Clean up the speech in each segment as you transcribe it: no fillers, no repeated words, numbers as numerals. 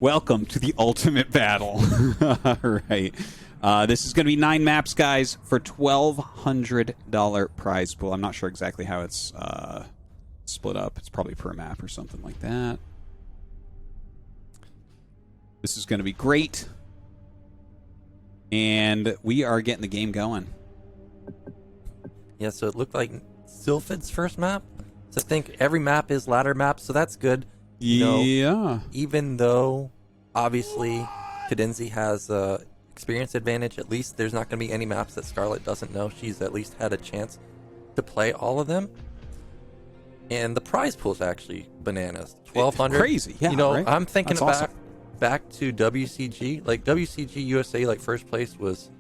Welcome to the ultimate battle. All right. This is going to be 9 maps, guys, for $1,200 prize pool. I'm not sure exactly how it's split up. It's probably per map or something like that. This is going to be great. And we are getting the game going. Yeah, so it looked like Sylphid's first map. So I think every map is ladder map, so that's good. You know, even though, obviously, CadenZie has experience advantage, at least there's not going to be any maps that Scarlett doesn't know. She's at least had a chance to play all of them. And the prize pool is actually bananas. 1,200. Crazy, yeah. You know, right? I'm thinking That's awesome. back to WCG. Like, WCG USA, like, first place was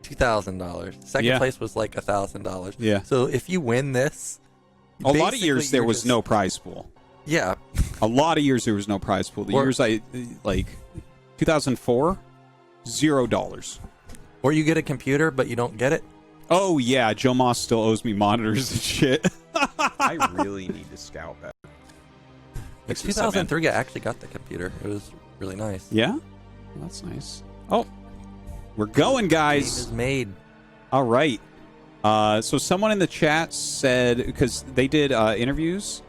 $2,000. Second place was like $1,000. Yeah. So if you win this, a lot of years there was no prize pool. Yeah. A lot of years there was no prize pool. The years like 2004, $0. Or you get a computer, but you don't get it. Oh, yeah. Joe Moss still owes me monitors and shit. I really need to scout that. In 2003, I actually got the computer. It was really nice. Yeah? Well, that's nice. Oh, we're going, guys. Game is made. All right. So someone in the chat said, because they did interviews.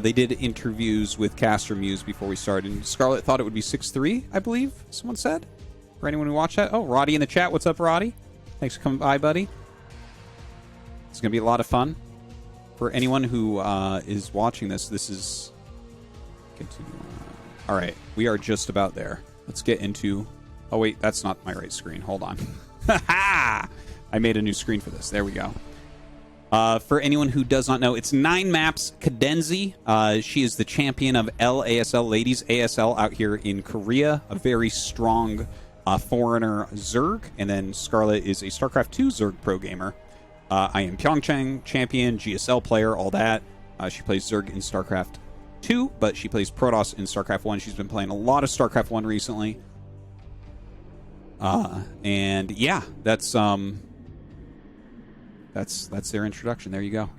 They did interviews with Caster Muse before we started. And Scarlett thought it would be 6-3, I believe, someone said. For anyone who watched that. Oh, Roddy in the chat. What's up, Roddy? Thanks for coming by, buddy. It's going to be a lot of fun. For anyone who is watching this, this is... Continue. All right. We are just about there. Let's get into... Oh, wait. That's not my right screen. Hold on. I made a new screen for this. There we go. For anyone who does not know, it's 9 maps. CadenZie. She is the champion of LASL, Ladies ASL, out here in Korea. A very strong foreigner Zerg. And then Scarlett is a StarCraft 2 Zerg pro gamer. I am Pyeongchang champion, GSL player, all that. She plays Zerg in StarCraft 2, but she plays Protoss in StarCraft 1. She's been playing a lot of StarCraft 1 recently. And yeah, that's their introduction. There you go.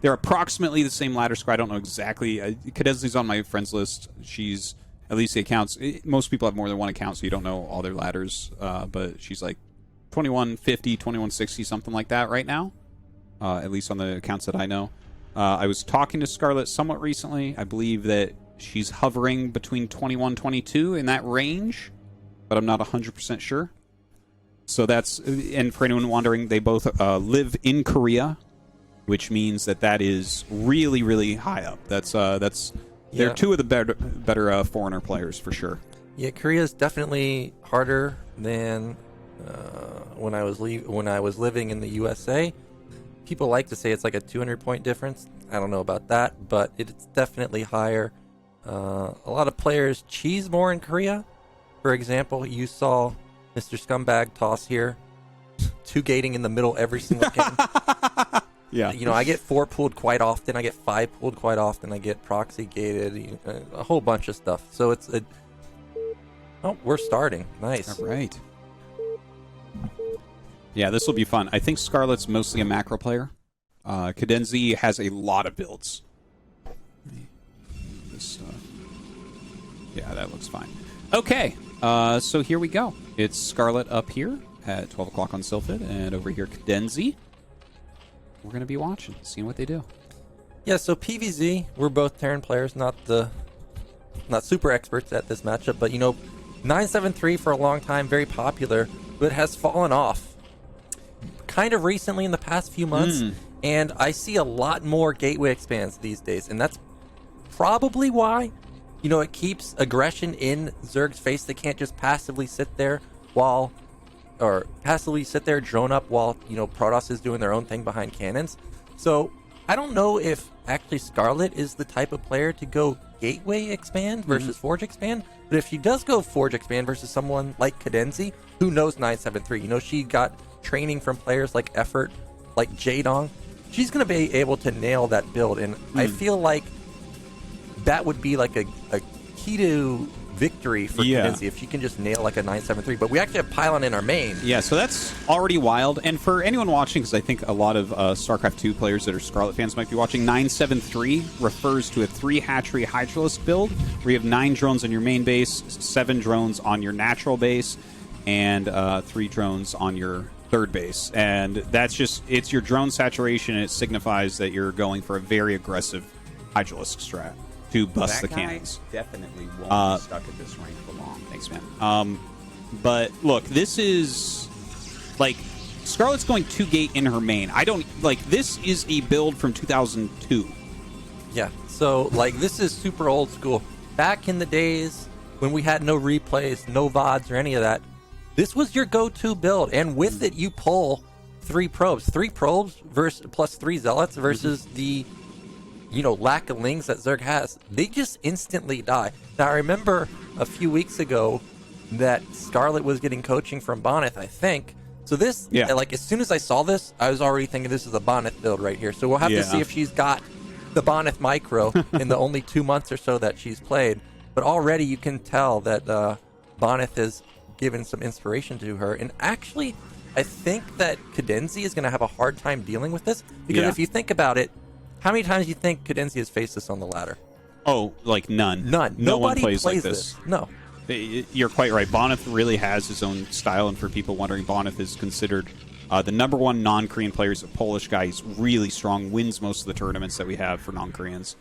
They're approximately the same ladder score. I don't know exactly. CadenZie's on my friends list. She's at least the accounts. Most people have more than one account, so you don't know all their ladders. But she's like 2150, 2160, something like that right now. At least on the accounts that I know. I was talking to Scarlett somewhat recently. I believe that she's hovering between 2122 in that range, but I'm not 100% sure. So that's, and for anyone wondering, they both live in Korea, which means that is really, really high up. They're two of the better foreigner players for sure. Yeah, Korea is definitely harder than when I was living in the USA. People like to say it's like a 200-point difference. I don't know about that, but it's definitely higher. A lot of players cheese more in Korea. For example, you saw Mr. Scumbag toss here, 2 gating in the middle every single game. Yeah. You know, I get 4 pulled quite often. I get 5 pulled quite often. I get proxy gated, a whole bunch of stuff. So it's a... Oh, we're starting. Nice. All right. Yeah, this will be fun. I think Scarlett's mostly a macro player. CadenZie has a lot of builds. Yeah, that looks fine. Okay, so here we go. It's Scarlett up here at 12 o'clock on Sylphid, and over here CadenZie. We're going to be watching, seeing what they do. Yeah, so PVZ, we're both Terran players, not super experts at this matchup, but, you know, 973 for a long time, very popular, but has fallen off kind of recently in the past few months, and I see a lot more gateway expands these days, and that's probably why. You know, it keeps aggression in Zerg's face. They can't just passively sit there drone up while, you know, Protoss is doing their own thing behind cannons. So I don't know if actually Scarlett is the type of player to go gateway expand versus Forge expand, but if she does go Forge expand versus someone like CadenZie, who knows 973, you know, she got training from players like Effort, like Jadong, she's going to be able to nail that build, and I feel like that would be like a key to victory for Yeah. CadenZie if she can just nail like a 973. But we actually have Pylon in our main. Yeah, so that's already wild. And for anyone watching, because I think a lot of StarCraft 2 players that are Scarlet fans might be watching, 973 refers to a 3-hatchery Hydralisk build where you have 9 drones on your main base, 7 drones on your natural base, and 3 drones on your third base. And that's just, it's your drone saturation, and it signifies that you're going for a very aggressive Hydralisk strat to bust the cannons. Definitely won't be stuck at this rank for long. Thanks, man. But look, this is like Scarlett's going 2-gate in her main. I don't like this is a build from 2002. Yeah, so like this is super old school. Back in the days when we had no replays, no VODs or any of that, this was your go-to build, and with it you pull 3 probes. 3 probes versus plus 3 zealots versus the lack of lings that Zerg has. They just instantly die. Now I remember a few weeks ago that Scarlett was getting coaching from Bo9, I think. So this, like as soon as I saw this, I was already thinking this is a Bo9 build right here. So we'll have to see if she's got the Bo9 micro in the only 2 months or so that she's played. But already you can tell that Bo9 has given some inspiration to her. And actually, I think that CadenZie is going to have a hard time dealing with this. Because if you think about it, how many times do you think CadenZie has faced this on the ladder? Oh, like none. None. No Nobody one plays like plays this. No. You're quite right. Bo9 really has his own style, and for people wondering, Bo9 is considered the #1 non-Korean player. He's a Polish guy. He's really strong, wins most of the tournaments that we have for non-Koreans.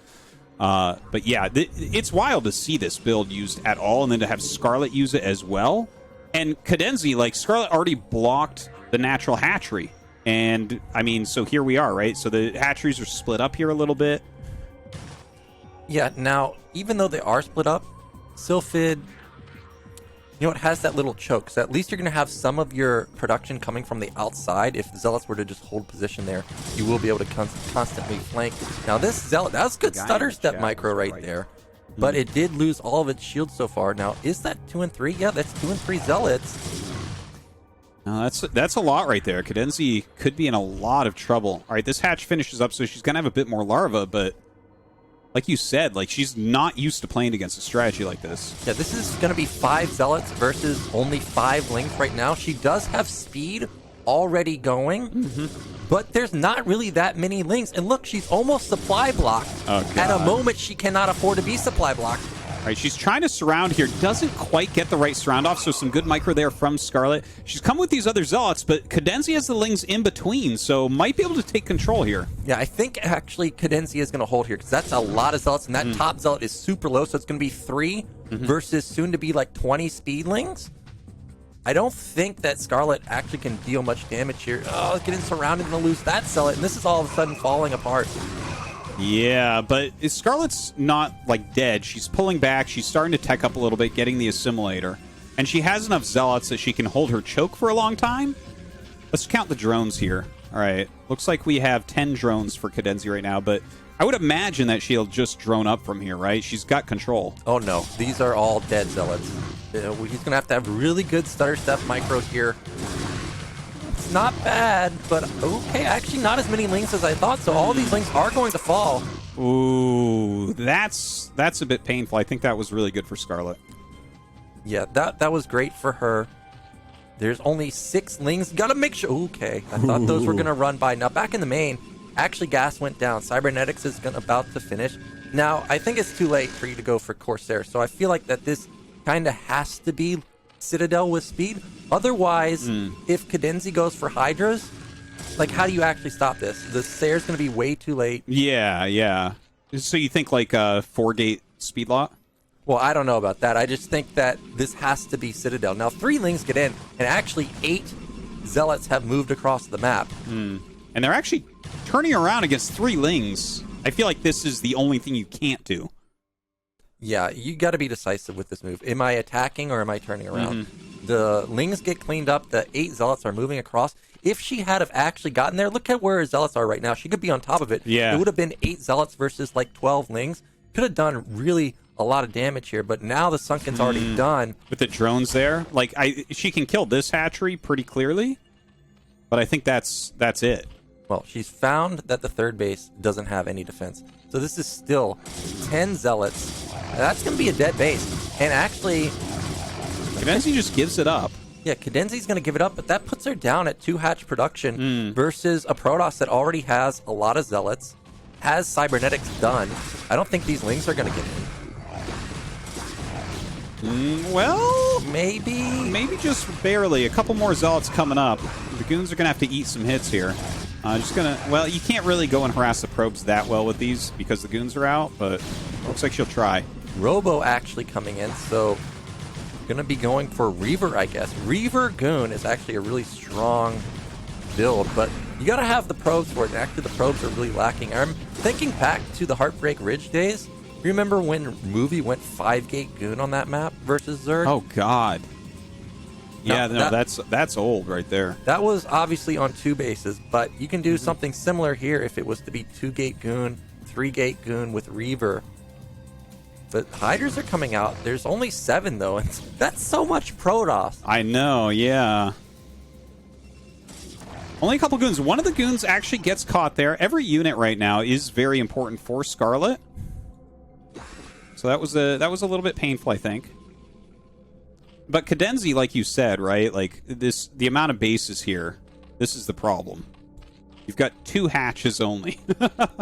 But yeah, it's wild to see this build used at all, and then to have Scarlett use it as well. And CadenZie, like, Scarlett already blocked the natural hatchery. And, I mean, so here we are, right? So the hatcheries are split up here a little bit. Yeah, now, even though they are split up, Sylphid, it has that little choke. So at least you're going to have some of your production coming from the outside. If the Zealots were to just hold position there, you will be able to constantly flank. Now, this Zealot, that was good stutter step micro right there. But it did lose all of its shields so far. Now, is that 2 and 3? Yeah, that's 2 and 3 Zealots. No, that's a lot right there. CadenZie could be in a lot of trouble. All right, this hatch finishes up, so she's going to have a bit more larva, but like you said, like she's not used to playing against a strategy like this. Yeah, this is going to be 5 Zealots versus only 5 Lings right now. She does have speed already going, but there's not really that many Lings. And look, she's almost supply blocked. At a moment, she cannot afford to be supply blocked. All right, she's trying to surround here. Doesn't quite get the right surround off, so some good micro there from Scarlett. She's come with these other Zealots, but CadenZie has the Lings in between, so might be able to take control here. Yeah, I think actually CadenZie is going to hold here, because that's a lot of Zealots, and that top Zealot is super low, so it's going to be 3 versus soon to be like 20 Speedlings. I don't think that Scarlett actually can deal much damage here. Oh, getting surrounded and lose that Zealot, and this is all of a sudden falling apart. Yeah, but Scarlett's not, like, dead. She's pulling back. She's starting to tech up a little bit, getting the Assimilator. And she has enough Zealots that she can hold her choke for a long time. Let's count the drones here. All right. Looks like we have 10 drones for CadenZie right now, but I would imagine that she'll just drone up from here, right? She's got control. Oh, no. These are all dead Zealots. He's going to have really good stutter step micro here. It's not bad, but okay, actually not as many Lings as I thought, so all these Lings are going to fall. Ooh, that's a bit painful. I think that was really good for Scarlett. Yeah, that was great for her. There's only 6 Lings. Gotta make sure. Okay, I thought those were gonna run by. Now back in the main, actually gas went down. Cybernetics is about to finish. Now I think it's too late for you to go for Corsair, so I feel like that this kind of has to be Citadel with speed. Otherwise, if CadenZie goes for Hydras, like how do you actually stop this? The Sayer's gonna be way too late. Yeah. So you think like a 4-gate speed lot? Well, I don't know about that. I just think that this has to be Citadel. Now, 3 Lings get in, and actually 8 Zealots have moved across the map. And they're actually turning around against 3 Lings. I feel like this is the only thing you can't do. Yeah, you got to be decisive with this move. Am I attacking or am I turning around? The Lings get cleaned up. The 8 Zealots are moving across. If she had have actually gotten there, look at where her Zealots are right now. She could be on top of it. Yeah. It would have been 8 Zealots versus like 12 Lings. Could have done really a lot of damage here, but now the Sunken's already done. With the drones there, like she can kill this hatchery pretty clearly, but I think that's it. Well, she's found that the third base doesn't have any defense. So this is still 10 Zealots. That's going to be a dead base. And actually, CadenZie just gives it up. yeah, CadenZie's going to give it up, but that puts her down at 2 hatch production versus a Protoss that already has a lot of Zealots, has Cybernetics done. I don't think these Lings are going to get in. Well, Maybe just barely. A couple more Zealots coming up. The Goons are going to have to eat some hits here. Well, you can't really go and harass the probes that well with these because the Goons are out, but looks like she'll try. Robo actually coming in, so gonna be going for Reaver, I guess. Reaver Goon is actually a really strong build, but you gotta have the probes for it, and actually the probes are really lacking. I'm thinking back to the Heartbreak Ridge days. Remember when Movie went 5-gate Goon on that map versus Zerg? Oh, God. Yeah, that's old right there. That was obviously on 2 bases, but you can do something similar here if it was to be 2-gate Goon, 3-gate Goon with Reaver. But Hydras are coming out. There's only 7, though, and that's so much Protoss. I know, yeah. Only a couple Goons. One of the Goons actually gets caught there. Every unit right now is very important for Scarlett. So that was a little bit painful, I think. But CadenZie, like you said, right? Like the amount of bases here, this is the problem. You've got 2 hatches only.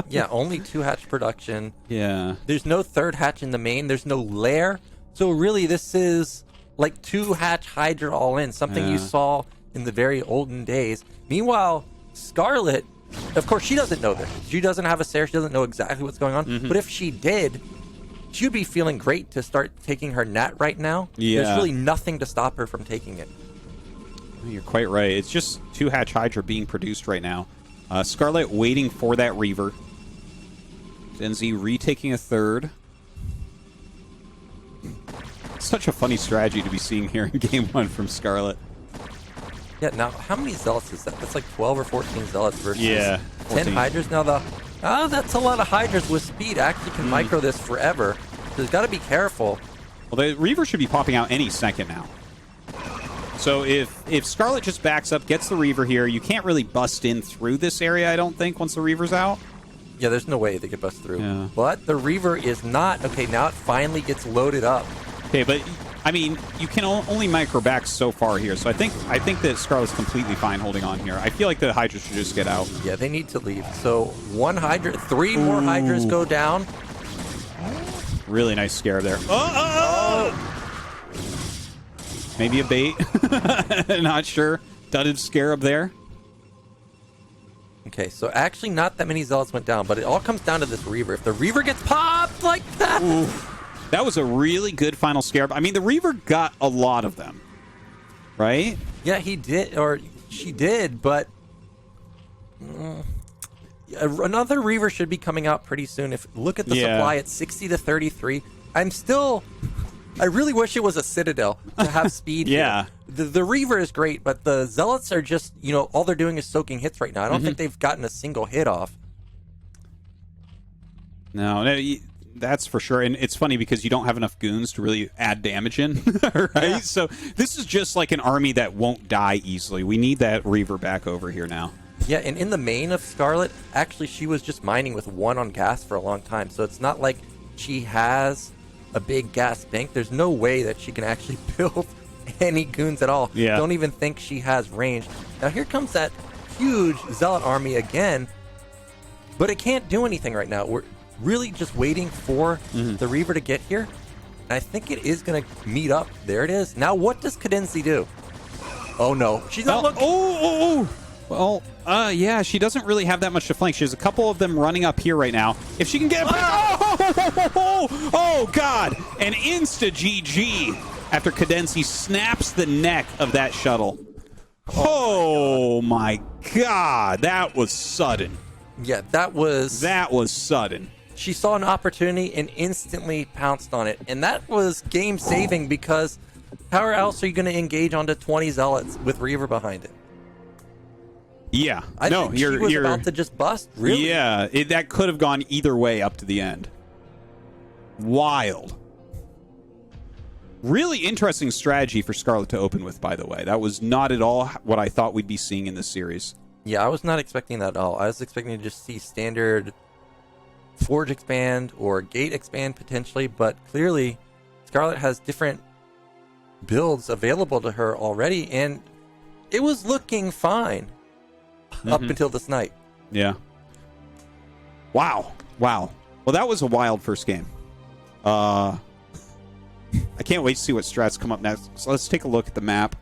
Yeah, only 2 hatch production. Yeah. There's no 3rd hatch in the main. There's no lair. So really, this is like 2 hatch Hydra all in, something you saw in the very olden days. Meanwhile, Scarlett, of course, she doesn't know this. She doesn't have a Sarah. She doesn't know exactly what's going on. But if she did, she'd be feeling great to start taking her Nat right now. Yeah. There's really nothing to stop her from taking it. You're quite right. It's just 2 hatch Hydra being produced right now. Scarlett waiting for that Reaver. CadenZie retaking a 3rd. Such a funny strategy to be seeing here in Game 1 from Scarlett. Yeah, now, how many Zealots is that? That's like 12 or 14 Zealots versus 14. 10 Hydras. Now, that's a lot of Hydras with speed. Actually can micro this forever. So there's got to be careful. Well, the Reaver should be popping out any second now. So if Scarlett just backs up, gets the Reaver here, you can't really bust in through this area, I don't think, once the Reaver's out. Yeah, there's no way they could bust through. Yeah. But the Reaver is not. Okay, now it finally gets loaded up. Okay, but, I mean, you can only micro back so far here, so I think that Scarlett's completely fine holding on here. I feel like the Hydra should just get out. Yeah, they need to leave. So 1 Hydra, 3 more Hydras go down. Really nice scare there. Maybe a bait. Not sure. Dudded Scarab there. Okay, so actually not that many Zealots went down, but it all comes down to this Reaver. If the Reaver gets popped like that... That was a really good final Scarab. I mean, the Reaver got a lot of them. Right? Yeah, he did, or she did, but... another Reaver should be coming out pretty soon. If look at the supply at 60 to 33. I really wish it was a Citadel to have speed. Yeah. Here. The Reaver is great, but the Zealots are just, all they're doing is soaking hits right now. I don't think they've gotten a single hit off. No, that's for sure. And it's funny because you don't have enough Goons to really add damage in, right? Yeah. So this is just like an army that won't die easily. We need that Reaver back over here now. Yeah, and in the main of Scarlett, actually she was just mining with 1 on gas for a long time. So it's not like she has a big gas bank. There's no way that she can actually build any Goons at all. Yeah. Don't even think she has range. Now here comes that huge Zealot army again, but it can't do anything right now. We're really just waiting for the Reaver to get here. And I think it is going to meet up. There it is. Now what does CadenZie do? Oh no, she's not looking. Well, yeah, she doesn't really have that much to flank. She has a couple of them running up here right now. If she can get... Oh, God! An insta-GG after CadenZie snaps the neck of that shuttle. Oh, my God. That was sudden. Yeah, that was sudden. She saw an opportunity and instantly pounced on it. And that was game-saving because how else are you going to engage onto 20 Zealots with Reaver behind it? Yeah. I think she was about to just bust, really. Yeah, that could have gone either way up to the end. Wild. Really interesting strategy for Scarlett to open with, by the way. That was not at all what I thought we'd be seeing in this series. Yeah, I was not expecting that at all. I was expecting to just see standard Forge expand or Gate expand potentially, but clearly Scarlett has different builds available to her already, and it was looking fine up until this night. Yeah. Wow. Well, that was a wild first game. I can't wait to see what strats come up next. So let's take a look at the map.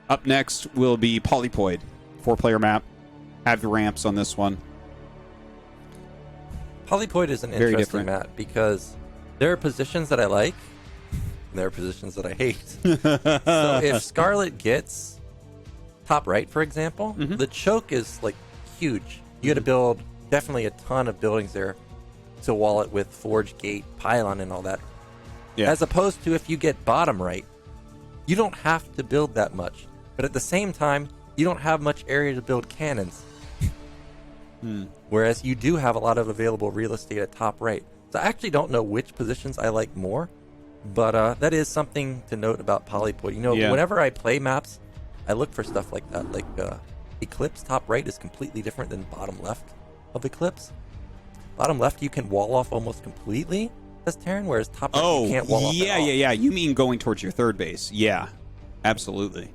Up next will be Polypoid, 4-player map. Have the ramps on this one. Polypoid is an Very interesting different. map because there are positions that I like, and there are positions that I hate. So if Scarlett gets top right, for example, the choke is like huge. You got to build definitely a ton of buildings there to wall it with forge, gate, pylon, and all that. Yeah. As opposed to if you get bottom right, you don't have to build that much. But at the same time, you don't have much area to build cannons. Whereas you do have a lot of available real estate at top right. So I actually don't know which positions I like more, but that is something to note about Polypoid. You know, whenever I play maps, I look for stuff like that. Like Eclipse, top right is completely different than bottom left of Eclipse. Bottom left, you can wall off almost completely as Terran, whereas top right, you can't wall off at all. Yeah. You mean going towards your third base. Yeah, absolutely.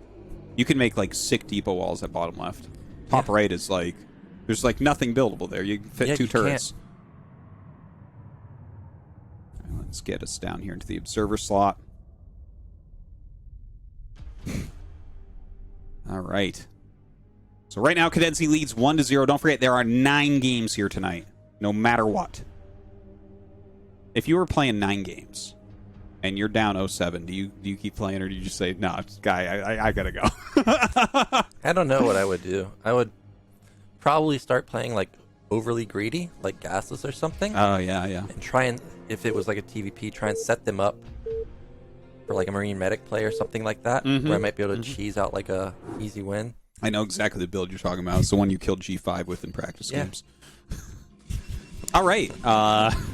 You can make like sick depot walls at bottom left. Top right is like, there's like nothing buildable there. You can fit 2 turrets. All right, let's get us down here into the observer slot. All right. So right now, CadenZie leads 1-0. Don't forget, there are 9 games here tonight, no matter what. If you were playing 9 games and you're down 0-7, do you keep playing, or do you just say, no, guy, I gotta go? I don't know what I would do. I would probably start playing like overly greedy, like gasless or something. Oh, yeah. And try and, if it was like a TVP, try and set them up for like a Marine Medic play or something like that, where I might be able to cheese out like a easy win. I know exactly the build you're talking about. It's the one you killed G5 with in practice games. All right.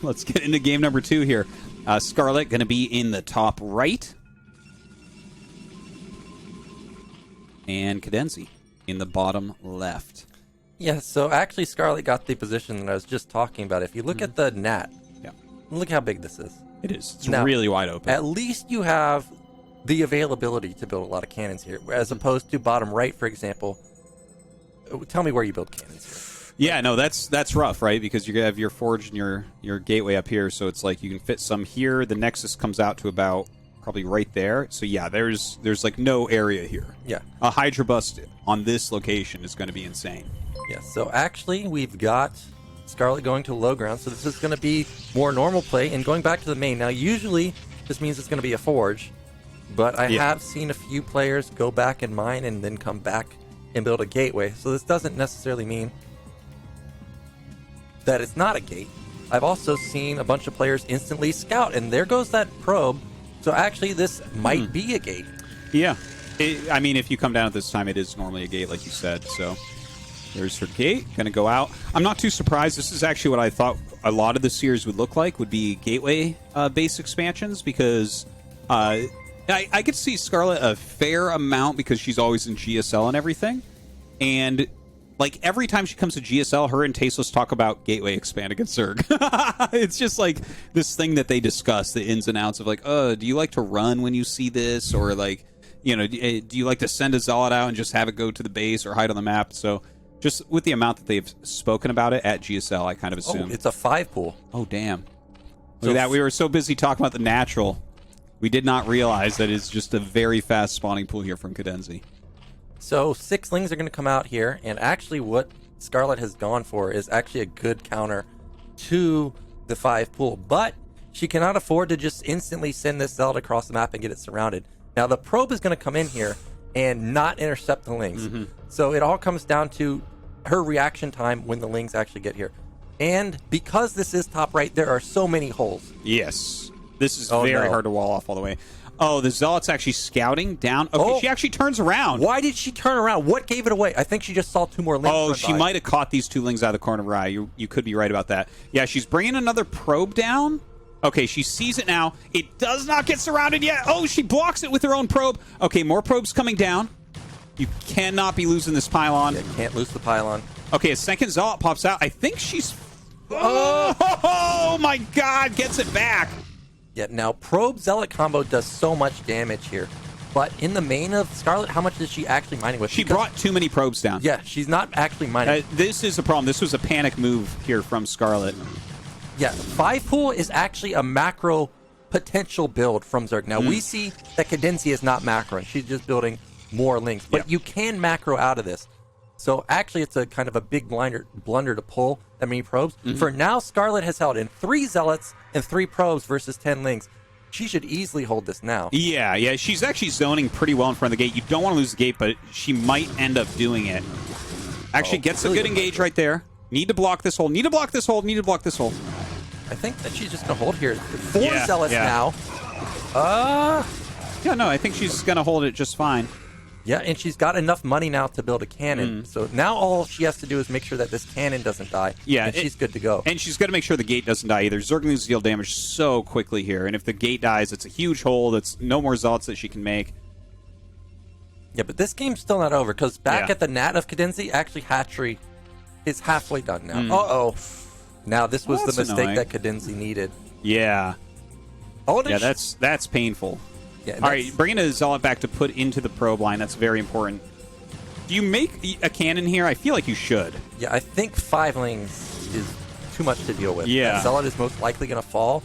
Let's get into game number 2 here. Scarlett going to be in the top right. And CadenZie in the bottom left. Yeah, so actually Scarlett got the position that I was just talking about. If you look at the NAT, look how big this is. It is. It's now, really wide open. At least you have the availability to build a lot of cannons here, as opposed to bottom right, for example. Tell me where you build cannons here. Yeah, no, that's rough, right? Because you have your forge and your gateway up here, so it's like you can fit some here. The Nexus comes out to about probably right there. So yeah, there's like no area here. Yeah. A Hydra bust on this location is going to be insane. Yeah, so actually we've got Scarlett going to low ground, so this is going to be more normal play. And going back to the main, now usually this means it's going to be a forge, but I have seen a few players go back and mine and then come back and build a gateway. So this doesn't necessarily mean that it's not a gate. I've also seen a bunch of players instantly scout, and there goes that probe. So actually this might be a gate. Yeah. I mean, if you come down at this time, it is normally a gate, like you said. So there's her gate. Going to go out. I'm not too surprised. This is actually what I thought a lot of the series would look like, would be gateway-based expansions, because I could see Scarlett a fair amount because she's always in GSL and everything. And like every time she comes to GSL, her and Tasteless talk about gateway expand against Zerg. It's just like this thing that they discuss, the ins and outs of like, do you like to run when you see this? Or like, you know, do you like to send a Zealot out and just have it go to the base or hide on the map? So just with the amount that they've spoken about it at GSL, I kind of assume. Oh, it's a 5 pool. Oh, damn. Look at that. We were so busy talking about the natural. We did not realize that it's just a very fast spawning pool here from CadenZie. So 6 Lings are going to come out here, and actually what Scarlett has gone for is actually a good counter to the 5 pool, but she cannot afford to just instantly send this Zealot across the map and get it surrounded. Now the probe is going to come in here and not intercept the Lings. So it all comes down to her reaction time when the Lings actually get here. And because this is top right, there are so many holes. Yes. This is very hard to wall off all the way. Oh, the Zealot's actually scouting down. Okay, she actually turns around. Why did she turn around? What gave it away? I think she just saw 2 more Lings. Oh, she might have caught these 2 Lings out of the corner of her eye. You could be right about that. Yeah, she's bringing another probe down. Okay, she sees it now. It does not get surrounded yet. Oh, she blocks it with her own probe. Okay, more probes coming down. You cannot be losing this pylon. Yeah, can't lose the pylon. Okay, a second Zealot pops out. I think she's... Oh my God, gets it back. Yeah, now Probe Zealot combo does so much damage here. But in the main of Scarlett, how much is she actually mining with? She brought too many probes down. Yeah, she's not actually mining. This is a problem. This was a panic move here from Scarlett. Yeah, 5 pool is actually a macro potential build from Zerg. Now, we see that CadenZie is not macroing. She's just building more links. But you can macro out of this. So actually, it's a kind of a big blunder to pull that many probes. For now, Scarlett has held in 3 Zealots and 3 probes versus 10 links. She should easily hold this now. Yeah. She's actually zoning pretty well in front of the gate. You don't want to lose the gate, but she might end up doing it. Actually gets a good engage right there. Need to block this hole. Need to block this hole. Need to block this hole. I think that she's just going to hold here. 4 Zealots now. Yeah, no, I think she's going to hold it just fine. Yeah, and she's got enough money now to build a cannon. So now all she has to do is make sure that this cannon doesn't die. Yeah, and she's good to go. And she's got to make sure the gate doesn't die either. Zerg needs to deal damage so quickly here. And if the gate dies, it's a huge hole. That's no more Zealots that she can make. Yeah, but this game's still not over, because back at the Nat of CadenZie, actually Hatchery is halfway done now. Uh-oh. Now, this was the mistake that CadenZie needed. Yeah. Oh, yeah, that's painful. Yeah, all right, bringing a Zealot back to put into the probe line. That's very important. Do you make a cannon here? I feel like you should. Yeah, I think 5 lings is too much to deal with. Yeah. That Zealot is most likely going to fall.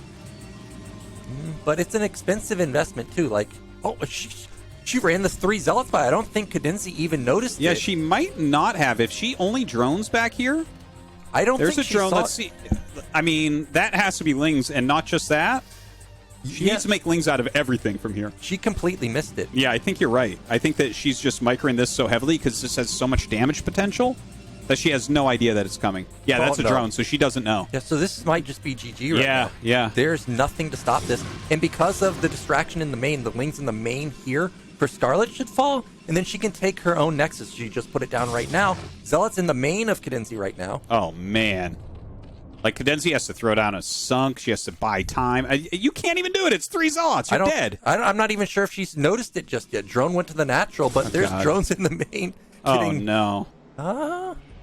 But it's an expensive investment, too. Like, oh, she ran this 3 Zealots by. I don't think CadenZie even noticed it. Yeah, she might not have. If she only drones back here, I don't there's think a drone. Let's see. I mean, that has to be lings, and not just that. She needs to make lings out of everything from here. She completely missed it. Yeah, I think you're right. I think that she's just microing this so heavily because this has so much damage potential that she has no idea that it's coming. Yeah, that's a drone, so she doesn't know. Yeah, so this might just be GG right now. Yeah. There's nothing to stop this. And because of the distraction in the main, the lings in the main here for Scarlett should fall, and then she can take her own Nexus. She just put it down right now. Zealot's in the main of CadenZie right now. Oh, man. Like, CadenZie has to throw down a sunk. She has to buy time. You can't even do it. It's 3 Zealots. You're dead. I'm not even sure if she's noticed it just yet. Drone went to the natural, but there's drones in the main. Oh, no.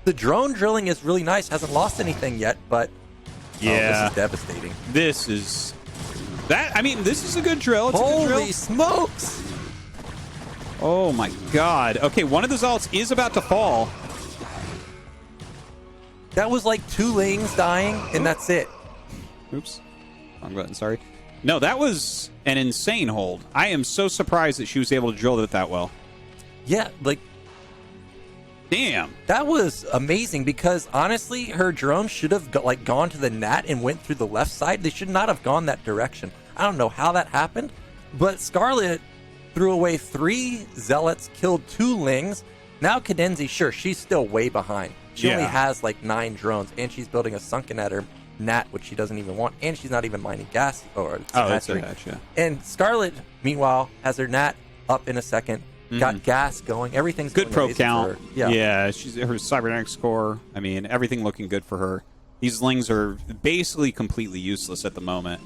The drone drilling is really nice. Hasn't lost anything yet, but this is devastating. This is... this is a good drill. It's a good drill. Holy smokes! Oh, my God. Okay, one of the Zealots is about to fall. That was like 2 lings dying, and that's it. Oops. Wrong button, sorry. No, that was an insane hold. I am so surprised that she was able to drill it that well. Yeah, like... Damn. That was amazing, because honestly, her drone should have gone to the Nat and went through the left side. They should not have gone that direction. I don't know how that happened, but Scarlett threw away 3 Zealots, killed 2 lings. Now CadenZie, sure, she's still way behind. She only has like 9 drones, and she's building a sunken at her Nat, which she doesn't even want, and she's not even mining gas. That's a hatch, yeah. And Scarlett, meanwhile, has her Nat up in a second, got gas going, everything's good probe count. Yeah, she's her cybernetics score. I mean, everything looking good for her. These lings are basically completely useless at the moment.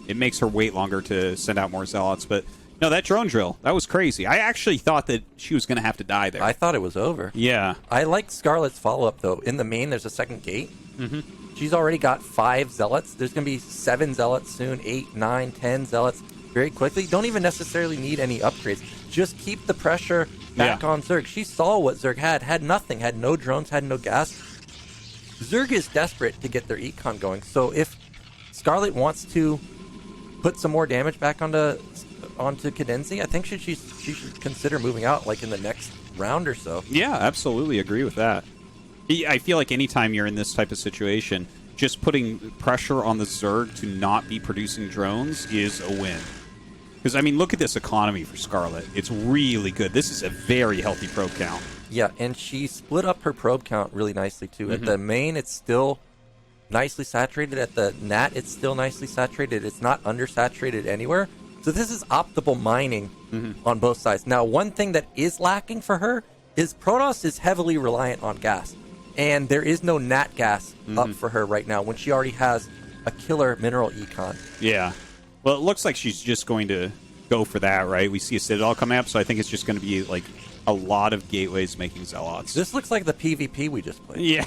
It makes her wait longer to send out more Zealots, but no, that drone drill, that was crazy. I actually thought that she was going to have to die there. I thought it was over. Yeah. I liked Scarlett's follow-up, though. In the main, there's a second gate. She's already got 5 Zealots. There's going to be 7 Zealots soon, 8, 9, 10 Zealots very quickly. Don't even necessarily need any upgrades. Just keep the pressure back on Zerg. She saw what Zerg had nothing, had no drones, had no gas. Zerg is desperate to get their econ going. So if Scarlett wants to put some more damage back onto CadenZie, I think she should consider moving out like in the next round or so. Yeah, absolutely agree with that. I feel like anytime you're in this type of situation, just putting pressure on the Zerg to not be producing drones is a win. Because, I mean, look at this economy for Scarlett. It's really good. This is a very healthy probe count. Yeah, and she split up her probe count really nicely, too. At the main, it's still nicely saturated. At the Nat, it's still nicely saturated. It's not undersaturated anywhere. So this is optimal mining on both sides. Now, one thing that is lacking for her is Protoss is heavily reliant on gas. And there is no Nat gas up for her right now when she already has a killer mineral econ. Yeah. Well, it looks like she's just going to go for that, right? We see a Citadel coming up, so I think it's just going to be like a lot of gateways making Zealots. This looks like the PvP we just played. Yeah,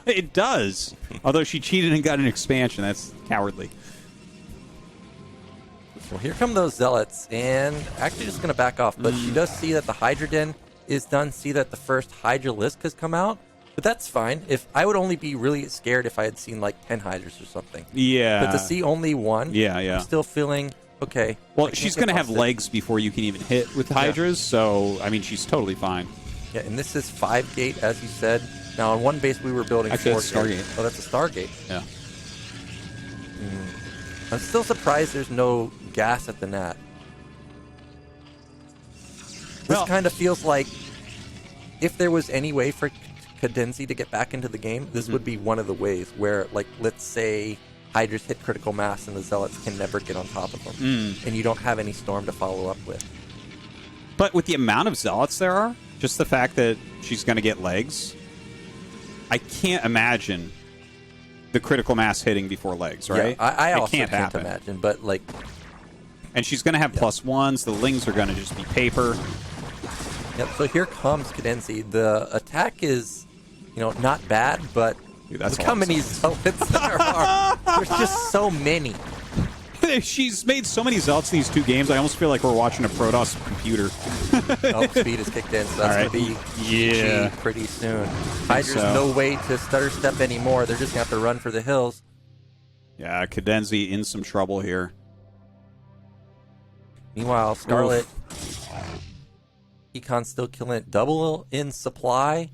it does. Although she cheated and got an expansion. That's cowardly. Well, here come those Zealots, and actually just going to back off, but she does see that the Hydra Den is done, see that the first Hydra Lisk has come out, but that's fine. If I would only be really scared if I had seen like 10 Hydras or something. Yeah. But to see only one, yeah. I'm still feeling okay. Well, she's going to have legs before you can even hit with Hydras, so, I mean, she's totally fine. Yeah, and this is 5 gate, as you said. Now, on one base, we were building Actually, 4 that's Stargate. Oh, that's a Stargate. Yeah. I'm still surprised there's no gas at the Nat. This kind of feels like if there was any way for CadenZie to get back into the game, this would be one of the ways where, like, let's say Hydras hit critical mass and the Zealots can never get on top of them. And you don't have any Storm to follow up with. But with the amount of Zealots there are, just the fact that she's going to get legs, I can't imagine the critical mass hitting before legs, right? Yeah, I also can't happen. imagine, but, like... And she's going to have +1s. The Lings are going to just be paper. Yep, so here comes CadenZie. The attack is, you know, not bad, but Dude, that's look how many Zealots there are. There's just so many. She's made so many Zealots in these 2 games, I almost feel like we're watching a Protoss computer. Oh, speed is kicked in, so that's going to be G pretty soon. Hydra's no way to stutter step anymore. They're just going to have to run for the hills. Yeah, CadenZie in some trouble here. Meanwhile, Scarlett, Econ's still killing it. Double in supply.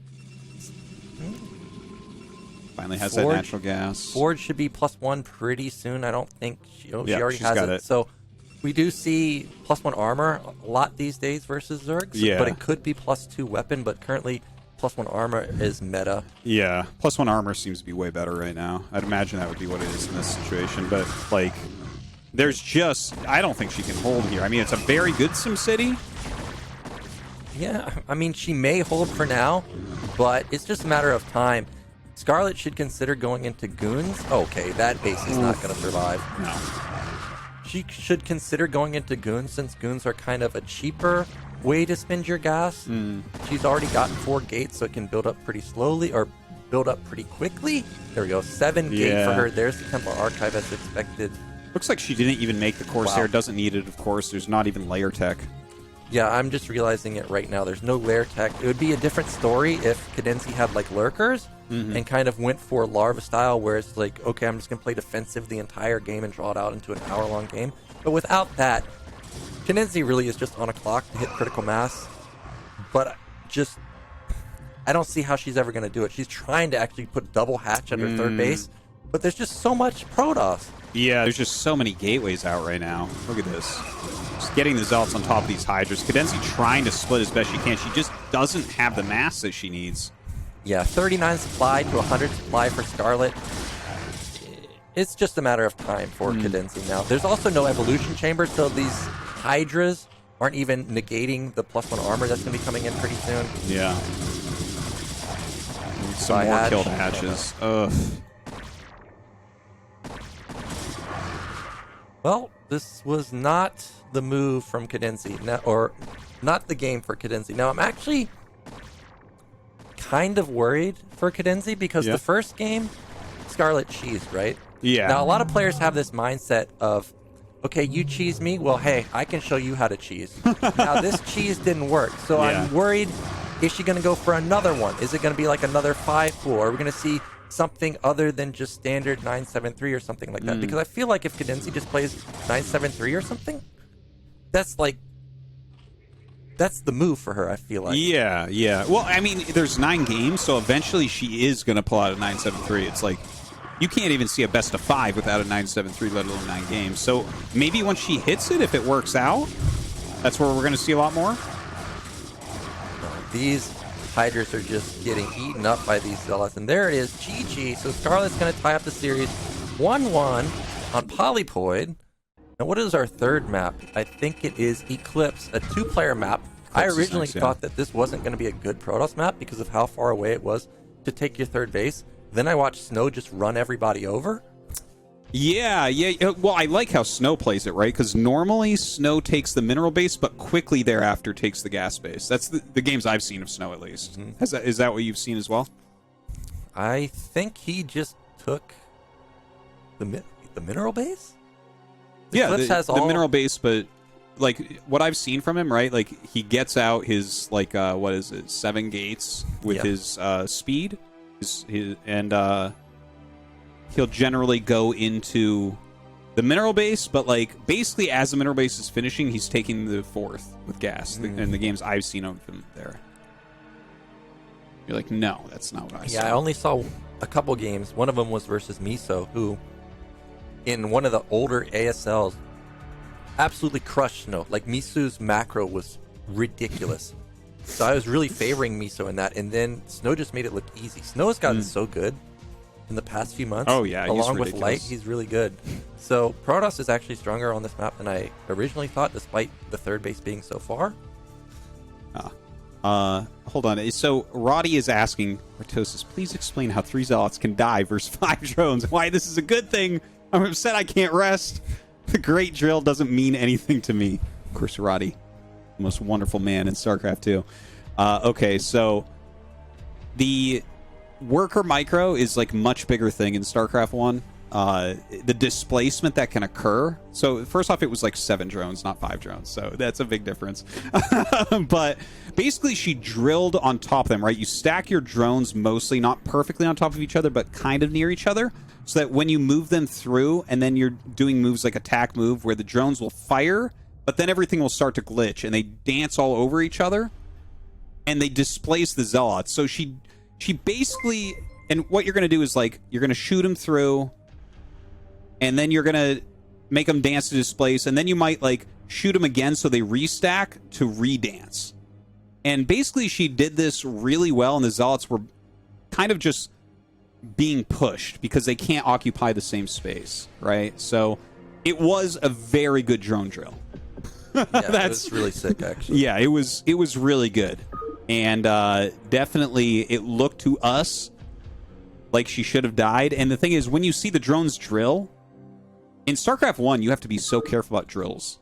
Finally has that natural gas. Forge should be +1 pretty soon. I don't think she already has it. So we do see +1 armor a lot these days versus Zergs. Yeah. But it could be +2 weapon, but currently +1 armor is meta. Yeah, +1 armor seems to be way better right now. I'd imagine that would be what it is in this situation. But, like, there's just... I don't think she can hold here. I mean, it's a very good SimCity. Yeah, I mean, she may hold for now, but it's just a matter of time. Scarlett should consider going into Goons. Okay, that base is not going to survive. No. She should consider going into Goons since Goons are kind of a cheaper way to spend your gas. She's already gotten 4 gates, so it can build up pretty slowly or build up pretty quickly. There we go, 7 gate for her. There's the Temple Archive as expected. Looks like she didn't even make the Corsair. Doesn't need it, of course. There's not even layer tech. Yeah, I'm just realizing it right now. There's no lair tech. It would be a different story if CadenZie had, like, lurkers and kind of went for larva style, where it's like, okay, I'm just going to play defensive the entire game and draw it out into an hour-long game. But without that, CadenZie really is just on a clock to hit critical mass. But just, I don't see how she's ever going to do it. She's trying to actually put double hatch at her third base, but there's just so much Protoss. Yeah, there's just so many gateways out right now. Look at this. Just getting the Zealots on top of these Hydras. CadenZie trying to split as best she can. She just doesn't have the mass that she needs. Yeah, 39 supply to 100 supply for Scarlett. It's just a matter of time for CadenZie now. There's also no evolution chamber, so these Hydras aren't even negating the +1 armor that's going to be coming in pretty soon. Yeah. Some more killed hatches. Ugh. Well, this was not the move from CadenZie, or not the game for CadenZie. Now, I'm actually kind of worried for CadenZie because the first game, Scarlett cheesed, right? Yeah. Now, a lot of players have this mindset of, okay, you cheese me, well, hey, I can show you how to cheese. Now, this cheese didn't work, so I'm worried, is she going to go for another one? Is it going to be like another 5-pool? Are we going to see something other than just standard 9-7-3 or something like that? Because I feel like if CadenZie just plays 9-7-3 or something, that's like, that's the move for her, I feel like. Yeah, yeah. Well, I mean, there's 9 games, so eventually she is going to pull out a 9-7-3. It's like, you can't even see a best of 5 without a 9-7-3, let alone 9 games. So maybe once she hits it, if it works out, that's where we're going to see a lot more. These Hydras are just getting eaten up by these Zealots. And there it is, GG. So Scarlett's going to tie up the series 1-1 on Polypoid. Now, what is our third map? I think it is Eclipse, a 2-player map. I originally thought that this wasn't going to be a good Protoss map because of how far away it was to take your third base. Then I watched Snow just run everybody over. Yeah. Well, I like how Snow plays it, right? Because normally Snow takes the mineral base, but quickly thereafter takes the gas base. That's the games I've seen of Snow, at least. Is that what you've seen as well? I think he just took the mineral base? Yeah, Eclipse has the all mineral base, but like what I've seen from him, right? Like he gets out his like what is it, 7 gates with his speed, and he'll generally go into the mineral base, but like basically as the mineral base is finishing, he's taking the 4th with gas. In the games I've seen of him there. You're like, no, that's not what I saw. Yeah, I only saw a couple games. One of them was versus Miso, who in one of the older ASLs absolutely crushed Snow. Like Misu's macro was ridiculous. So I was really favoring Miso in that, and then Snow just made it look easy. Snow has gotten so good in the past few months. Oh yeah, along with ridiculous. Light, he's really good. So Protoss is actually stronger on this map than I originally thought, despite the 3rd base being so far. Hold on. So Roddy is asking Artosis, please explain how 3 zealots can die versus 5 drones. Why this is a good thing. I'm upset I can't rest. The great drill doesn't mean anything to me. Of course, Roddy, the most wonderful man in StarCraft 2. Okay, so the worker micro is like much bigger thing in StarCraft 1. The displacement that can occur. So first off, it was like 7 drones, not 5 drones. So that's a big difference. But basically, she drilled on top of them, right? You stack your drones mostly, not perfectly on top of each other, but kind of near each other, so that when you move them through, and then you're doing moves like attack move, where the drones will fire, but then everything will start to glitch, and they dance all over each other, and they displace the zealots. So she basically, and what you're going to do is like, you're going to shoot them through, and then you're going to make them dance to displace, and then you might like shoot them again so they restack to redance. And basically she did this really well, and the zealots were kind of just being pushed because they can't occupy the same space, right? So it was a very good drone drill. Yeah, that's really sick, actually. Yeah, it was really good. And definitely it looked to us like she should have died. And the thing is, when you see the drones drill, in StarCraft 1, you have to be so careful about drills.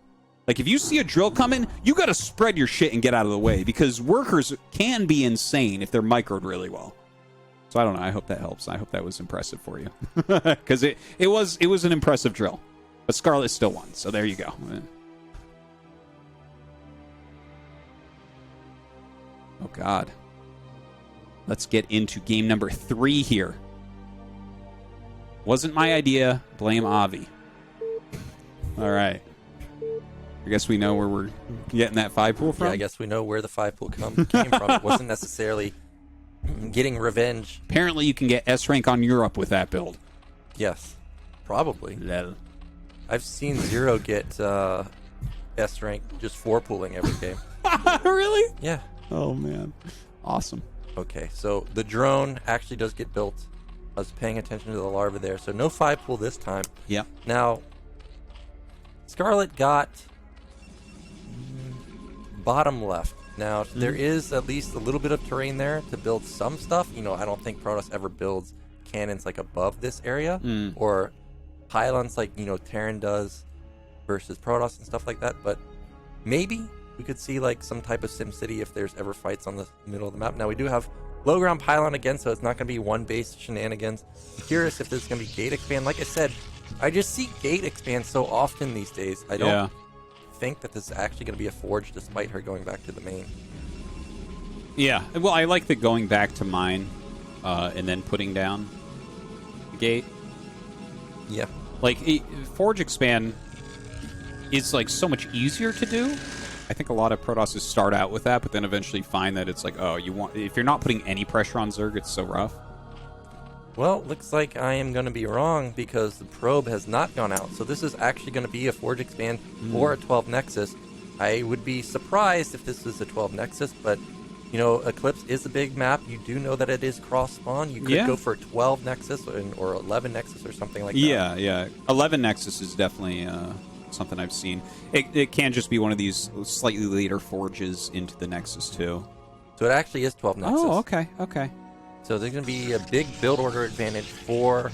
Like, if you see a drill coming, you got to spread your shit and get out of the way, because workers can be insane if they're microed really well. So I don't know. I hope that helps. I hope that was impressive for you, because it was an impressive drill. But Scarlett still won, so there you go. Oh God. Let's get into game number 3 here. Wasn't my idea. Blame Avi. All right. I guess we know where we're getting that 5 pool from. Yeah, I guess we know where the 5 pool came from. It wasn't necessarily getting revenge. Apparently you can get S rank on Europe with that build. Yes, probably. Lel. I've seen Zero get S rank just 4 pooling every game. Really? Yeah. Oh man, awesome. Okay, so the drone actually does get built. I was paying attention to the larva there, so no 5 pool this time. Yep. Now, Scarlett got bottom left. Now, there is at least a little bit of terrain there to build some stuff. You know, I don't think Protoss ever builds cannons like above this area, or pylons like, you know, Terran does versus Protoss and stuff like that. But maybe we could see like some type of SimCity if there's ever fights on the middle of the map. Now, we do have low ground pylon again, so it's not going to be one base shenanigans. I'm curious if there's going to be gate expand. Like I said, I just see gate expand so often these days. I don't think that this is actually going to be a forge, despite her going back to the main. Yeah. Well, I like the going back to mine and then putting down the gate. Yeah. Like, forge expand is like so much easier to do. I think a lot of Protosses start out with that, but then eventually find that it's like, oh, if you're not putting any pressure on Zerg, it's so rough. Well, looks like I am going to be wrong, because the probe has not gone out. So this is actually going to be a Forge Expand or a 12 Nexus. I would be surprised if this is a 12 Nexus, but, you know, Eclipse is a big map. You do know that it is cross-spawn. You could go for 12 Nexus or 11 Nexus or something like that. Yeah. 11 Nexus is definitely something I've seen. It can just be one of these slightly later forges into the Nexus, too. So it actually is 12 Nexus. Oh, okay. So there's going to be a big build order advantage for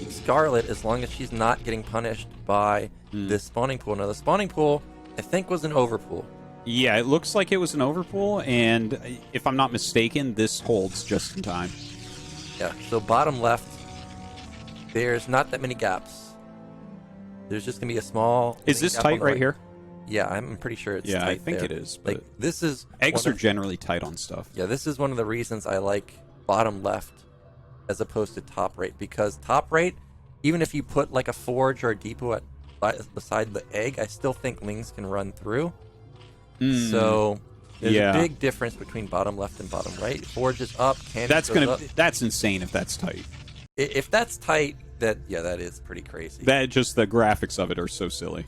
Scarlett as long as she's not getting punished by this spawning pool. Now, the spawning pool, I think, was an overpool. Yeah, it looks like it was an overpool, and if I'm not mistaken, this holds just in time. Yeah, so bottom left, there's not that many gaps. There's just gonna be a small. Is this gap on tight the right here? Yeah, I'm pretty sure it's Yeah, tight I think there. it is. Like But this is eggs one are of- generally tight on stuff. Yeah, this is one of the reasons I like bottom left as opposed to top right, because top right, even if you put like a forge or a depot beside the egg, I still think lings can run through. So there's a big difference between bottom left and bottom right. Forge is up, cannon goes up. That's insane if that's tight. If that's tight, that is pretty crazy. That just the graphics of it are so silly.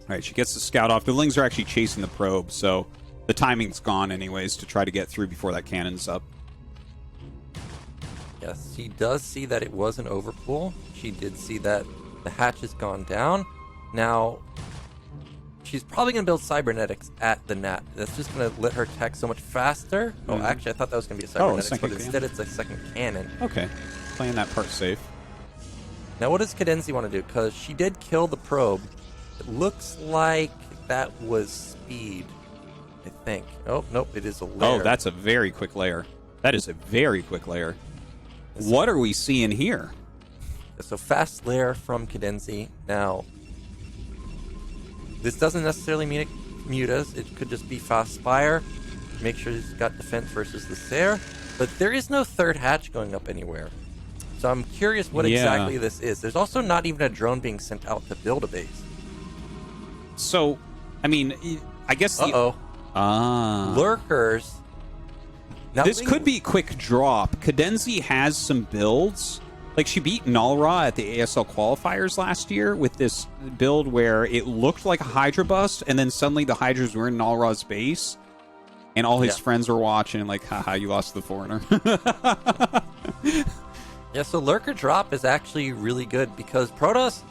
All right, she gets the scout off. The lings are actually chasing the probe, so the timing's gone anyways to try to get through before that cannon's up. Yes, she does see that it was an overpull. She did see that the hatch has gone down. Now, she's probably going to build cybernetics at the net. That's just going to let her tech so much faster. Oh, actually, I thought that was going to be a cybernetics, but second instead it's a second cannon. Okay, playing that part safe. Now, what does CadenZie want to do? Because she did kill the probe. It looks like that was speed, I think. Oh, nope, it is a layer. Oh, that's a very quick layer. That is a very quick layer. What are we seeing here? So fast layer from CadenZie. Now, this doesn't necessarily mean it mutas. It could just be fast spire. Make sure he's got defense versus the Sair. But there is no third hatch going up anywhere. So I'm curious what exactly this is. There's also not even a drone being sent out to build a base. So, I mean, I guess lurkers. Now, this could be a quick drop. CadenZie has some builds. Like, she beat Nalra at the ASL qualifiers last year with this build where it looked like a Hydra bust, and then suddenly the Hydras were in Nalra's base, and all his friends were watching, like, haha, you lost the Foreigner. Yeah, so lurker drop is actually really good because Protoss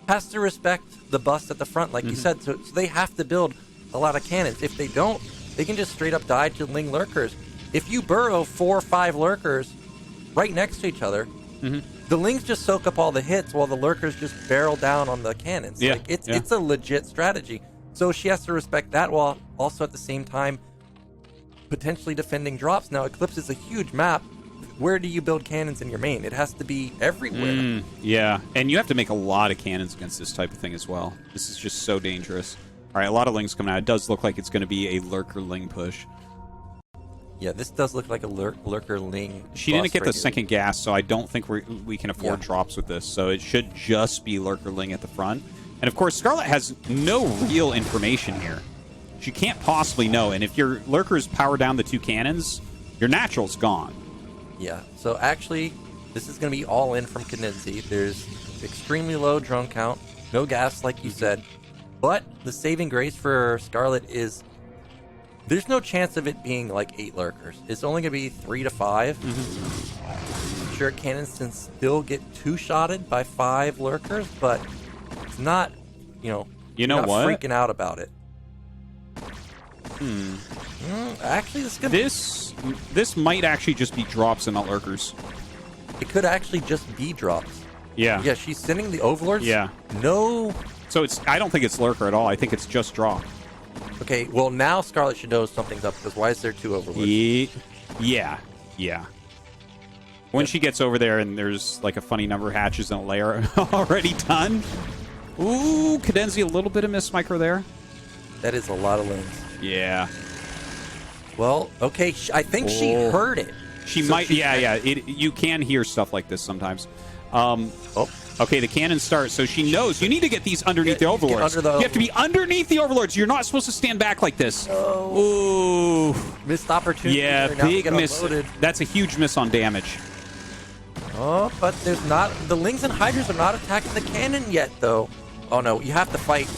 has to respect the bust at the front, like you said, so they have to build a lot of cannons. If they don't, they can just straight up die to ling lurkers. If you burrow 4 or 5 lurkers right next to each other, the lings just soak up all the hits while the lurkers just barrel down on the cannons. Yeah, like it's a legit strategy. So she has to respect that while also at the same time potentially defending drops. Now, Eclipse is a huge map. Where do you build cannons in your main? It has to be everywhere. Yeah, and you have to make a lot of cannons against this type of thing as well. This is just so dangerous. All right, a lot of lings coming out. It does look like it's going to be a lurker ling push. Yeah, this does look like a lurker ling. She didn't get the second gas, so I don't think we can afford drops with this. So it should just be lurker ling at the front. And of course, Scarlett has no real information here. She can't possibly know. And if your lurkers power down the 2 cannons, your natural's gone. Yeah, so actually, this is going to be all in from CadenZie. There's extremely low drone count, no gas, like you said. But the saving grace for Scarlett is there's no chance of it being like 8 lurkers. It's only going to be 3 to 5. Sure, cannons can still get 2-shotted by 5 lurkers, but it's not, you're not freaking out about it. Actually, this might actually just be drops and not lurkers. It could actually just be drops. Yeah. Yeah, she's sending the overlords. Yeah. No. So I don't think it's lurker at all. I think it's just drop. Okay, well now Scarlett should know something's up because why is there 2 overlords? Yeah. When she gets over there and there's like a funny number of hatches and a layer already done. Ooh, CadenZie, a little bit of miss micro there. That is a lot of lings. Yeah. Well, okay, I think she heard it. She might, you can hear stuff like this sometimes. Okay, the cannon starts, so she knows you need to get these underneath the overlords. You have to be underneath the overlords. You're not supposed to stand back like this. Ooh. Missed opportunity. Yeah, big miss. That's a huge miss on damage. Oh, but there's not... The lings and hydras are not attacking the cannon yet, though. Oh, no, you have to fight.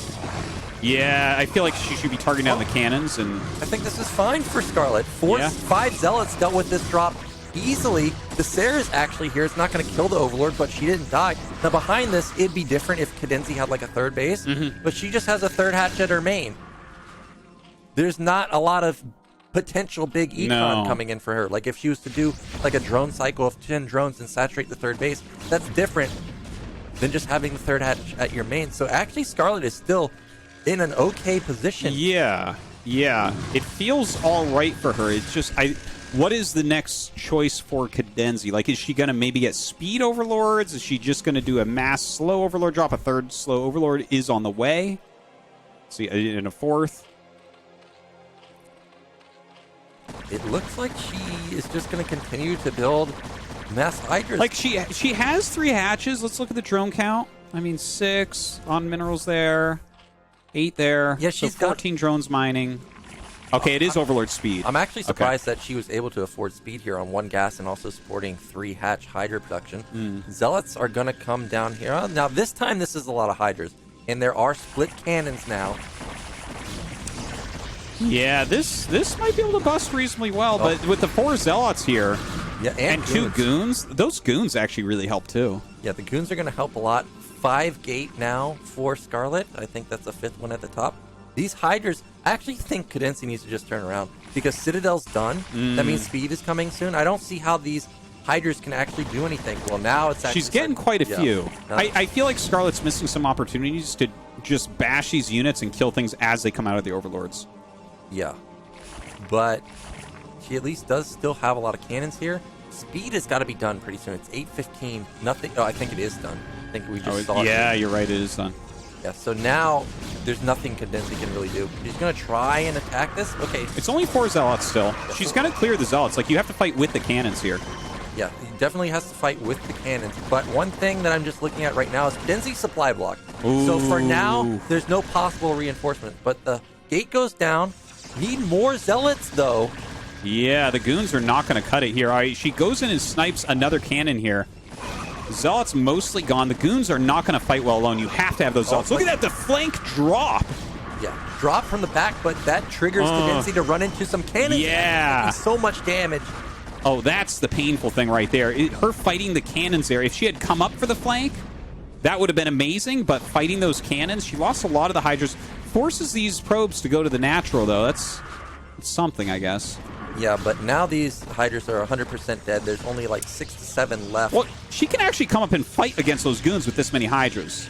Yeah, I feel like she should be targeting down the cannons, and I think this is fine for Scarlett. 5 zealots dealt with this drop easily. The Sair is actually here. It's not going to kill the Overlord, but she didn't die. Now, behind this, it'd be different if CadenZie had like a 3rd base, but she just has a 3rd hatch at her main. There's not a lot of potential big econ coming in for her. Like if she was to do like a drone cycle of 10 drones and saturate the 3rd base, that's different than just having the 3rd hatch at your main. So actually, Scarlett is still in an okay position. Yeah. It feels all right for her. It's just What is the next choice for CadenZie? Like, is she going to maybe get speed overlords? Is she just going to do a mass slow overlord drop? A third slow overlord is on the way. See, in a fourth. It looks like she is just going to continue to build mass hydras. Like, she has 3 hatches. Let's look at the drone count. I mean, 6 on minerals there. 8 there. Yeah, so she's 14 drones mining. Okay, it is overlord speed. I'm actually surprised that she was able to afford speed here on 1 gas and also supporting 3 hatch hydra production. Zealots are going to come down here. Now, this time, this is a lot of hydras. And there are split cannons now. Yeah, this might be able to bust reasonably well, but with the 4 zealots here, yeah, and 2 goons, those goons actually really help too. Yeah, the goons are going to help a lot. 5 gate now for Scarlett. I think that's the 5th one at the top. These hydras, I actually think CadenZie needs to just turn around because Citadel's done. That means speed is coming soon. I don't see how these hydras can actually do anything. Well, now it's actually... She's getting quite a few. I feel like Scarlett's missing some opportunities to just bash these units and kill things as they come out of the overlords. Yeah, but she at least does still have a lot of cannons here. Speed has got to be done pretty soon. It's 8:15. Nothing. Oh, I think it is done. I think we just saw it. Yeah, you're right. It is done. Yeah, so now there's nothing CadenZie can really do. She's going to try and attack this. Okay. It's only 4 zealots still. She's going to clear the zealots. Like, you have to fight with the cannons here. Yeah, he definitely has to fight with the cannons. But one thing that I'm just looking at right now is CadenZie's supply block. Ooh. So for now, there's no possible reinforcement. But the gate goes down. Need more zealots, though. Yeah, the goons are not going to cut it here. All right, she goes in and snipes another cannon here. Zealots mostly gone. The goons are not going to fight well alone. You have to have those zealots. Look at that, the flank drop. Yeah, drop from the back, but that triggers CadenZie to run into some cannons. Yeah. So much damage. Oh, that's the painful thing right there. Her fighting the cannons there. If she had come up for the flank, that would have been amazing, but fighting those cannons, she lost a lot of the hydras. Forces these probes to go to the natural, though. That's something, I guess. Yeah, but now these hydras are 100% dead. There's only like 6 to 7 left. Well, she can actually come up and fight against those goons with this many hydras.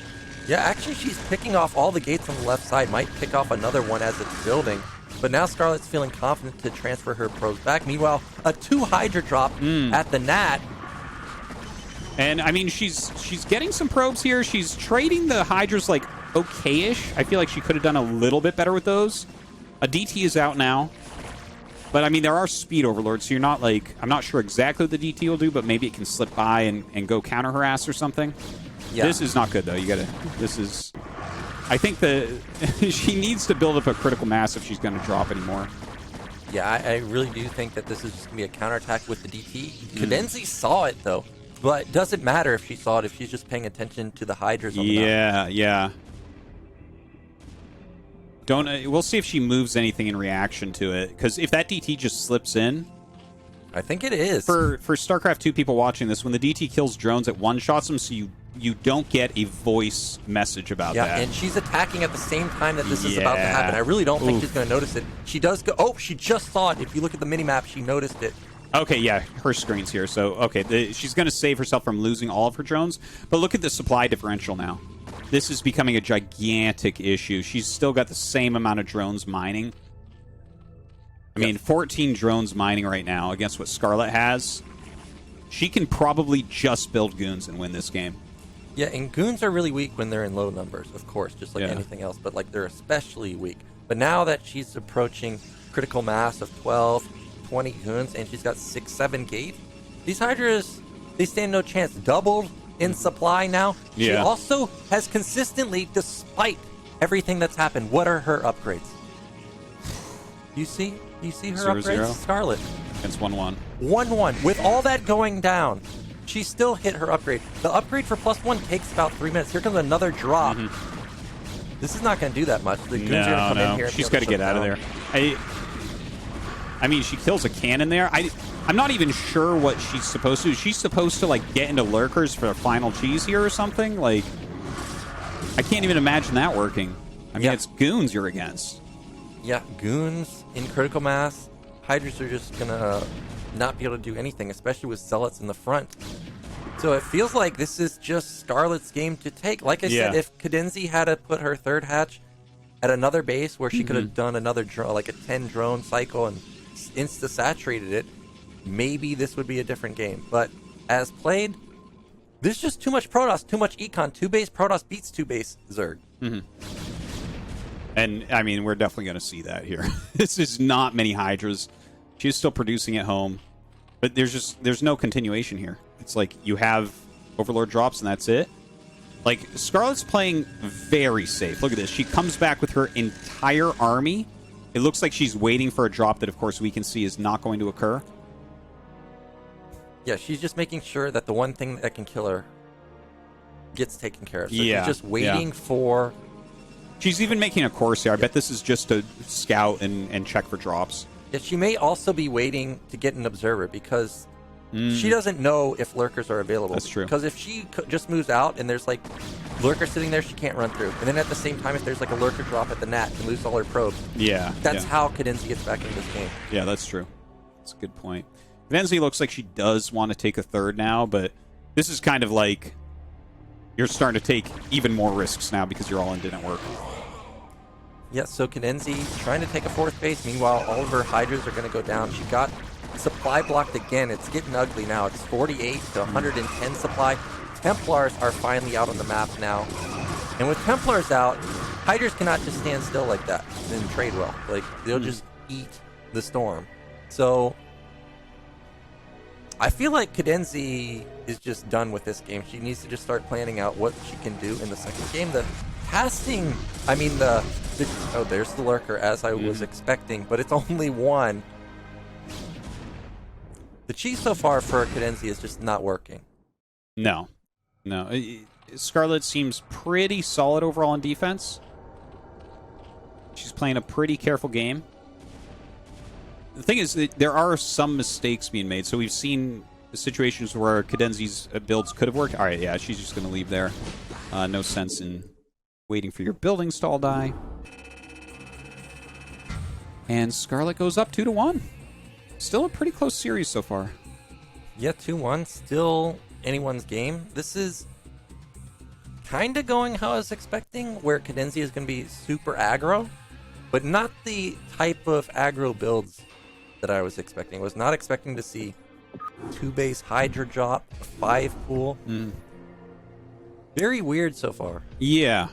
Yeah, actually, she's picking off all the gates on the left side. Might pick off another one as it's building. But now Scarlett's feeling confident to transfer her probes back. Meanwhile, a 2 hydra drop at the Nat. And, I mean, she's getting some probes here. She's trading the hydras, like, okay-ish. I feel like she could have done a little bit better with those. A DT is out now. But, I mean, there are speed overlords, so you're not, like... I'm not sure exactly what the DT will do, but maybe it can slip by and go counter-harass or something. Yeah. This is not good, though. You gotta... This is... I think she needs to build up a critical mass if she's going to drop anymore. Yeah, I really do think that this is just going to be a counterattack with the DT. CadenZie saw it, though. But doesn't matter if she saw it, if she's just paying attention to the hydras on the map. Yeah. We'll see if she moves anything in reaction to it. Because if that DT just slips in... I think it is. For StarCraft 2 people watching this, when the DT kills drones, it one-shots them, so you don't get a voice message about that. Yeah, and she's attacking at the same time that this is about to happen. I really don't think she's going to notice it. She does go... Oh, she just saw it. If you look at the minimap, she noticed it. Okay, yeah, her screen's here. So, okay, she's going to save herself from losing all of her drones. But look at the supply differential now. This is becoming a gigantic issue. She's still got the same amount of drones mining. I mean, 14 drones mining right now against what Scarlett has. She can probably just build goons and win this game. Yeah, and goons are really weak when they're in low numbers, of course, just like anything else. But, like, they're especially weak. But now that she's approaching critical mass of 12... 20 goons, and she's got 6-7 gate. These hydras, they stand no chance. Doubled in supply now. She also has consistently, despite everything that's happened, what are her upgrades? You see her 0-0. upgrades? Scarlett. It's 1-1. 1-1. With all that going down, she still hit her upgrade. The upgrade for +1 takes about 3 minutes. Here comes another drop. This is not going to do that much. The goons are going to come in here. She's got to get out of there. I mean, she kills a cannon there. I'm not even sure what she's supposed to do. She's supposed to, like, get into lurkers for the final cheese here or something? Like, I can't even imagine that working. I mean, it's goons you're against. Yeah, goons in critical mass. Hydras are just going to not be able to do anything, especially with zealots in the front. So it feels like this is just Scarlett's game to take. Like I said, if CadenZie had to put her 3rd hatch at another base where she could have done another like a 10 drone cycle and insta-saturated it, maybe this would be a different game. But as played, there's just too much Protoss, too much Econ. 2-base Protoss beats 2-base Zerg. And, I mean, we're definitely going to see that here. This is not many Hydras. She's still producing at home. But there's no continuation here. It's like you have Overlord drops and that's it. Like, Scarlett's playing very safe. Look at this. She comes back with her entire army. It looks like she's waiting for a drop that, of course, we can see is not going to occur. Yeah, she's just making sure that the one thing that can kill her gets taken care of. So Yeah, she's just waiting for... She's even making a course here. I bet this is just to scout and check for drops. Yeah, she may also be waiting to get an observer because she doesn't know if lurkers are available. That's true. Because if she just moves out and there's like lurker sitting there, she can't run through. And then at the same time, if there's like a lurker drop at the nat and lose all her probes, that's how CadenZie gets back into this game. Yeah, that's true. That's a good point. CadenZie looks like she does want to take a third now, but this is kind of like you're starting to take even more risks now because your all-in didn't work. Yeah, so CadenZie trying to take a fourth base. Meanwhile, all of her Hydras are going to go down. She got supply blocked again. It's getting ugly now. It's 48 to 110 supply. Templars are finally out on the map now. And with Templars out, Hydras cannot just stand still like that and trade well. Like, they'll just eat the storm. So, I feel like CadenZie is just done with this game. She needs to just start planning out what she can do in the second game. The casting, I mean, oh, there's the lurker as I was expecting, but it's only one. The cheese so far for CadenZie is just not working. No. Scarlett seems pretty solid overall in defense. She's playing a pretty careful game. The thing is that there are some mistakes being made. So we've seen situations where CadenZie's builds could have worked. All right, yeah, she's just going to leave there. No sense in waiting for your buildings to all die. And Scarlett goes up 2-1. Still a pretty close series so far. Yeah, 2-1. Still anyone's game. This is kind of going how I was expecting, where CadenZie is going to be super aggro, but not the type of aggro builds that I was expecting. I was not expecting to see 2-base Hydra drop, a 5 pool. Very weird so far. Yeah.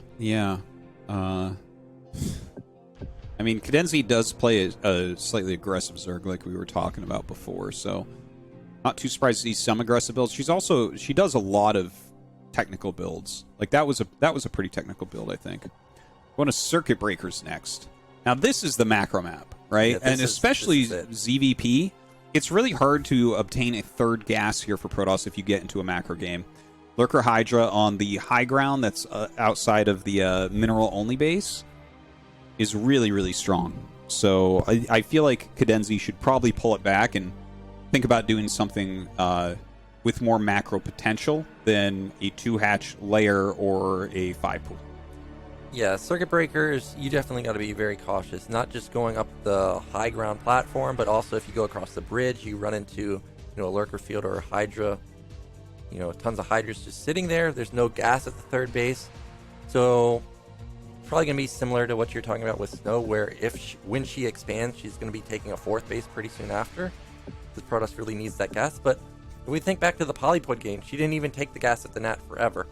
I mean, CadenZie does play a slightly aggressive Zerg like we were talking about before, so not too surprised to see some aggressive builds. She does a lot of technical builds. Like that was a pretty technical build, I think. Going to Circuit Breakers next. Now this is the macro map, right? Yeah, and especially ZVP, it's really hard to obtain a third gas here for Protoss if you get into a macro game. Lurker Hydra on the high ground that's outside of the mineral only base is really, really strong. So I feel like CadenZie should probably pull it back and think about doing something with more macro potential than a 2-hatch layer or a 5 pool. Yeah, Circuit Breakers, you definitely got to be very cautious. Not just going up the high ground platform, but also if you go across the bridge, you run into a lurker field or a Hydra. Tons of Hydras just sitting there. There's no gas at the third base. So probably going to be similar to what you're talking about with Snow, where when she expands, she's going to be taking a fourth base pretty soon after. Because Protoss really needs that gas. But if we think back to the Polypod game, she didn't even take the gas at the nat forever.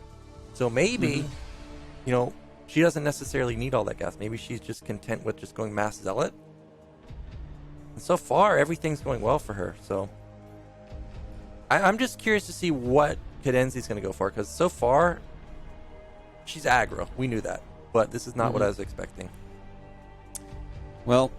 So maybe, she doesn't necessarily need all that gas. Maybe she's just content with just going Mass Zealot. And so far, everything's going well for her. So I'm just curious to see what CadenZie's going to go for. Because so far, she's aggro. We knew that. But this is not what I was expecting. Well,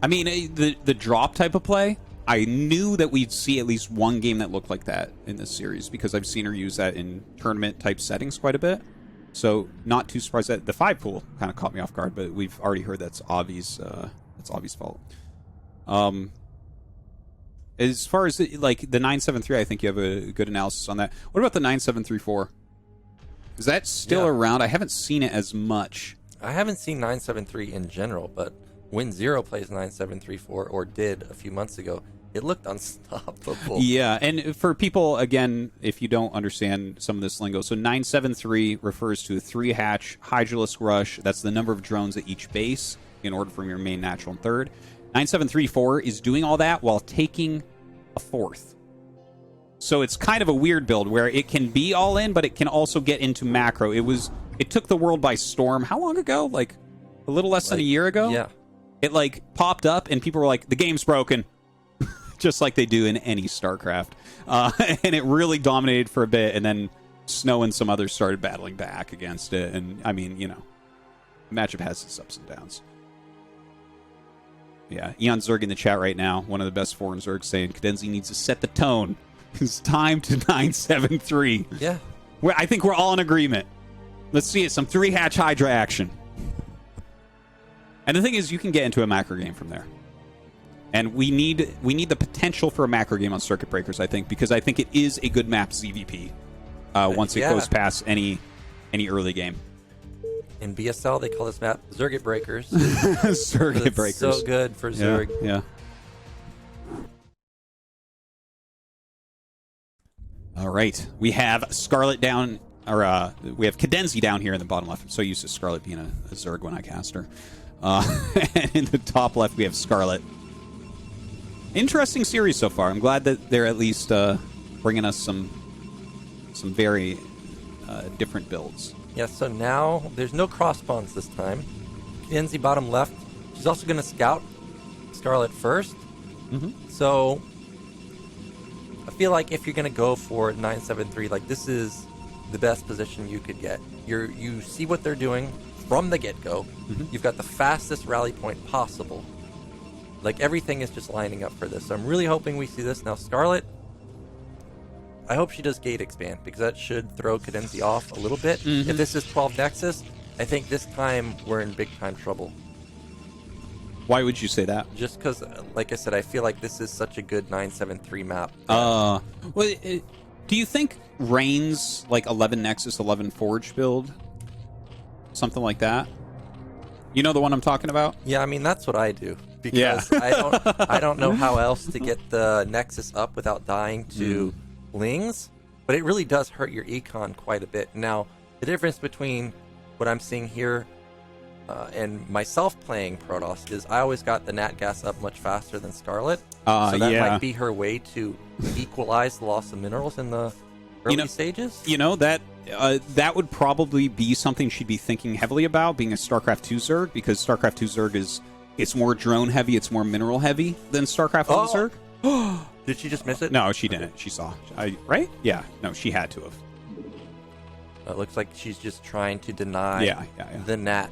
I mean, the drop type of play, I knew that we'd see at least one game that looked like that in this series because I've seen her use that in tournament-type settings quite a bit. So not too surprised that the 5 pool kind of caught me off guard, but we've already heard that's Avi's fault. As far as like the 973, I think you have a good analysis on that. What about the 9734? Is that still around? I haven't seen it as much. I haven't seen 973 in general, but when Zero plays 9734 or did a few months ago, it looked unstoppable. Yeah, and for people, again, if you don't understand some of this lingo, so 973 refers to a 3-hatch Hydralisk Rush. That's the number of drones at each base in order from your main natural and third. 9734 is doing all that while taking a 4th. So it's kind of a weird build where it can be all in, but it can also get into macro. It took the world by storm. How long ago? Like a little less than a year ago? Yeah. It like popped up and people were like, the game's broken. Just like they do in any StarCraft. And it really dominated for a bit, and then Snow and some others started battling back against it. And I mean, you know, the matchup has its ups and downs. Yeah, Eon Zerg in the chat right now, one of the best foreign Zergs, saying CadenZie needs to set the tone. It's time to 973. Yeah. I think we're all in agreement. Let's see it, some 3-hatch Hydra action. And the thing is, you can get into a macro game from there. And we need the potential for a macro game on Circuit Breakers, I think, because I think it is a good map ZVP once it goes past any early game. In BSL, they call this map Zergit Breakers. Circuit Breakers. So good for Zerg. Yeah. All right. We have Scarlett down, or we have CadenZie down here in the bottom left. I'm so used to Scarlett being a Zerg when I cast her. And in the top left, we have Scarlett. Interesting series so far. I'm glad that they're at least bringing us some very different builds. Yeah, so now there's no cross spawns this time. CadenZie bottom left. She's also going to scout Scarlett first. So I feel like if you're going to go for 973, like this is the best position you could get. You see what they're doing from the get-go. You've got the fastest rally point possible. Like everything is just lining up for this. So I'm really hoping we see this. Now Scarlett, I hope she does gate expand because that should throw CadenZie off a little bit. If this is 12 Nexus, I think this time we're in big time trouble. Why would you say that? Just because, like I said, I feel like this is such a good 973 map. Well, do you think Reigns like 11 Nexus, 11 Forge build, something like that? You know the one I'm talking about? Yeah, I mean that's what I do because I don't know how else to get the Nexus up without dying to Lings, but it really does hurt your econ quite a bit. Now, the difference between what I'm seeing here and myself playing Protoss is I always got the Nat Gas up much faster than Scarlett, so that might be her way to equalize the loss of minerals in the early stages. You know, that would probably be something she'd be thinking heavily about, being a StarCraft 2 Zerg, because StarCraft 2 Zerg it's more drone heavy, it's more mineral heavy than StarCraft 1 Zerg. Did she just miss it? No, she didn't. She saw. Right? Yeah. No, she had to have. It looks like she's just trying to deny the Nat.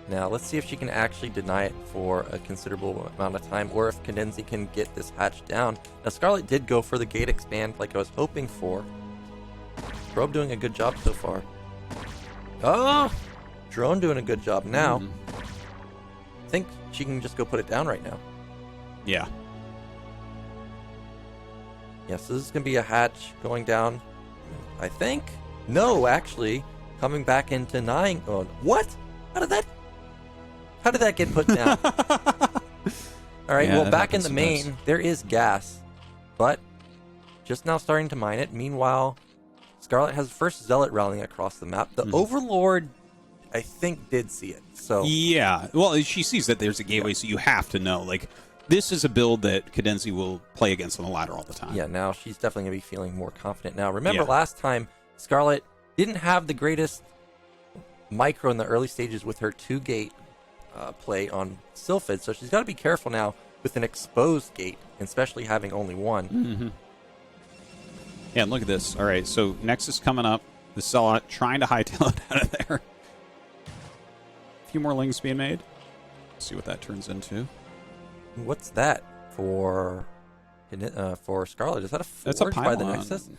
Now, let's see if she can actually deny it for a considerable amount of time, or if CadenZie can get this hatch down. Now, Scarlett did go for the gate expand like I was hoping for. Probe doing a good job so far. Oh! Drone doing a good job now. I think she can just go put it down right now. Yeah. Yeah, so this is going to be a hatch going down, I think. No, actually, coming back and denying. Oh, what? How did that get put down? All right, well, back in the main, there is gas, but just now starting to mine it. Meanwhile, Scarlett has first Zealot rallying across the map. The Overlord, I think, did see it. So yeah, well, she sees that there's a gateway, so you have to know. Like, this is a build that CadenZie will play against on the ladder all the time. Yeah, now she's definitely going to be feeling more confident now. Remember last time, Scarlett didn't have the greatest micro in the early stages with her 2-gate play on Sylphid, so she's got to be careful now with an exposed gate, especially having only one. Yeah, and look at this. All right, so Nexus coming up. The Zealot trying to hightail it out of there. A few more lings being made. Let's see what that turns into. What's that for Scarlett? Is that a forge by the Nexus?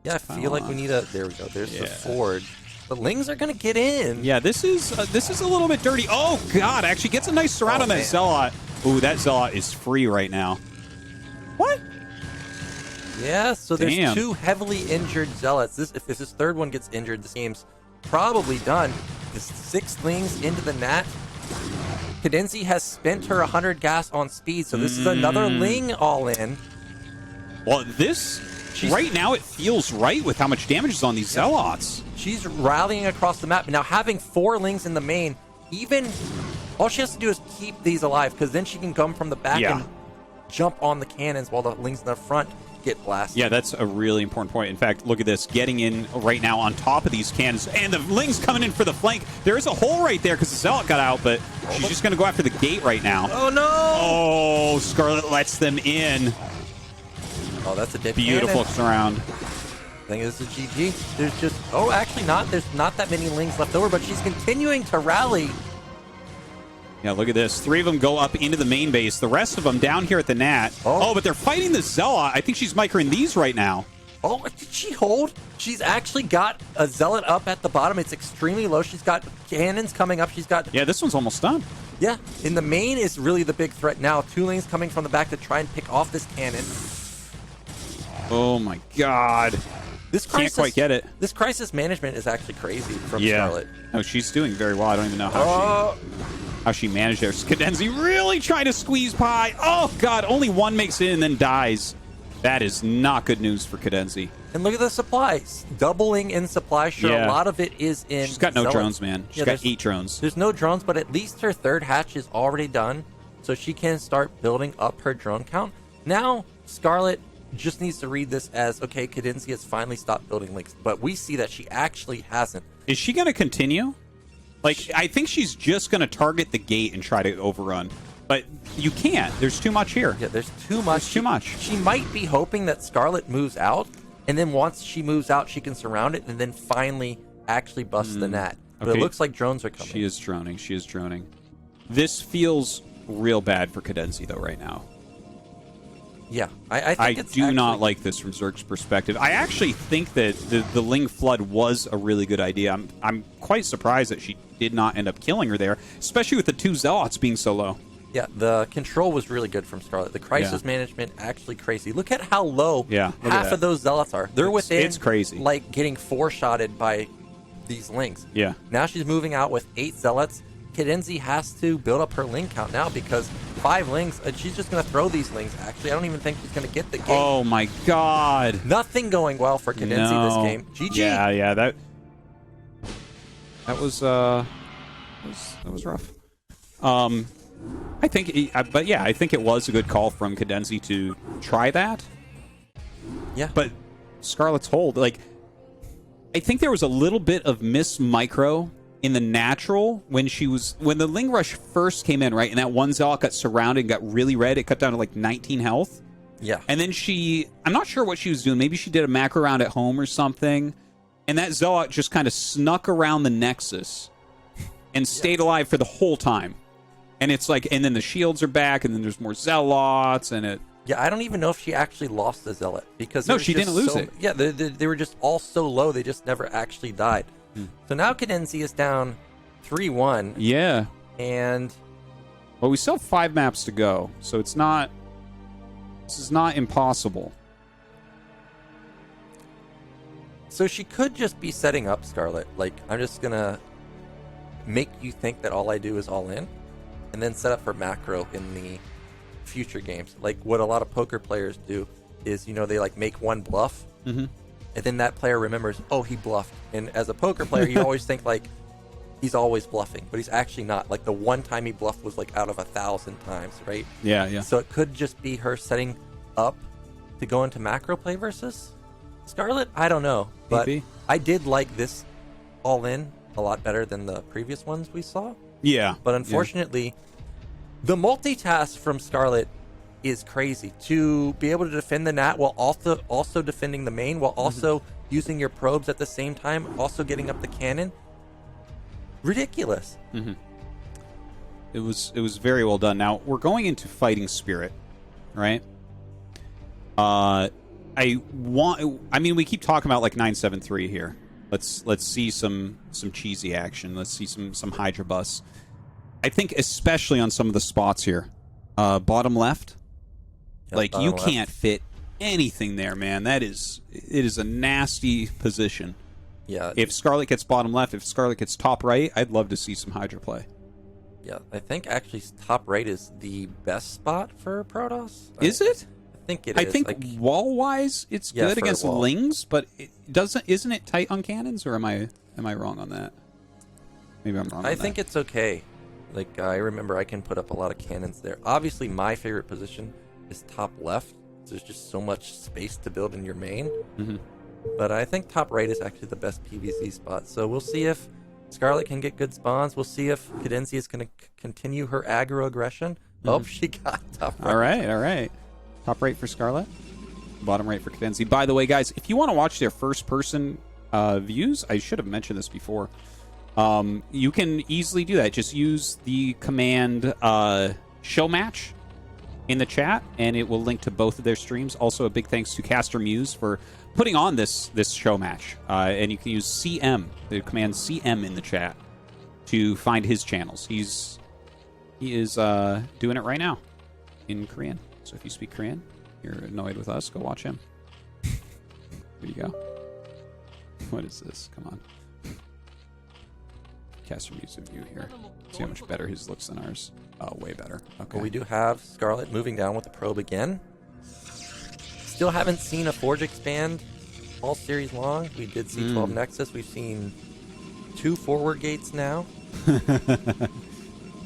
Yeah, I feel like we need a... There we go. There's the forge. The lings are going to get in. Yeah, this is a little bit dirty. Oh, God. Actually gets a nice surround on that Zealot. Ooh, that Zealot is free right now. What? Yeah, so there's 2 heavily injured Zealots. If this third one gets injured, this game's probably done. The 6 lings into the Nat. CadenZie has spent her 100 gas on speed, so this is another ling all in. Well, right now it feels right with how much damage is on these Zealots. She's rallying across the map. Now, having 4 lings in the main, all she has to do is keep these alive, because then she can come from the back and jump on the cannons while the Lings in the front get blasted. Yeah, that's a really important point. In fact, look at this. Getting in right now on top of these cannons. And the Lings coming in for the flank. There is a hole right there because the Zealot got out, but she's just going to go after the gate right now. Oh, no! Oh, Scarlett lets them in. Oh, that's a dead Beautiful cannon. surround. I think this is GG. There's just... Oh, actually not. There's not that many Lings left over, but she's continuing to rally. Yeah, look at this. 3 of them go up into the main base. The rest of them down here at the Nat. Oh, but they're fighting the Zealot. I think she's microing these right now. Oh, did she hold? She's actually got a Zealot up at the bottom. It's extremely low. She's got cannons coming up. She's got... Yeah, this one's almost done. Yeah, in the main is really the big threat now. 2 Lings coming from the back to try and pick off this cannon. Oh, my God. This crisis, can't quite get it. This crisis management is actually crazy from Scarlett. No, she's doing very well. I don't even know how she managed there. CadenZie really trying to squeeze pie. Oh, God. Only one makes it and then dies. That is not good news for CadenZie. And look at the supplies. Doubling in supply. Sure, a lot of it is in... She's got no Zealot. drones, man. She's got 8 drones. There's no drones, but at least her 3rd hatch is already done, so she can start building up her drone count. Now, Scarlett just needs to read this as, okay, CadenZie has finally stopped building links, but we see that she actually hasn't. Is she going to continue? Like, I think she's just going to target the gate and try to overrun. But you can't. There's too much here. Yeah, there's too much. There's too much. She might be hoping that Scarlett moves out, and then once she moves out, she can surround it, and then finally actually bust the Nat. But it looks like drones are coming. She is droning. She is droning. This feels real bad for CadenZie, though, right now. Yeah, I think do not like this from Zerg's perspective. I actually think that the Ling Flood was a really good idea. I'm quite surprised that she did not end up killing her there, especially with the 2 Zealots being so low. Yeah, the control was really good from Scarlett. The crisis management actually crazy. Look at how low half of those Zealots are. They're within. It's crazy. Like getting 4-shotted by these Lings. Yeah. Now she's moving out with 8 Zealots. CadenZie has to build up her Ling count now because 5 Lings, she's just going to throw these Lings. Actually, I don't even think she's going to get the game. Oh, my God. Nothing going well for CadenZie this game. GG. Yeah, that was rough. I think, but yeah, I think it was a good call from CadenZie to try that. Yeah. But Scarlett's hold, like, I think there was a little bit of miss micro in the natural when the Ling Rush first came in, right? And that one Zealot got surrounded and got really red. It cut down to like 19 health. Yeah. And then I'm not sure what she was doing. Maybe she did a macro round at home or something. And that Zealot just kind of snuck around the Nexus and stayed alive for the whole time. And it's like, and then the shields are back, and then there's more Zealots, and it... Yeah, I don't even know if she actually lost the Zealot. Because no, she didn't lose it. Yeah, they were just all so low, they just never actually died. So now CadenZie is down 3-1. Yeah. And... Well, we still have 5 maps to go, so it's not... This is not impossible. So she could just be setting up Scarlett. Like, I'm just gonna make you think that all I do is all in, and then set up for macro in the future games. Like what a lot of poker players do is, they like make one bluff, and then that player remembers, oh, he bluffed. And as a poker player, you always think like he's always bluffing, but he's actually not. Like the one time he bluffed was like out of 1,000 times, right? Yeah. So it could just be her setting up to go into macro play versus Scarlett. I don't know, but Maybe. I did like this all in a lot better than the previous ones we saw. Yeah. But unfortunately, the multitask from Scarlett is crazy. To be able to defend the Nat while also defending the main, while also using your probes at the same time, also getting up the cannon. Ridiculous. It was very well done. Now, we're going into Fighting Spirit, right? We keep talking about like 973 here. Let's see some cheesy action. Let's see some Hydra bus. I think especially on some of the spots here. Bottom left. Yep, you can't fit anything there, man. It is a nasty position. Yeah. If Scarlett gets bottom left, if Scarlett gets top right, I'd love to see some Hydra play. Yeah, I think actually top right is the best spot for Protoss. Is it? I think it is. I think wall-wise, it's good against Lings, but isn't it tight on cannons, or am I wrong on that? Maybe I'm wrong. I think it's okay. Like I remember, I can put up a lot of cannons there. Obviously, my favorite position is top left. There's just so much space to build in your main. Mm-hmm. But I think top right is actually the best PvZ spot. So we'll see if Scarlett can get good spawns. We'll see if CadenZie is going to continue her aggro aggression. Mm-hmm. Oh, she got top right. All right. Top right for Scarlett. Bottom right for CadenZie. By the way, guys, if you want to watch their first-person views, I should have mentioned this before. You can easily do that. Just use the command SHOWMATCH in the chat, and it will link to both of their streams. Also, a big thanks to Caster Muse for putting on this show match. And you can use CM, the command CM in the chat, to find his channels. He is doing it right now in Korean. So if you speak Korean, you're annoyed with us, go watch him. Here you go. What is this? Come on. Caster Muse view here. See how much better his looks than ours. Oh, way better. Okay. Well, we do have Scarlett moving down with the probe again. Still haven't seen a Forge expand all series long. We did see 12 Nexus. We've seen 2 forward gates now.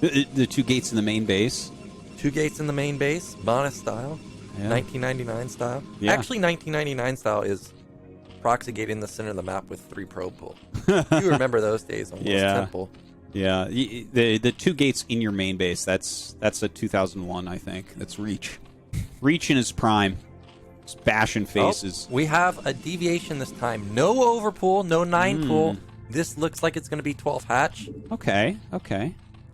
the 2 gates in the main base. 2 gates in the main base, bonus style, Yeah. 1999 style. Yeah. Actually, 1999 style is proxy gate in the center of the map with 3 probe pull. You remember those days on Lost Yeah. Temple. Yeah, the 2 gates in your main base. That's a 2001, I think. That's Reach. Reach in his prime. Just bashing faces. Oh, we have a deviation this time. No overpull, no 9 pull. This looks like it's going to be 12 hatch. Okay.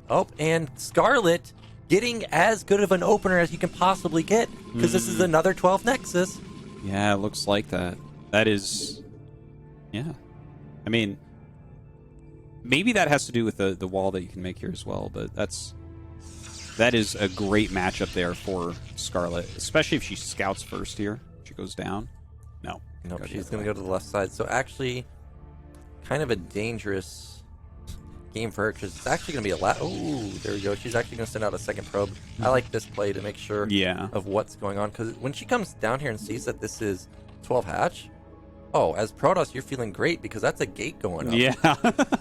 Oh, and Scarlett getting as good of an opener as you can possibly get, because this is another 12 Nexus. Yeah, it looks like that. That is... Yeah. I mean... Maybe that has to do with the wall that you can make here as well, but that is a great matchup there for Scarlett, especially if she scouts first here. She goes down. No. Nope, she's going to go to the left side. So actually, kind of a dangerous game for her, because it's actually going to be a Oh, there we go. She's actually going to send out a second probe. I like this play to make sure of what's going on, because when she comes down here and sees that this is 12 hatch, oh, as Protoss, you're feeling great because that's a gate going up. Yeah.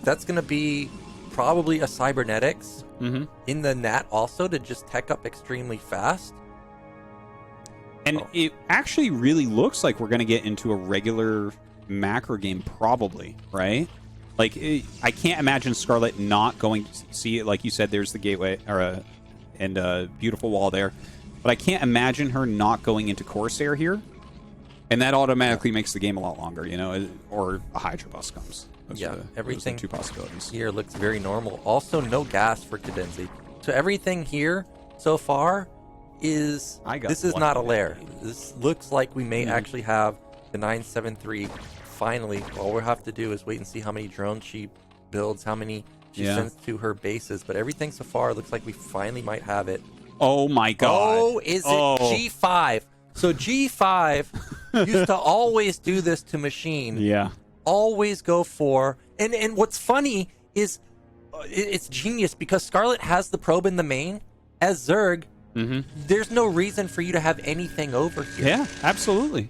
That's going to be probably a cybernetics in the NAT also to just tech up extremely fast. And it actually really looks like we're going to get into a regular macro game probably, right? Like, I can't imagine Scarlett not going to see it. Like you said, there's the gateway and a beautiful wall there. But I can't imagine her not going into Corsair here. And that automatically makes the game a lot longer, you know, or a Hydra bus comes. Those are everything those are 2 possibilities. Here looks very normal. Also, no gas for CadenZie. So everything here so far is... This is not a lair. This looks like we may actually have the 973 finally. All we'll have to do is wait and see how many drones she builds, how many she sends to her bases. But everything so far looks like we finally might have it. Oh, my God. Oh, is it G5? So G5 used to always do this to Machine. Yeah. Always go for... And what's funny is it's genius because Scarlett has the probe in the main. As Zerg, there's no reason for you to have anything over here. Yeah, absolutely.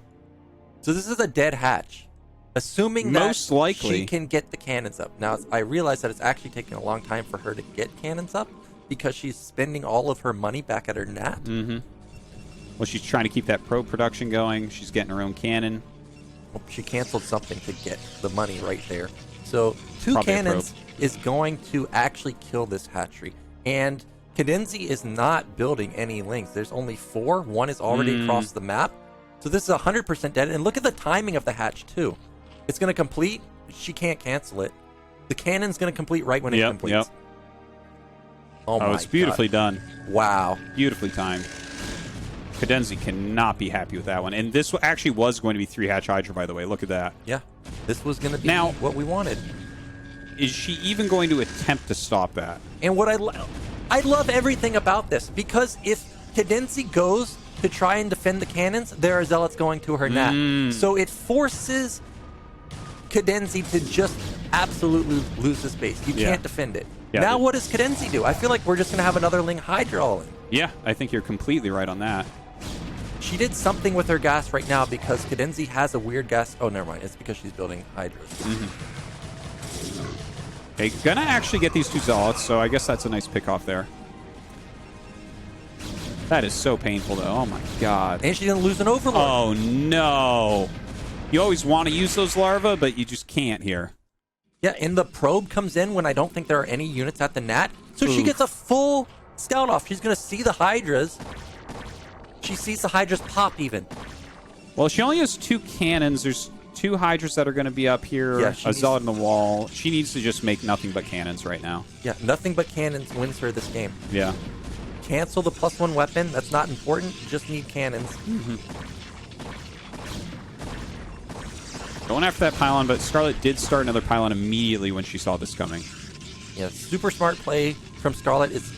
So this is a dead hatch. Assuming Most that likely. she can get the cannons up. Now, I realize that it's actually taking a long time for her to get cannons up because she's spending all of her money back at her NAT. Well, she's trying to keep that probe production going. She's getting her own cannon. Well, she canceled something to get the money right there. So 2 Probably a cannons is going to actually kill this hatchery. And CadenZie is not building any links. There's only 4. 1 is already across the map. So this is 100% dead. And look at the timing of the hatch, too. It's going to complete. She can't cancel it. The cannon's going to complete right when it completes. Yep. Oh, my it's beautifully God. done. Wow. Beautifully timed. CadenZie cannot be happy with that one. And this actually was going to be 3 hatch Hydra, by the way. Look at that. Yeah. This was going to be Now, what we wanted. Is she even going to attempt to stop that? And what I love everything about this, because if CadenZie goes to try and defend the cannons, there are zealots going to her NAT. So it forces CadenZie to just absolutely lose the space. You can't defend it. Yeah, now what does CadenZie do? I feel like we're just going to have another Ling Hydra all in. Yeah, I think you're completely right on that. She did something with her gas right now because CadenZie has a weird gas. Oh, never mind. It's because she's building Hydras. Okay, gonna actually get these 2 zealots, so I guess that's a nice pick off there. That is so painful, though. Oh, my God. And she didn't lose an Overlord. Oh, no. You always want to use those larvae, but you just can't here. Yeah, and the probe comes in when I don't think there are any units at the Nat. So she Oof. gets a full scout off. She's going to see the Hydras. She sees the Hydras pop even. Well, she only has 2 cannons. There's 2 Hydras that are going to be up here. Yeah, a Zealot in the wall. She needs to just make nothing but cannons right now. Yeah, nothing but cannons wins her this game. Yeah. Cancel the +1 weapon. That's not important. You just need cannons. Going after that pylon, but Scarlett did start another pylon immediately when she saw this coming. Yeah, super smart play from Scarlett. It's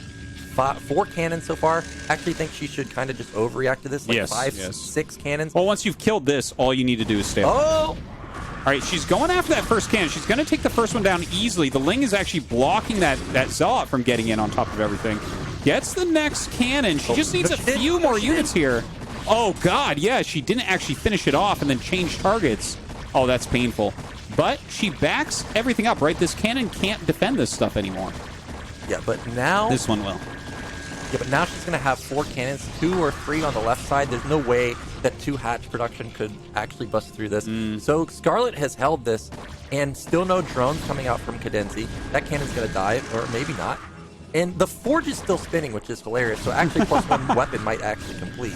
4 cannons so far. Actually think she should kind of just overreact to this. Like Yes, 5, yes. 6 cannons. Well, once you've killed this, all you need to do is stay alive. Oh! All right, she's going after that first cannon. She's going to take the first one down easily. The Ling is actually blocking that Zealot from getting in on top of everything. Gets the next cannon. She just needs a few more units here. Oh, God, yeah, she didn't actually finish it off and then change targets. Oh, that's painful. But she backs everything up, right? This cannon can't defend this stuff anymore. Yeah, but now... This one will. Yeah, but now she's going to have 4 cannons, 2 or 3 on the left side. There's no way that 2 hatch production could actually bust through this. So Scarlett has held this, and still no drones coming out from CadenZie. That cannon's going to die, or maybe not. And the forge is still spinning, which is hilarious. So actually, +1 weapon might actually complete.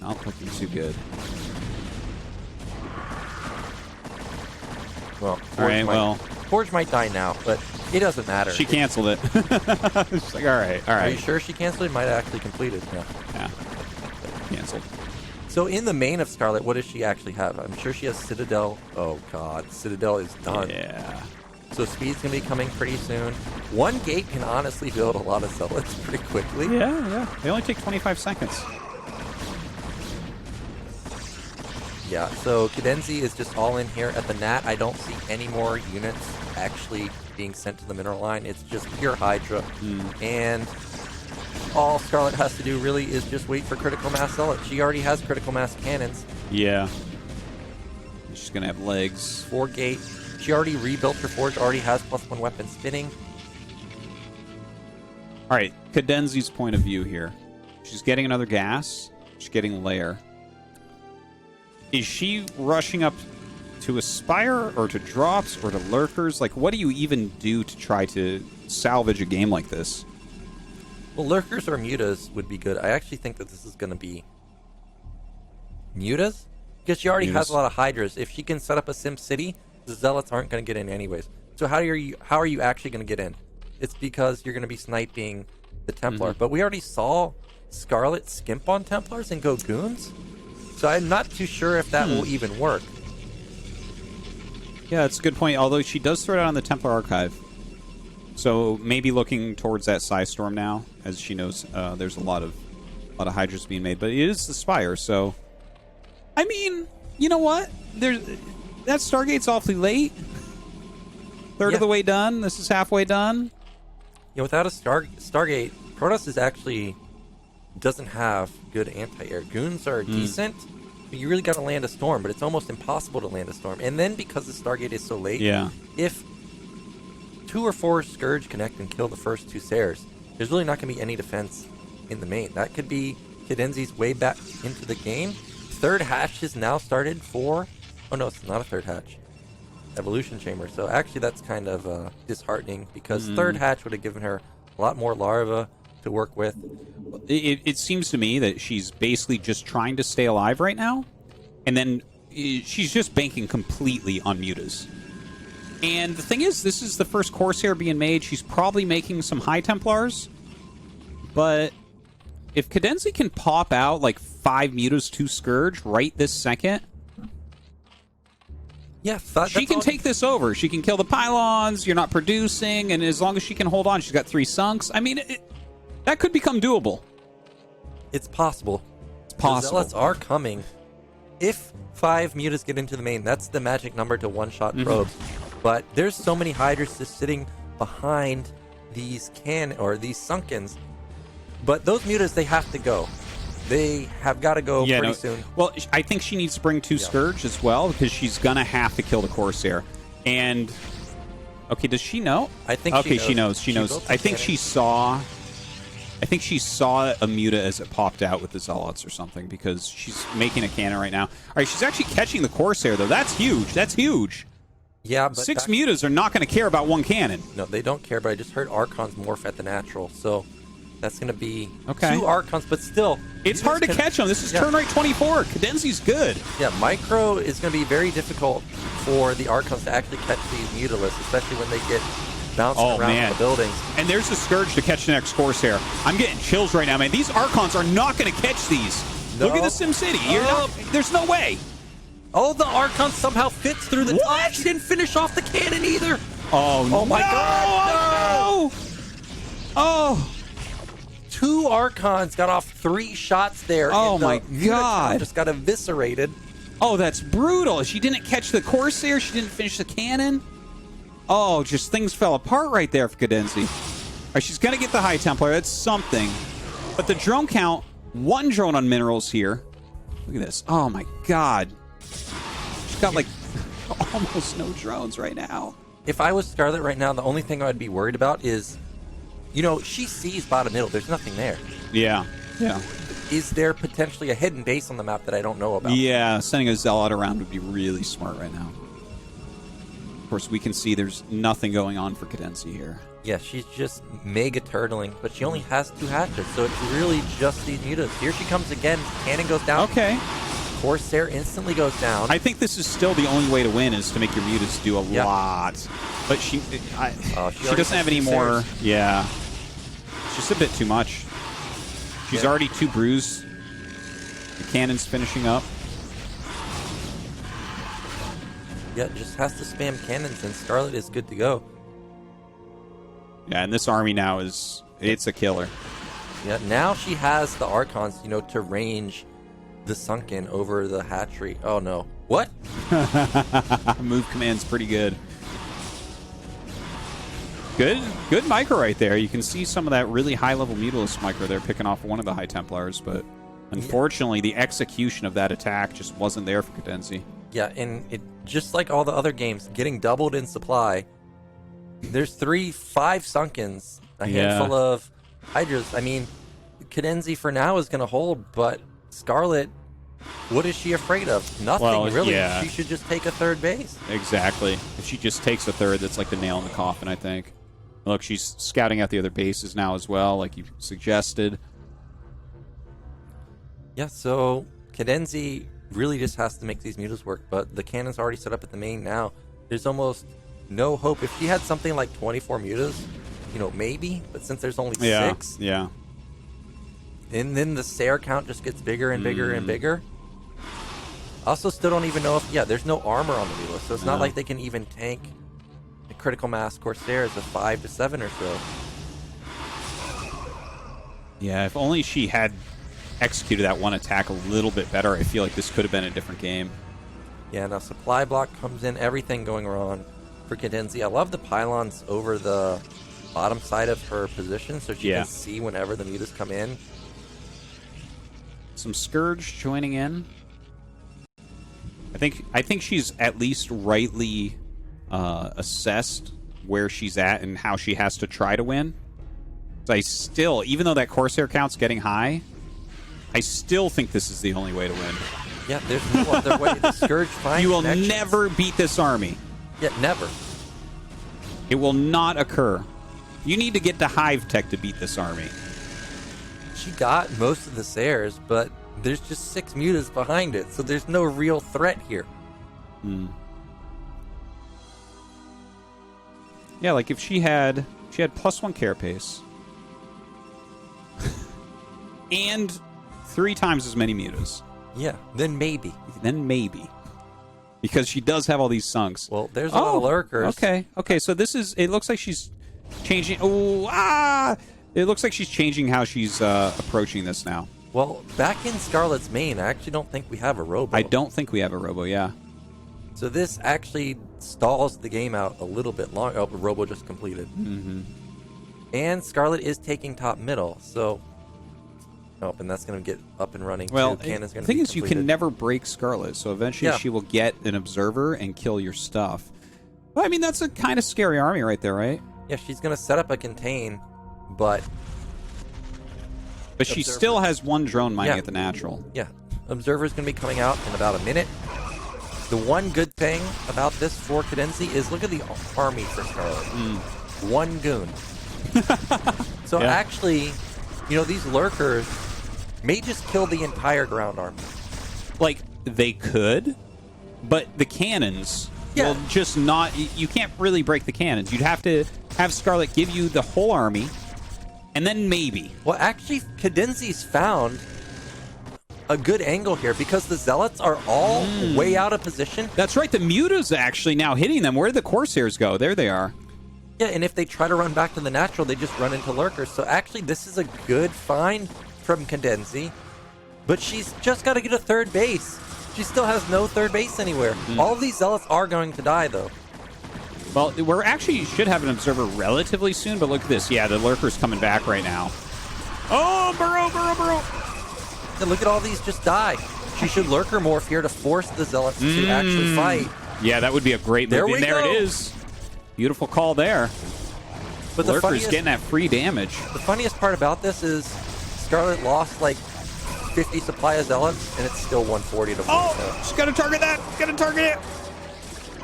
Not looking too good. Well, All right, well, Forge might die now, but it doesn't matter. she canceled it. She's like, all right, all Are you right. sure she canceled it? Might actually complete it. Yeah. Yeah, canceled. So in the main of Scarlett, what does she actually have? I'm sure she has Citadel. Oh, God. Citadel is done. Yeah. So speed's going to be coming pretty soon. 1 gate can honestly build a lot of zealots pretty quickly. Yeah, yeah. They only take 25 seconds. Yeah, so CadenZie is just all in here at the Nat. I don't see any more units actually being sent to the mineral line. It's just pure Hydra. And all Scarlett has to do really is just wait for critical mass zealot. She already has critical mass cannons. Yeah. She's going to have legs. 4 gate. She already rebuilt her forge, already has +1 weapon spinning. All right, CadenZie's point of view here. She's getting another gas. She's getting lair. Is she rushing up to Aspire or to drops or to lurkers? Like, what do you even do to try to salvage a game like this? Well, lurkers or mutas would be good. I actually think that this is going to be mutas, because she already has a lot of hydras. If she can set up a Sim City, the zealots aren't going to get in anyways. So how are you actually going to get in? It's because you're going to be sniping the Templar. But we already saw Scarlett skimp on Templars and go goons. So I'm not too sure if that will even work. Yeah, that's a good point. Although she does throw it out on the Templar Archive. So maybe looking towards that Psystorm now, as she knows there's a lot of Hydras being made. But it is the Spire, so... I mean, you know what? That Stargate's awfully late. Third of the way done. This is halfway done. Yeah, without a Stargate, Protoss is actually doesn't have good anti-air. Goons are decent, but you really got to land a storm, but it's almost impossible to land a storm. And then because the Stargate is so late, if 2 or 4 Scourge connect and kill the first 2 Sares, there's really not going to be any defense in the main. That could be CadenZie's way back into the game. 3rd hatch has now started for... Oh no, it's not a 3rd hatch. Evolution Chamber. So actually that's kind of disheartening, because 3rd hatch would have given her a lot more larvae to work with. It seems to me that she's basically just trying to stay alive right now, and then she's just banking completely on mutas. And the thing is, this is the first Corsair being made. She's probably making some High Templars, but if CadenZie can pop out like 5 mutas, 2 Scourge right this second, she can take this over. She can kill the pylons, you're not producing, and as long as she can hold on, she's got 3 sunks. I mean, that could become doable. It's possible. It's possible. The zealots are coming. If 5 mutas get into the main, that's the magic number to one-shot probes. But there's so many Hydras just sitting behind these these Sunkens. But those mutas, they have to go. They have got to go pretty soon. Well, I think she needs to bring 2 Scourge as well, because she's going to have to kill the Corsair. And Okay, does she know? I think okay, she knows. She knows. built I a think cannon. she saw. I think she saw a Muta as it popped out with the Zealots or something, because she's making a cannon right now. All right, she's actually catching the Corsair, though. That's huge. That's huge. Yeah, but 6 Mutas are not going to care about 1 cannon. No, they don't care, but I just heard Archons morph at the natural, so that's going to be Okay. 2 Archons, but still. It's hard to catch them. This is turn rate 24. CadenZie's good. Yeah, Micro is going to be very difficult for the Archons to actually catch these Mutalisks, especially when they get bouncing around in the buildings. And there's the Scourge to catch the next Corsair. I'm getting chills right now, man. These Archons are not going to catch these. No. Look at the SimCity. You're not, there's no way. Oh, the Archon somehow fits through the top. She didn't finish off the cannon either. Oh my no! God, No! Oh. 2 Archons got off 3 shots there. Oh and the my Muta God. just got eviscerated. Oh, that's brutal. She didn't catch the Corsair. She didn't finish the cannon. Oh, just things fell apart right there for CadenZie. All right, she's going to get the High Templar. That's something. But the drone count, 1 drone on minerals here. Look at this. Oh, my God. She's got, like, almost no drones right now. If I was Scarlett right now, the only thing I'd be worried about is, you know, she sees bottom middle. There's nothing there. Yeah. Yeah. Is there potentially a hidden base on the map that I don't know about? Yeah, sending a Zealot around would be really smart right now. Of course, we can see there's nothing going on for CadenZie here. Yeah, she's just mega turtling, but she only has 2 hatchets, so it's really just these mutas. Here she comes again. Cannon goes down. Okay. Corsair instantly goes down. I think this is still the only way to win, is to make your mutas do a lot. But she doesn't have any more. Yeah. It's just a bit too much. She's already 2 bruised. The cannon's finishing up. Yeah, just has to spam cannons, and Scarlett is good to go. Yeah, and this army now it's a killer. Yeah, now she has the Archons, you know, to range the Sunken over the hatchery. Oh, no. What? Move command's pretty good. Good micro right there. You can see some of that really high-level Mutalist micro there picking off one of the High Templars, but unfortunately, the execution of that attack just wasn't there for CadenZie. Yeah, and it just like all the other games, getting doubled in supply. There's 5 Sunkens, a handful of Hydras. I mean, CadenZie for now is going to hold, but Scarlett, what is she afraid of? Nothing, really. Yeah. She should just take a 3rd base. Exactly. If she just takes a 3rd, that's like the nail in the coffin, I think. Look, she's scouting out the other bases now as well, like you suggested. Yeah, so CadenZie really just has to make these mutas work, but the cannon's already set up at the main now. There's almost no hope. If she had something like 24 mutas, you know, maybe, but since there's only 6, yeah. And then the Sair count just gets bigger and bigger and bigger. Also, still don't even know if, there's no armor on the Mutalisk, so it's not like they can even tank a critical mass Corsairs of 5 to 7 or so. Yeah, if only she had executed that one attack a little bit better, I feel like this could have been a different game. Yeah, now supply block comes in, everything going wrong for CadenZie. I love the pylons over the bottom side of her position, so she can see whenever the mutas come in. Some Scourge joining in. I think she's at least rightly assessed where she's at and how she has to try to win. So I still, even though that Corsair count's getting high, I still think this is the only way to win. Yeah, there's no other way. The Scourge finds You will connections. never beat this army. Yeah, never. It will not occur. You need to get to Hive Tech to beat this army. She got most of the Sairs, but there's just 6 mutas behind it, so there's no real threat here. Yeah, like if she had +1 carapace and 3 times as many mutas. Yeah, then maybe. Because she does have all these sunks. Well, there's a lot of lurkers. Okay, so this is, it looks like she's changing. It looks like she's changing how she's approaching this now. Well, back in Scarlett's main, I actually don't think we have a robo. I don't think we have a robo, yeah. So this actually stalls the game out a little bit long. Oh, the robo just completed. And Scarlett is taking top middle, so... Oh, and that's going to get up and running, well, too. Cannon's the gonna thing be is, you completed. can never break Scarlett, so eventually she will get an observer and kill your stuff. Well, I mean, that's a kind of scary army right there, right? Yeah, she's going to set up a contain, but But she still has one drone mining at the natural. yeah, Observer's going to be coming out in about a minute. The one good thing about this for CadenZie is look at the army for Scarlett. One goon. So actually, you know, these lurkers may just kill the entire ground army. Like, they could, but the cannons will just not... You can't really break the cannons. You'd have to have Scarlett give you the whole army, and then maybe. Well, actually, CadenZie's found a good angle here because the Zealots are all way out of position. That's right. The Muta's actually now hitting them. Where did the Corsairs go? There they are. Yeah, and if they try to run back to the natural, they just run into lurkers. So actually, this is a good find from CadenZie, but she's just got to get a third base. She still has no third base anywhere. All of these Zealots are going to die, though. Well, we're actually should have an observer relatively soon, but look at this. Yeah, the lurker's coming back right now. Oh, burrow. And look at all these just die. She should lurker morph here to force the Zealots to actually fight. Yeah, that would be a great move. There There it is. Beautiful call there. But Lurker's getting that free damage. The funniest part about this is Scarlett lost like 50 supply of Zealots, and it's still 140 to 1. Oh, she's got to target that. Got to target it.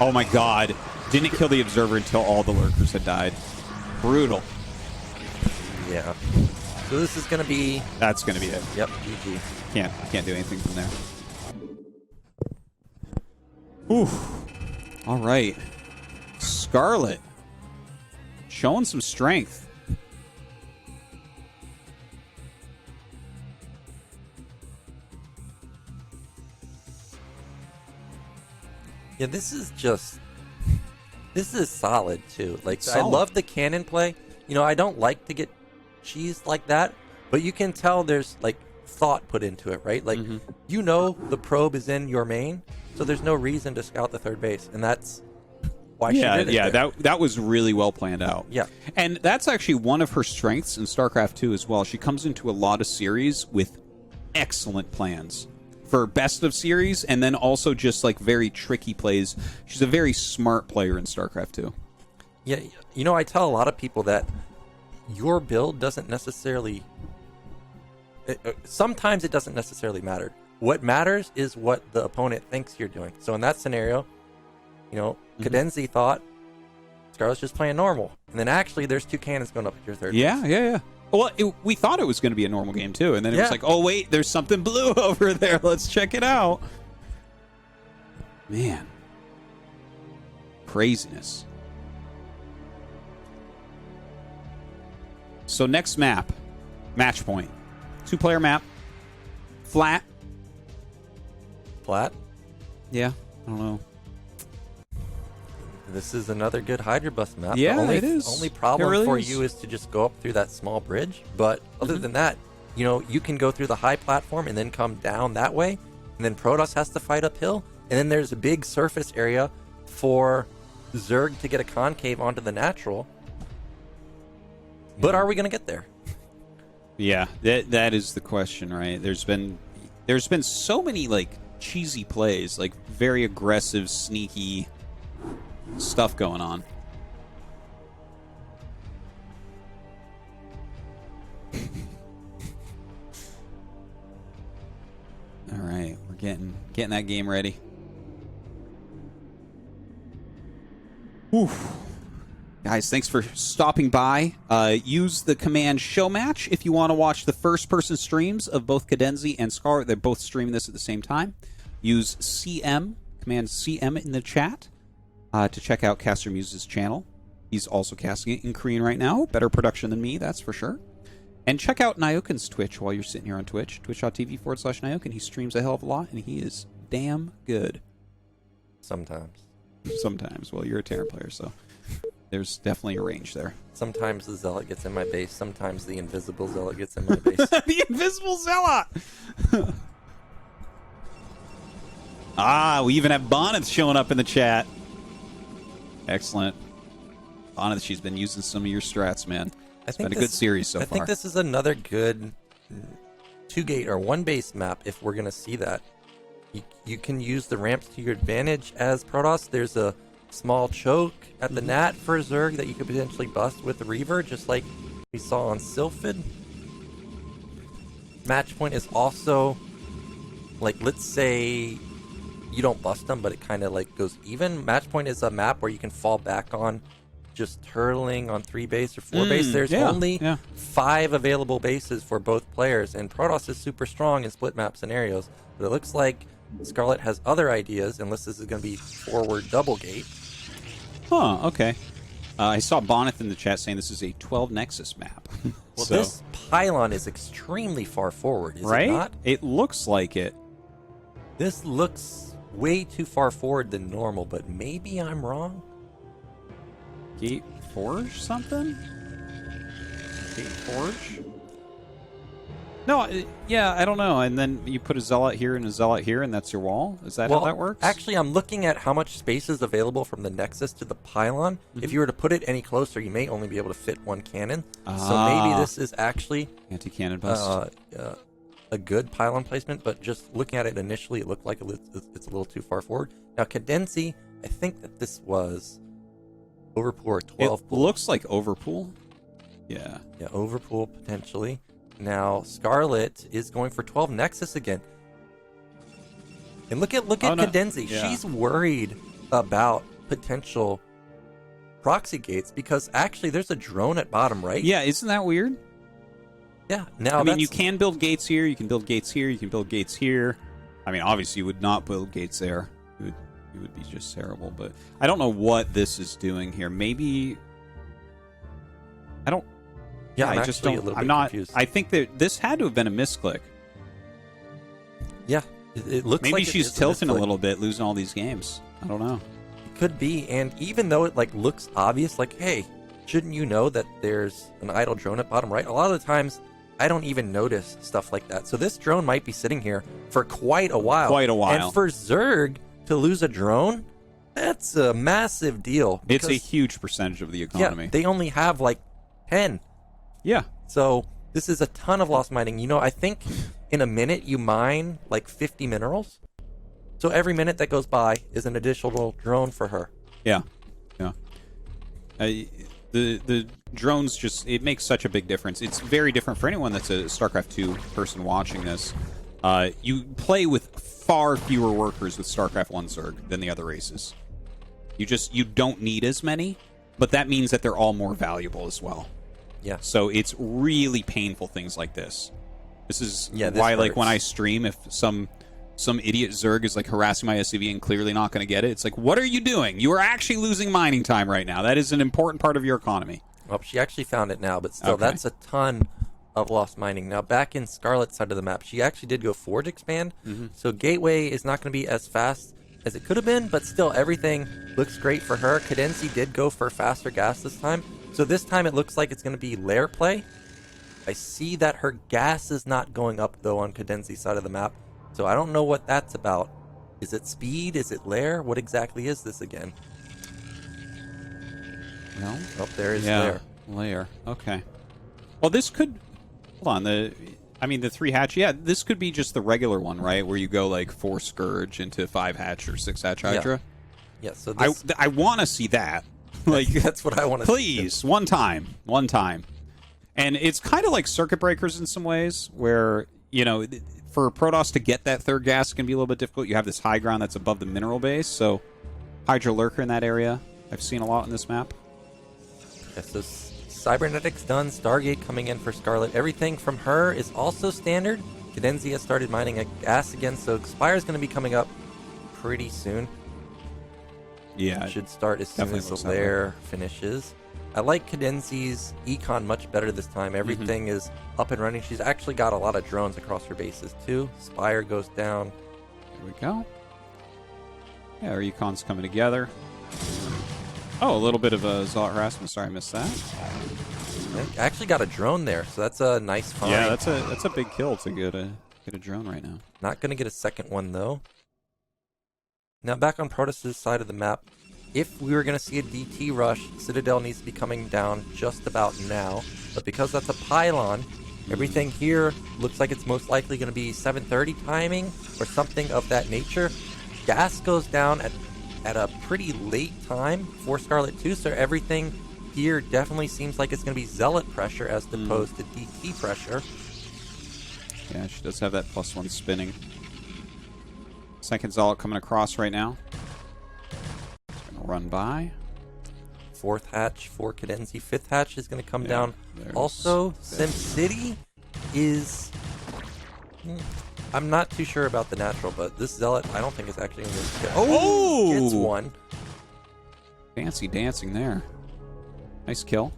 Oh, my God. Didn't kill the observer until all the lurkers had died. Brutal. Yeah. So this is going to be... That's going to be it. Yep, GG. Can't do anything from there. Oof. All right. Scarlett. Showing some strength. Yeah, this is solid, too. Like, Solid. I love the cannon play. You know, I don't like to get cheesed like that, but you can tell there's, like, thought put into it, right? Like, you know the probe is in your main, so there's no reason to scout the third base, and that's why she did it. Yeah, there. that was really well planned out. Yeah. And that's actually one of her strengths in StarCraft 2 as well. She comes into a lot of series with excellent plans for best of series, and then also just like very tricky plays. She's a very smart player in StarCraft 2. Yeah, you know, I tell a lot of people that your build doesn't necessarily... sometimes it doesn't necessarily matter. What matters is what the opponent thinks you're doing. So in that scenario, you know, CadenZie thought Scarlett's just playing normal. And then actually there's two cannons going up at your third base. Yeah. Well, we thought it was going to be a normal game too, and then it was like, oh wait, there's something blue over there. Let's check it out. Man. Craziness. So next map, match point. 2-player map. Flat. Flat. Yeah, I don't know. This is another good Hydra Bus map. Yeah, the it is. only problem It really for is. you is to just go up through that small bridge. But other than that, you know, you can go through the high platform and then come down that way. And then Protoss has to fight uphill. And then there's a big surface area for Zerg to get a concave onto the natural. But are we going to get there? Yeah, that is the question, right? There's been so many like cheesy plays, like very aggressive, sneaky stuff going on. All right, we're getting that game ready. Oof. Guys, thanks for stopping by. Use the command SHOWMATCH if you want to watch the first-person streams of both CadenZie and Scarlett. They're both streaming this at the same time. Use CM, command CM in the chat to check out Caster Muse's channel. He's also casting it in Korean right now. Better production than me, that's for sure. And check out Nyokin's Twitch while you're sitting here on Twitch. Twitch.tv/Nyokin. He streams a hell of a lot, and he is damn good. Sometimes. Sometimes. Well, you're a Terran player, so there's definitely a range there. Sometimes the Zealot gets in my base. Sometimes the invisible Zealot gets in my base. The invisible Zealot! We even have Bonnets showing up in the chat. Excellent. Bonnet, she's been using some of your strats, man. It's been a good series so far. I think this is another good 2-gate or 1-base map if we're going to see that. You can use the ramps to your advantage as Protoss. There's a small choke at the Nat for Zerg that you could potentially bust with the Reaver, just like we saw on Sylphid. Match point is also, like, let's say you don't bust them, but it kind of like goes even. Match point is a map where you can fall back on just turtling on 3 base or 4 base. There's only 5 available bases for both players, and Protoss is super strong in split map scenarios. But it looks like Scarlett has other ideas, unless this is going to be forward double gate. Huh, okay. I saw Bo9 in the chat saying this is a 12 Nexus map. Well, this pylon is extremely far forward, is right? it not? It looks like it. This looks way too far forward than normal, but maybe I'm wrong. Gate Forge something? Gate Forge? No, yeah, I don't know. And then you put a Zealot here and a Zealot here, and that's your wall? Is that how that works? Actually, I'm looking at how much space is available from the Nexus to the pylon. If you were to put it any closer, you may only be able to fit 1 cannon. So maybe this is actually anti-cannon bust. A good pylon placement, but just looking at it initially, it looked like it's a little too far forward. Now, CadenZie, I think that this was overpool or 12 pool. Looks like overpool. Yeah. Yeah, overpool potentially. Now, Scarlett is going for 12 Nexus again. And look at CadenZie. Yeah. She's worried about potential proxy gates because actually there's a drone at bottom right. Yeah, isn't that weird? Yeah. Now, I mean, you can build gates here, you can build gates here, you can build gates here. I mean, obviously you would not build gates there. It would be just terrible, but I don't know what this is doing here. Maybe I don't. Yeah, I just don't. I'm not confused. I think that this had to have been a misclick. Yeah, it looks maybe like she's tilting a little bit, losing all these games. I don't know. It could be, and even though it like looks obvious, like, hey, shouldn't you know that there's an idle drone at bottom right? A lot of the times, I don't even notice stuff like that. So this drone might be sitting here for quite a while. Quite a while. And for Zerg to lose a drone, that's a massive deal. It's a huge percentage of the economy. Yeah, they only have like 10. Yeah. So this is a ton of lost mining. You know, I think in a minute you mine like 50 minerals. So every minute that goes by is an additional drone for her. Yeah. Yeah. The drones just, it makes such a big difference. It's very different for anyone that's a StarCraft 2 person watching this. You play with far fewer workers with StarCraft 1 Zerg than the other races. You don't need as many, but that means that they're all more valuable as well. Yeah. So it's really painful things like this. This is this why, hurts. like, when I stream, if some idiot Zerg is like harassing my SCV and clearly not going to get it, it's like, what are you doing? You are actually losing mining time right now. That is an important part of your economy. Well, she actually found it now, but still, that's a ton of lost mining. Now, back in Scarlett's side of the map, she actually did go Forge expand, so Gateway is not going to be as fast as it could have been, but still, everything looks great for her. CadenZie did go for faster gas this time, so this time it looks like it's going to be lair play. I see that her gas is not going up, though, on CadenZie's side of the map, so I don't know what that's about. Is it speed? Is it lair? What exactly is this again? No. Oh, there is lair. Lair. Okay. Well, this could... Hold on. The 3 hatch... Yeah, this could be just the regular one, right? Where you go, like, 4 Scourge into 5 hatch or 6 hatch Hydra. Yeah, so this... I want to see that. Like, that's what I want to see. Please, one time. And it's kind of like circuit breakers in some ways, where, you know, for Protoss to get that third gas can be a little bit difficult. You have this high ground that's above the mineral base, so Hydra Lurker in that area I've seen a lot on this map. Yeah, so Cybernetics done, Stargate coming in for Scarlett. Everything from her is also standard. CadenZie has started mining a gas again, so Expire is going to be coming up pretty soon. Yeah, it should start as soon as the lair finishes. I like CadenZie's econ much better this time. Everything is up and running. She's actually got a lot of drones across her bases too. Spire goes down. There we go. Yeah, our econ's coming together. Oh, a little bit of a Zealot harassment. Sorry, I missed that. I actually got a drone there, so that's a nice find. Yeah, that's a big kill to get a drone right now. Not going to get a second one though. Now back on Protoss' side of the map, if we were going to see a DT rush, Citadel needs to be coming down just about now. But because that's a pylon, everything here looks like it's most likely going to be 7:30 timing or something of that nature. Gas goes down at at a pretty late time for Scarlett too, so everything here definitely seems like it's going to be Zealot pressure as opposed to DT pressure. Yeah, she does have that +1 spinning. Second Zealot coming across right now. Gonna run by. Fourth hatch for CadenZie. Fifth hatch is going to come down. Also, SimCity is... I'm not too sure about the natural, but this Zealot I don't think is actually going to get... Oh! Gets one. Fancy dancing there. Nice kill.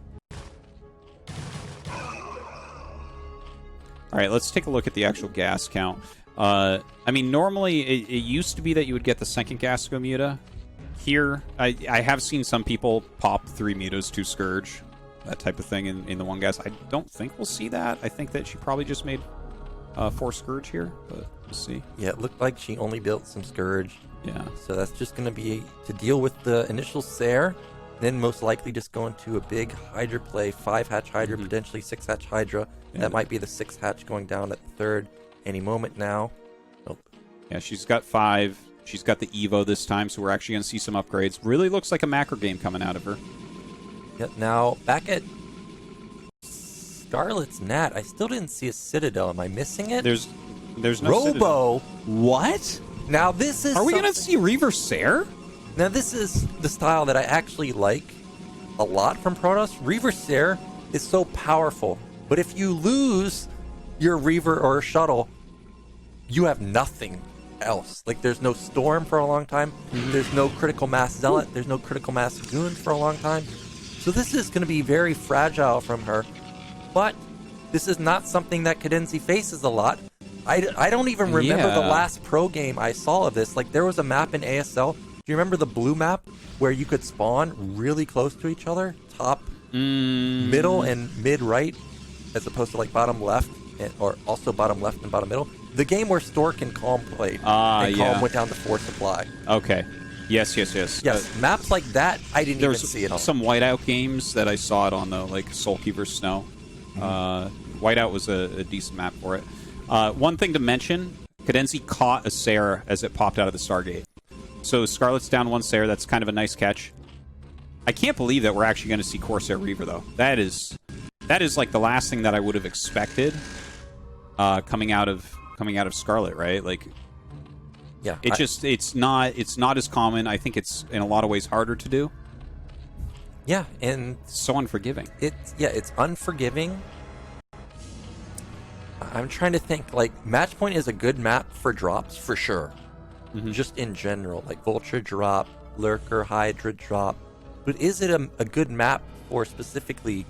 All right, let's take a look at the actual gas count. I mean, normally it used to be that you would get the second gas go muta. Here, I have seen some people pop 3 mutas, 2 Scourge, that type of thing in the one gas. I don't think we'll see that. I think that she probably just made 4 Scourge here, but we'll see. Yeah, it looked like she only built some Scourge. Yeah. So that's just going to be to deal with the initial Sair, then most likely just go into a big Hydra play, 5-hatch Hydra, potentially 6-hatch Hydra. Yeah. That might be the 6th hatch going down at the third any moment now. Nope. Yeah, she's got 5. She's got the Evo this time, so we're actually going to see some upgrades. Really looks like a macro game coming out of her. Yep, now back at Scarlett's Nat, I still didn't see a Citadel. Am I missing it? There's no Robo. Citadel. What? Now this is... Are we going to see Reaver Sair? Now this is the style that I actually like a lot from Protoss. Reaver Sair is so powerful, but if you lose your Reaver or Shuttle, you have nothing else. Like, there's no Storm for a long time. There's no critical mass Zealot. There's no critical mass Goons for a long time. So this is going to be very fragile from her. But this is not something that CadenZie faces a lot. I don't even remember the last pro game I saw of this. Like, there was a map in ASL. Do you remember the blue map where you could spawn really close to each other? Top, middle, and mid-right, as opposed to, like, bottom left, or also bottom left and bottom middle? The game where Stork and Calm played, and Calm went down to 4 supply. Okay. Yes. Yes, maps like that, I didn't even see it on. There's some whiteout games that I saw it on, though, like Sulky vs. Snow. Whiteout was a decent map for it. One thing to mention, CadenZie caught a Sair as it popped out of the Stargate. So Scarlett's down 1 Sair. That's kind of a nice catch. I can't believe that we're actually going to see Corsair Reaver, though. That is like the last thing that I would have expected coming out of Scarlett, right? Like, yeah, it's not as common. I think it's in a lot of ways harder to do. Yeah, and so unforgiving. It's unforgiving. I'm trying to think. Like, Match Point is a good map for drops for sure. Just in general, like Vulture drop, Lurker, Hydra drop. But is it a good map for specifically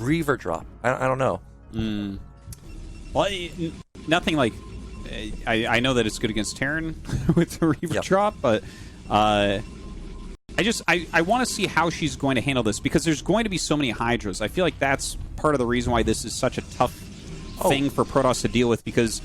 Reaver drop? I don't know. Well, nothing like... I know that it's good against Terran with the Reaver drop, but I want to see how she's going to handle this, because there's going to be so many Hydras. I feel like that's part of the reason why this is such a tough thing for Protoss to deal with, because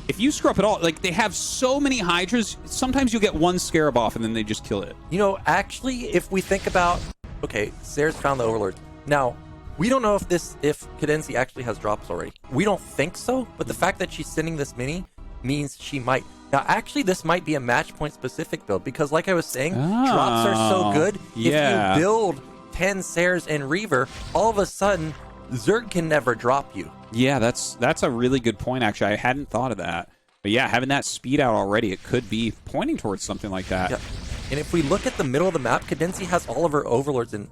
if you screw up at all, like, they have so many Hydras, sometimes you'll get 1 Scarab off and then they just kill it. You know, actually, if we think about... Okay, Sair's found the Overlord. Now, we don't know if CadenZie actually has drops already. We don't think so, but the fact that she's sending this mini means she might. Now, actually, this might be a Match Point specific build, because like I was saying, drops are so good. Yeah. If you build 10 Sairs and Reaver, all of a sudden, Zerg can never drop you. Yeah, that's a really good point, actually. I hadn't thought of that. But yeah, having that speed out already, it could be pointing towards something like that. Yeah. And if we look at the middle of the map, CadenZie has all of her Overlords and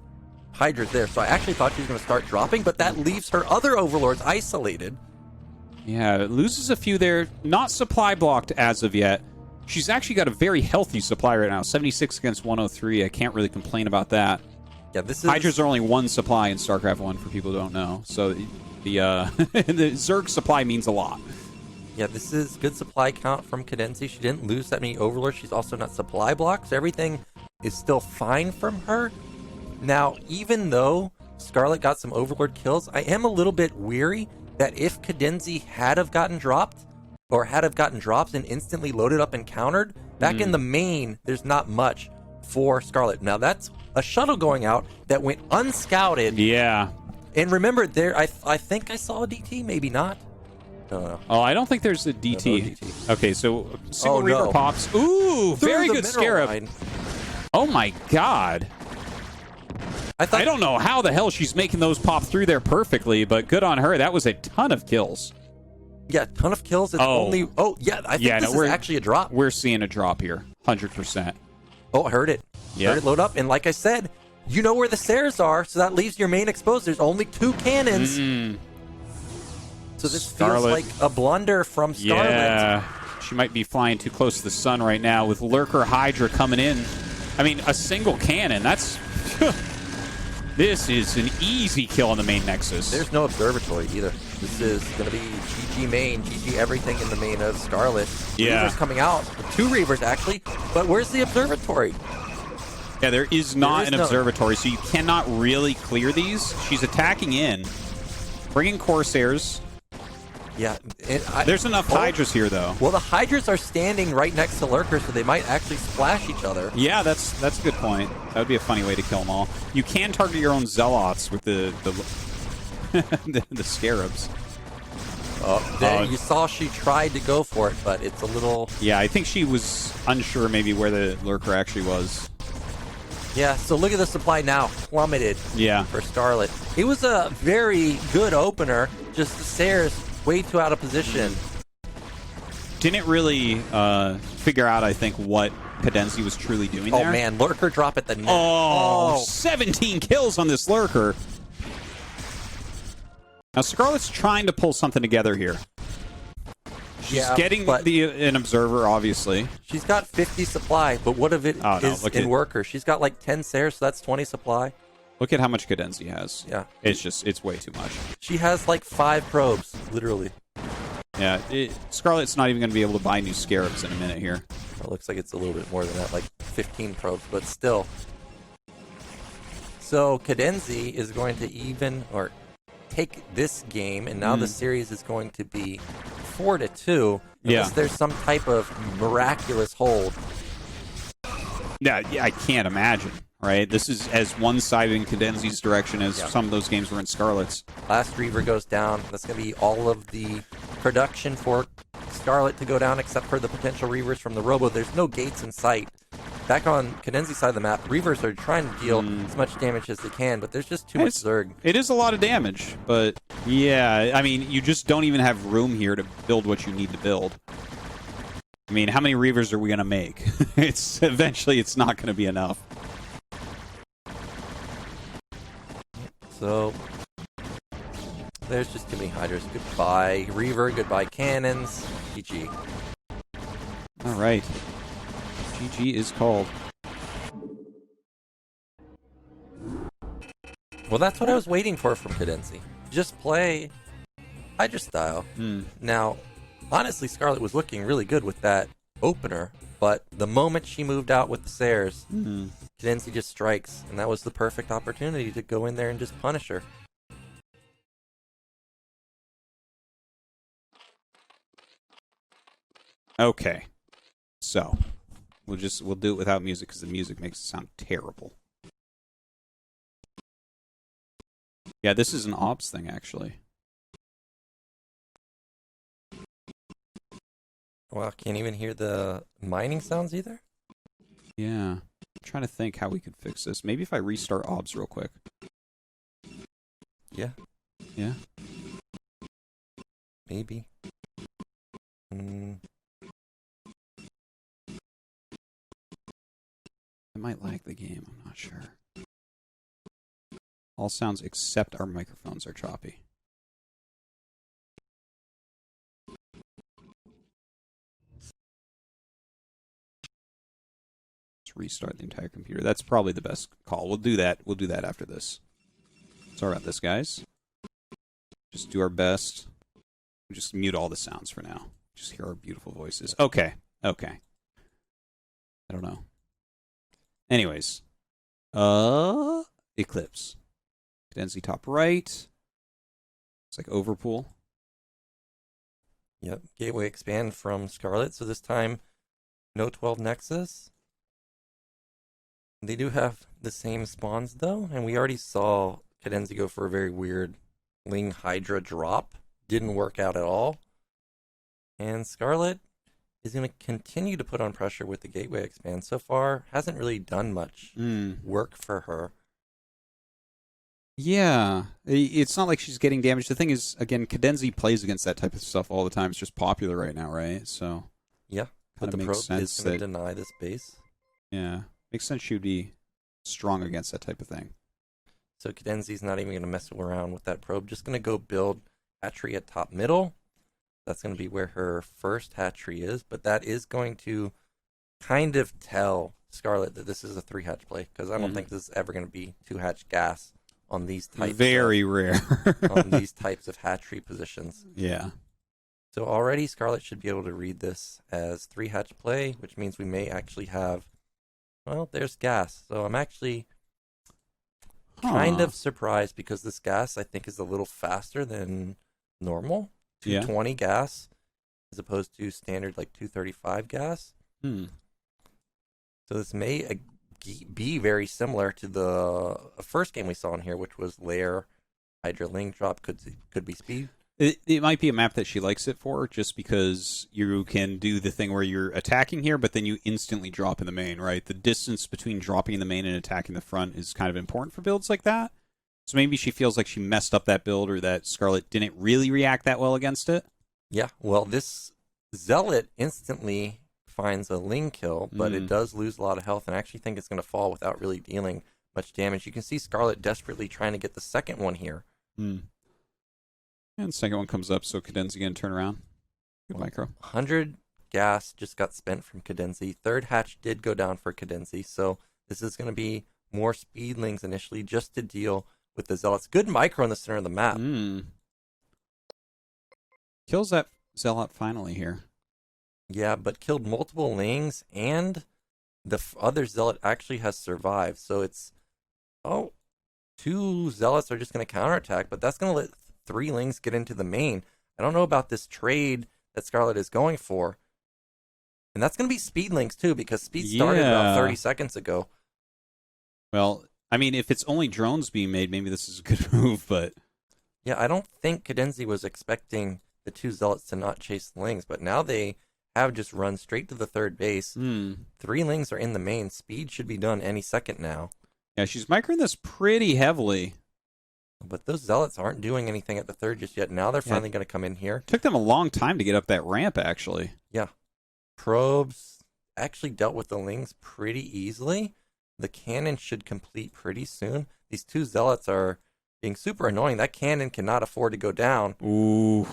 Hydras there. So I actually thought she was going to start dropping, but that leaves her other Overlords isolated. Yeah, it loses a few there. Not supply blocked as of yet. She's actually got a very healthy supply right now. 76 against 103. I can't really complain about that. Yeah, this is... Hydras are only 1 supply in StarCraft 1 for people who don't know. So the Zerg supply means a lot. Yeah, this is good supply count from CadenZie. She didn't lose that many Overlords. She's also not supply blocked, so everything is still fine from her. Now, even though Scarlett got some Overlord kills, I am a little bit weary that if CadenZie had have gotten dropped, or had have gotten drops and instantly loaded up and countered, back in the main, there's not much for Scarlett. Now, that's a shuttle going out that went unscouted. Yeah. And remember, there, I think I saw a DT, maybe not. No. Oh, I don't think there's a DT. No DT. Okay, so single Oh, Reaver no. pops. Ooh, Through very the good mineral Scarab. line. Oh my god. I don't know how the hell she's making those pop through there perfectly, but good on her. That was a ton of kills. Yeah, ton of kills. It's only. Oh, yeah. I think this is actually a drop. We're seeing a drop here. 100%. Oh, I heard it. Yeah. Heard it load up. And like I said, you know where the Sares are, so that leaves your main exposed. There's only 2 cannons. So this Scarlett. feels like a blunder from Scarlett. Yeah. She might be flying too close to the sun right now with Lurker Hydra coming in. I mean, a single cannon. That's... This is an easy kill on the main Nexus. There's no observatory either. This is going to be GG main, GG everything in the main of Scarlett. Yeah. Reavers coming out. 2 Reavers, actually. But where's the observatory? Yeah, there is not an observatory, so you cannot really clear these. She's attacking in. Bringing Corsairs. Yeah. There's enough Hydras here, though. Well, the Hydras are standing right next to Lurkers, so they might actually splash each other. Yeah, that's a good point. That would be a funny way to kill them all. You can target your own Zealots with the the Scarabs. You saw she tried to go for it, but it's a little... Yeah, I think she was unsure maybe where the Lurker actually was. Yeah, so look at the supply now. Plummeted for Scarlett. It was a very good opener, just the Sares way too out of position. Didn't really figure out, I think, what CadenZie was truly doing there. Oh, man, Lurker drop at the net. Oh, 17 kills on this Lurker. Now, Scarlett's trying to pull something together here. She's getting an observer, obviously. She's got 50 supply, but what of it is in worker? She's got like 10 Sares, so that's 20 supply. Look at how much CadenZie has. Yeah. It's way too much. She has like 5 probes, literally. Yeah, Scarlett's not even going to be able to buy new Scarabs in a minute here. It looks like it's a little bit more than that, like 15 probes, but still. So CadenZie is going to take this game, and now the series is going to be 4-2, unless there's some type of miraculous hold. Yeah, I can't imagine, right? This is as one-sided in CadenZie's direction as some of those games were in Scarlett's. Last Reaver goes down. That's going to be all of the production for Scarlett to go down, except for the potential Reavers from the Robo. There's no gates in sight. Back on CadenZie's side of the map, Reavers are trying to deal as much damage as they can, but there's just too much Zerg. It is a lot of damage, but yeah, I mean, you just don't even have room here to build what you need to build. I mean, how many Reavers are we going to make? Eventually, it's not going to be enough. So, there's just too many Hydras. Goodbye, Reaver. Goodbye, Cannons. GG. All right. GG is called. Well, that's what I was waiting for from CadenZie. Just play Hydra style. Now, honestly, Scarlett was looking really good with that opener, but the moment she moved out with the Sares, CadenZie just strikes, and that was the perfect opportunity to go in there and just punish her. Okay. So, we'll do it without music because the music makes it sound terrible. Yeah, this is an ops thing, actually. Well, I can't even hear the mining sounds either. Yeah. I'm trying to think how we could fix this. Maybe if I restart obs real quick. Yeah. Yeah. Maybe. It might lag the game. I'm not sure. All sounds except our microphones are choppy. Let's restart the entire computer. That's probably the best call. We'll do that. We'll do that after this. Sorry about this, guys. Just do our best. We'll just mute all the sounds for now. Just hear our beautiful voices. Okay. Okay. I don't know. Anyways. Eclipse. CadenZie top right. It's like Overpool. Yep. Gateway expand from Scarlett. So this time, no 12 Nexus. They do have the same spawns, though. And we already saw CadenZie go for a very weird Ling Hydra drop. Didn't work out at all. And Scarlett is going to continue to put on pressure with the gateway expand. So far, hasn't really done much work for her. Yeah, it's not like she's getting damaged. The thing is, again, CadenZie plays against that type of stuff all the time. It's just popular right now, right? So yeah, but the probe is going to deny this base. Yeah, makes sense she would be strong against that type of thing. So CadenZie's not even going to mess around with that probe. Just going to go build hatchery at top middle. That's going to be where her first hatchery is, but that is going to kind of tell Scarlett that this is a 3-hatch play, because I don't think this is ever going to be 2-hatch gas on these types. Very rare. On these types of hatchery positions. Yeah. So already Scarlett should be able to read this as 3-hatch play, which means we may actually have, well, there's gas. So I'm actually kind of surprised, because this gas I think is a little faster than normal. 220 gas as opposed to standard like 235 gas. So this may be very similar to the first game we saw in here, which was Lair, Hydra Ling drop, could be speed. It might be a map that she likes it for, just because you can do the thing where you're attacking here, but then you instantly drop in the main, right? The distance between dropping in the main and attacking the front is kind of important for builds like that. So maybe she feels like she messed up that build, or that Scarlett didn't really react that well against it. Yeah, well, this Zealot instantly finds a Ling kill, but it does lose a lot of health, and I actually think it's going to fall without really dealing much damage. You can see Scarlett desperately trying to get the second one here. And the second one comes up, so CadenZie going to turn around. Good micro. 100 gas just got spent from CadenZie. Third hatch did go down for CadenZie, so this is going to be more speedlings initially just to deal with the Zealots. Good micro in the center of the map. Kills that Zealot finally here. Yeah, but killed multiple Lings, and the other Zealot actually has survived. So it's, 2 Zealots are just going to counterattack, but that's going to let 3 Lings get into the main. I don't know about this trade that Scarlett is going for. And that's going to be speed Lings too, because speed started about 30 seconds ago. Well, I mean, if it's only drones being made, maybe this is a good move, but... Yeah, I don't think CadenZie was expecting the 2 Zealots to not chase the Lings, but now they have just run straight to the third base. 3 Lings are in the main. Speed should be done any second now. Yeah, she's microing this pretty heavily. But those Zealots aren't doing anything at the third just yet. Now they're finally going to come in here. Took them a long time to get up that ramp, actually. Yeah. Probes actually dealt with the Lings pretty easily. The cannon should complete pretty soon. These 2 Zealots are being super annoying. That cannon cannot afford to go down. Ooh.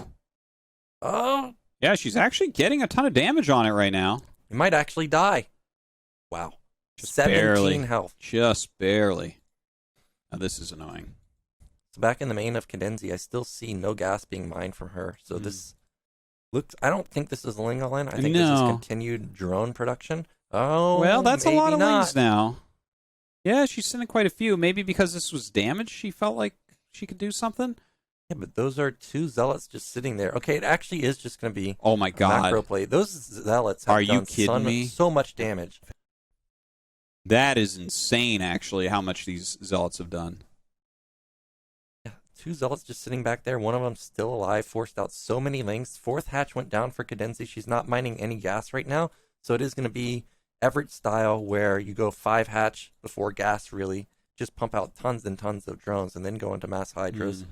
Oh. Yeah, she's actually getting a ton of damage on it right now. It might actually die. Wow. Just 17 barely. health. Just barely. Now this is annoying. So back in the main of CadenZie, I still see no gas being mined from her. So this looks... I don't think this is Ling all-in. I think this is continued drone production. Oh, well, that's a lot of not. Lings now. Yeah, she's sending quite a few. Maybe because this was damage, she felt like she could do something. Yeah, but those are 2 Zealots just sitting there. Okay, it actually is just going to be oh my god macro play. Those Zealots have you kidding me? So much damage. That is insane, actually, how much these Zealots have done. Yeah, 2 Zealots just sitting back there. One of them still alive, forced out so many Lings. 4th hatch went down for CadenZie. She's not mining any gas right now, so it is going to be Everett style, where you go 5 hatch before gas, really. Just pump out tons and tons of drones and then go into mass hydras.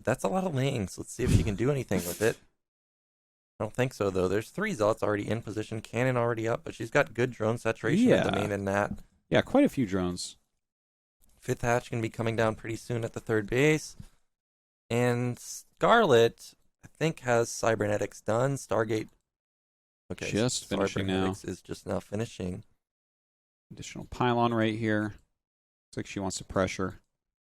That's a lot of Lings. Let's see if she can do anything with it. I don't think so, though. There's 3 Zealots already in position. Cannon already up, but she's got good drone saturation at the main and Nat. Yeah, quite a few drones. 5th hatch going to be coming down pretty soon at the third base. And Scarlett, I think, has cybernetics done. Stargate. Okay, just finishing now. Is just now finishing. Additional pylon right here. Looks like she wants to pressure.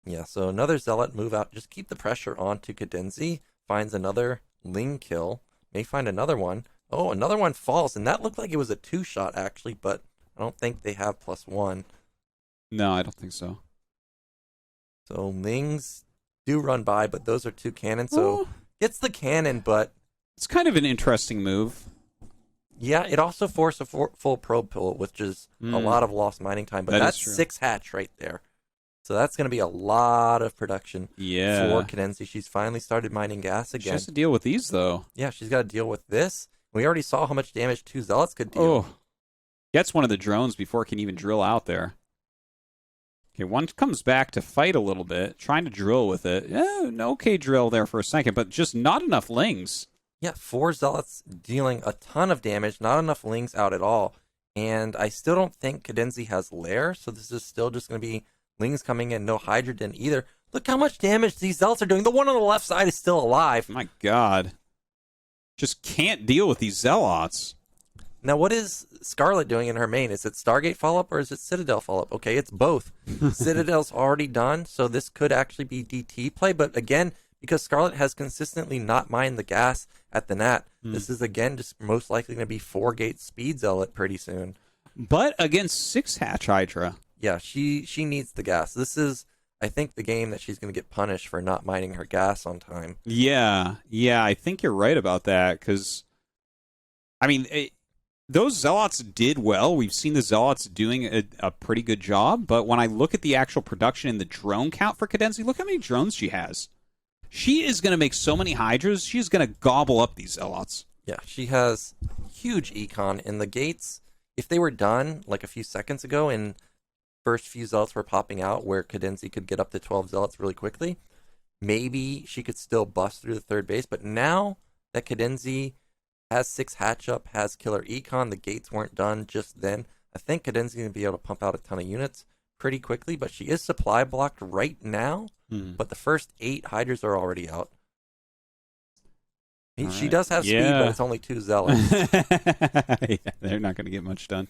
Yeah, so another Zealot move out. Just keep the pressure on to CadenZie. Finds another Ling kill. May find another one. Oh, another one falls. And that looked like it was a 2-shot, actually. But I don't think they have +1. No, I don't think so. So Lings do run by, but those are 2 cannons. So gets the cannon, but... It's kind of an interesting move. Yeah, it also forced a full probe pull, which is a lot of lost mining time. But that's 6 hatch right there. So that's going to be a lot of production for CadenZie. She's finally started mining gas again. She has to deal with these, though. Yeah, she's got to deal with this. We already saw how much damage 2 Zealots could deal. Oh, gets one of the drones before it can even drill out there. Okay, one comes back to fight a little bit, trying to drill with it. An okay drill there for a second, but just not enough lings. Yeah, 4 Zealots dealing a ton of damage, not enough lings out at all. And I still don't think CadenZie has Lair, so this is still just going to be lings coming in, no Hydrogen either. Look how much damage these Zealots are doing. The one on the left side is still alive. My God. Just can't deal with these Zealots. Now, what is Scarlett doing in her main? Is it Stargate follow-up or is it Citadel follow-up? Okay, it's both. Citadel's already done, so this could actually be DT play. But again, because Scarlett has consistently not mined the gas at the Nat, this is, again, just most likely going to be 4-gate speed Zealot pretty soon. But against 6-hatch Hydra. Yeah, she needs the gas. This is, I think, the game that she's going to get punished for not mining her gas on time. Yeah, I think you're right about that, because, I mean, those Zealots did well. We've seen the Zealots doing a pretty good job, but when I look at the actual production and the drone count for CadenZie, look how many drones she has. She is going to make so many Hydras, she's going to gobble up these Zealots. Yeah, she has huge econ in the gates. If they were done like a few seconds ago and first few Zealots were popping out where CadenZie could get up to 12 Zealots really quickly, maybe she could still bust through the third base. But now that CadenZie has 6 hatch up, has killer econ, the gates weren't done just then, I think CadenZie's going to be able to pump out a ton of units pretty quickly. But she is supply blocked right now, but the first 8 Hydras are already out. She does have speed, but it's only 2 Zealots. Yeah, they're not going to get much done.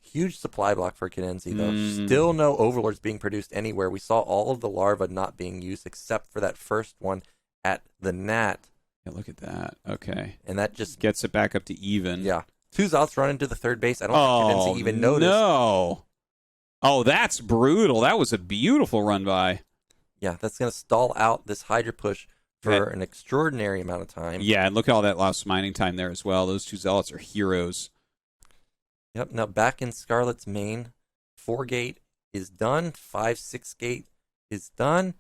Huge supply block for CadenZie, though. Still no Overlords being produced anywhere. We saw all of the larvae not being used except for that first one at the Nat. Yeah, look at that. Okay. And that just gets it back up to even. Yeah. 2 Zealots run into the third base. I don't think CadenZie even noticed. No. Oh, that's brutal. That was a beautiful run by. Yeah, that's going to stall out this Hydra push for an extraordinary amount of time. Yeah, and look at all that lost mining time there as well. Those 2 Zealots are heroes. Yep, now back in Scarlett's main, 4-gate is done, 5-6-gate is done.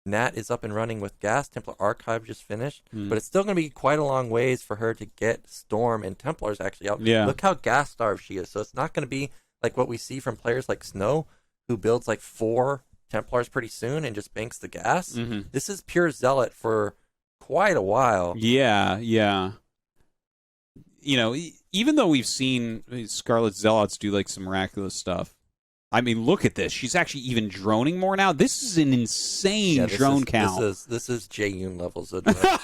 Nat is up and running with gas. Templar Archive just finished. But it's still going to be quite a long ways for her to get Storm and Templars actually out. Yeah. Look how gas-starved she is. So it's not going to be like what we see from players like Snow, who builds like 4 Templars pretty soon and just banks the gas. This is pure Zealot for quite a while. Yeah. You know, even though we've seen Scarlet Zealots do like some miraculous stuff, I mean, look at this. She's actually even droning more now. This is an insane drone count. This is Jaeyoon levels of drone.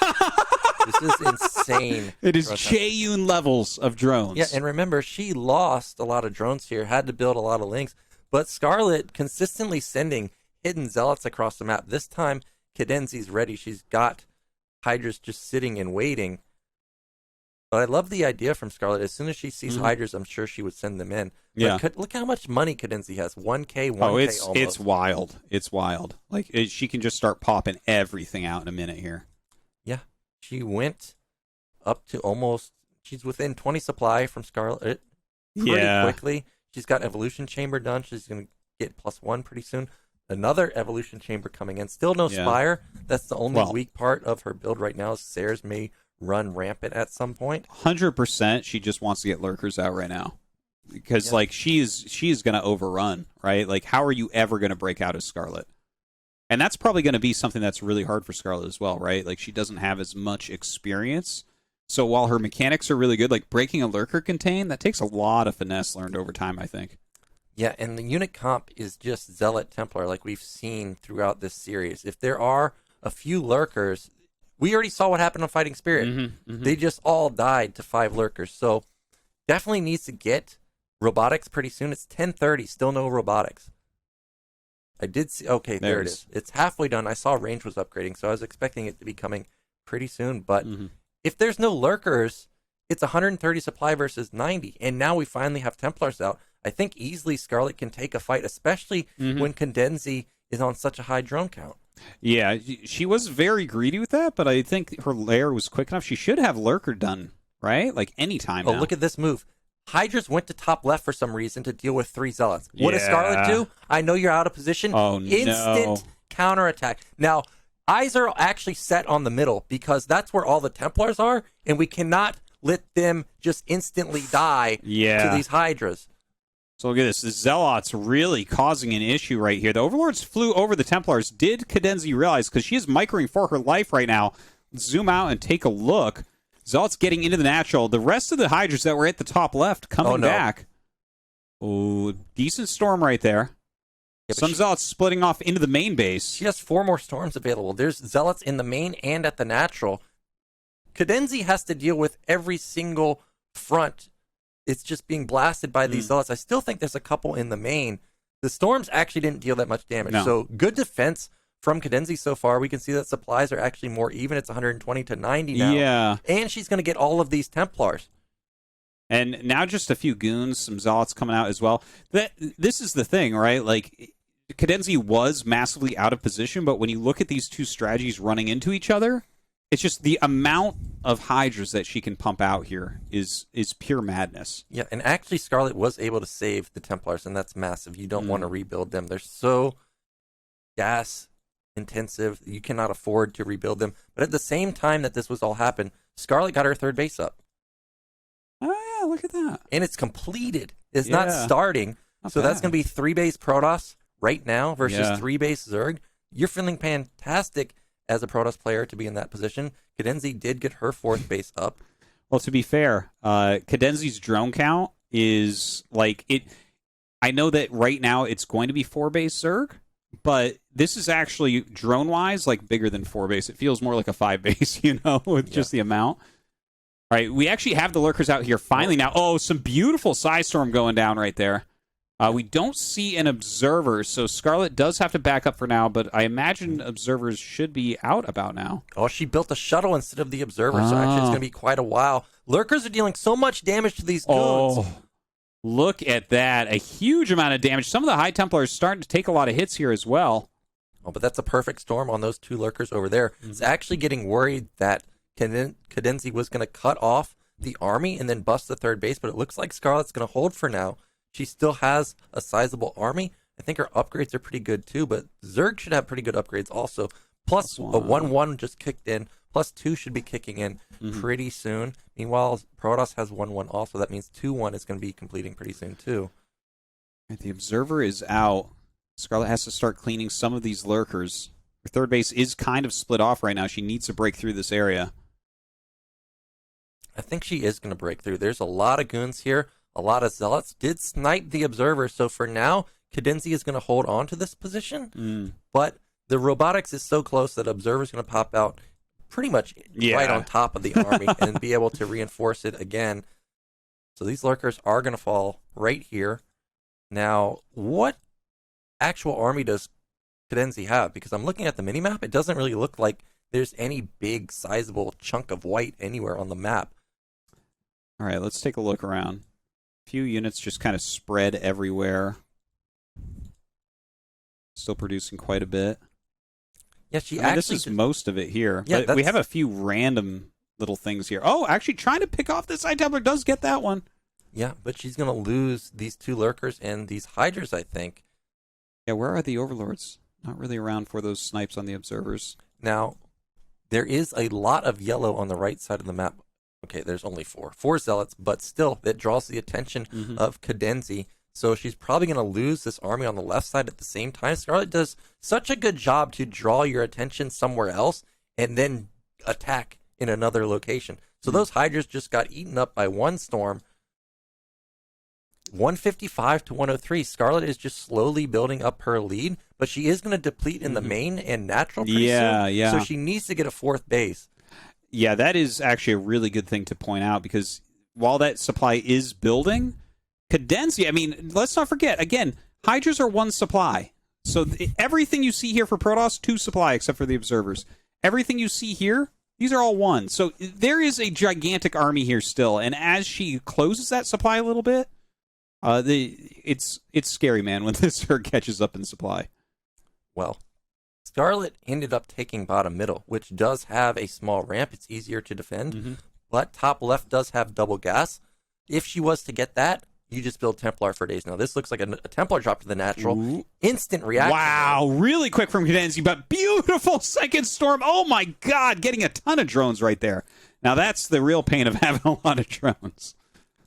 This is insane. It is Jaeyoon levels of drones. Yeah, and remember, she lost a lot of drones here, had to build a lot of links, but Scarlett consistently sending hidden Zealots across the map. This time, CadenZie's ready. She's got Hydras just sitting and waiting. But I love the idea from Scarlett. As soon as she sees Hydras, I'm sure she would send them in. Yeah. But look how much money CadenZie has. 1K, 1K almost. It's wild. It's wild. Like, she can just start popping everything out in a minute here. Yeah. She went up to almost, she's within 20 supply from Scarlett pretty quickly. She's got Evolution Chamber done. She's going to get +1 pretty soon. Another Evolution Chamber coming in. Still no Spire. That's the only weak part of her build right now. Sayers may run rampant at some point. 100%. She just wants to get Lurkers out right now. Because, like, she is going to overrun, right? Like, how are you ever going to break out as Scarlet? And that's probably going to be something that's really hard for Scarlet as well, right? Like, she doesn't have as much experience. So while her mechanics are really good, like breaking a Lurker contain, that takes a lot of finesse learned over time, I think. Yeah, and the unit comp is just Zealot Templar like we've seen throughout this series. If there are a few Lurkers, we already saw what happened on Fighting Spirit. They just all died to 5 Lurkers. So definitely needs to get robotics pretty soon. It's 10:30, still no robotics. I did see, okay, there it is. It's halfway done. I saw range was upgrading, so I was expecting it to be coming pretty soon. But if there's no Lurkers, it's 130 supply versus 90. And now we finally have Templars out. I think easily Scarlet can take a fight, especially when CadenZie is on such a high drone count. Yeah, she was very greedy with that, but I think her lair was quick enough. She should have Lurker done, right? Like any time now. Look at this move. Hydras went to top left for some reason to deal with 3 Zealots. What does Yeah. Scarlett do? I know you're out of position. Oh, no. Instant counterattack. Now, eyes are actually set on the middle because that's where all the Templars are, and we cannot let them just instantly die to these Hydras. So look at this. The Zealots really causing an issue right here. The Overlords flew over the Templars. Did CadenZie realize, because she is microing for her life right now. Zoom out and take a look. Zealots getting into the natural. The rest of the Hydras that were at the top left coming back. Oh, decent storm right there. Yeah, some Zealots splitting off into the main base. She has 4 more storms available. There's Zealots in the main and at the natural. CadenZie has to deal with every single front. It's just being blasted by these Zealots. I still think there's a couple in the main. The storms actually didn't deal that much damage. No. So good defense from CadenZie so far. We can see that supplies are actually more even. It's 120 to 90 now. Yeah. And she's going to get all of these Templars. And now just a few goons, some Zealots coming out as well. This is the thing, right? Like, CadenZie was massively out of position, but when you look at these two strategies running into each other, it's just the amount of Hydras that she can pump out here is pure madness. Yeah, and actually Scarlett was able to save the Templars, and that's massive. You don't want to rebuild them. They're so gas intensive. You cannot afford to rebuild them. But at the same time that this was all happening, Scarlett got her 3rd base up. Oh, yeah, look at that. And it's completed. It's not starting. Not so that's bad. going to be 3 base Protoss right now versus Yeah. 3 base Zerg. You're feeling fantastic as a Protoss player to be in that position. CadenZie did get her 4th base up. Well, to be fair, CadenZie's drone count is like it. I know that right now it's going to be 4 base Zerg, but this is actually drone wise like bigger than 4 base. It feels more like a 5 base, with just the amount. All right, we actually have the lurkers out here finally now. Oh, some beautiful Psy Storm going down right there. We don't see an observer, so Scarlett does have to back up for now, but I imagine observers should be out about now. Oh, she built a shuttle instead of the observer, so actually it's going to be quite a while. Lurkers are dealing so much damage to these goons. Oh, look at that. A huge amount of damage. Some of the High Templars starting to take a lot of hits here as well. Oh, but that's a perfect storm on those 2 lurkers over there. It's actually getting worried that CadenZie was going to cut off the army and then bust the 3rd base, but it looks like Scarlett's going to hold for now. She still has a sizable army. I think her upgrades are pretty good too, but Zerg should have pretty good upgrades also. Plus a 1-1 just kicked in. Plus 2 should be kicking in pretty soon. Meanwhile, Protoss has 1-1 also. That means 2-1 is going to be completing pretty soon too. Right, the observer is out. Scarlett has to start cleaning some of these lurkers. Her 3rd base is kind of split off right now. She needs to break through this area. I think she is going to break through. There's a lot of goons here. A lot of Zealots did snipe the observer, so for now, CadenZie is going to hold on to this position. But the robotics is so close that observer is going to pop out pretty much right on top of the army and be able to reinforce it again. So these lurkers are going to fall right here. Now, what actual army does CadenZie have? Because I'm looking at the minimap, it doesn't really look like there's any big, sizable chunk of white anywhere on the map. All right, let's take a look around. Few units just kind of spread everywhere. Still producing quite a bit. Yeah, this is most of it here. Yeah, but we have a few random little things here. Oh, actually trying to pick off this High Templar does get that one. Yeah, but she's going to lose these 2 lurkers and these Hydras, I think. Yeah, where are the overlords? Not really around for those snipes on the observers. Now, there is a lot of yellow on the right side of the map. Okay, there's only 4 Zealots, but still, that draws the attention of CadenZie. So she's probably going to lose this army on the left side at the same time. Scarlett does such a good job to draw your attention somewhere else and then attack in another location. So those Hydras just got eaten up by 1 storm. 155 to 103. Scarlett is just slowly building up her lead, but she is going to deplete in the main and natural pretty soon. Yeah. So she needs to get a 4th base. Yeah, that is actually a really good thing to point out, because while that supply is building, CadenZie, I mean, let's not forget, again, Hydras are 1 supply. So everything you see here for Protoss, 2 supply, except for the observers. Everything you see here, these are all 1. So there is a gigantic army here still, and as she closes that supply a little bit, it's scary, man, when this Zerg catches up in supply. Well, Scarlett ended up taking bottom middle, which does have a small ramp. It's easier to defend, but top left does have double gas. if she was to get that, you just build Templar for days. Now, this looks like a Templar drop to the natural. Ooh. Instant reaction. Wow, really quick from CadenZie, but beautiful second storm. Oh my God, getting a ton of drones right there. Now, that's the real pain of having a lot of drones.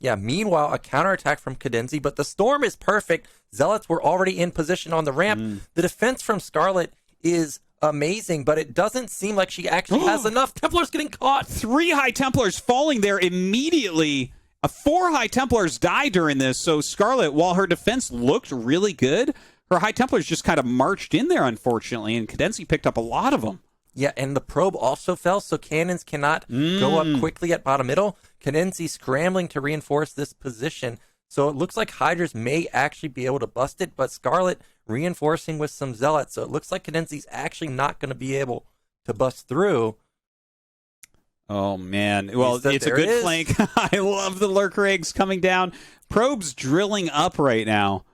Yeah, meanwhile, a counterattack from CadenZie, but the storm is perfect. Zealots were already in position on the ramp. The defense from Scarlett is amazing, but it doesn't seem like she actually has enough. Templars getting caught. 3 High Templars falling there immediately. 4 High Templars die during this, so Scarlett, while her defense looked really good, her High Templars just kind of marched in there, unfortunately, and CadenZie picked up a lot of them. Yeah, and the probe also fell, so cannons cannot go up quickly at bottom middle. CadenZie scrambling to reinforce this position, so it looks like Hydras may actually be able to bust it, but Scarlett reinforcing with some Zealots, so it looks like CadenZie's actually not going to be able to bust through. Oh, man. Well, it's a good flank. I love the lurker eggs coming down. Probe's drilling up right now.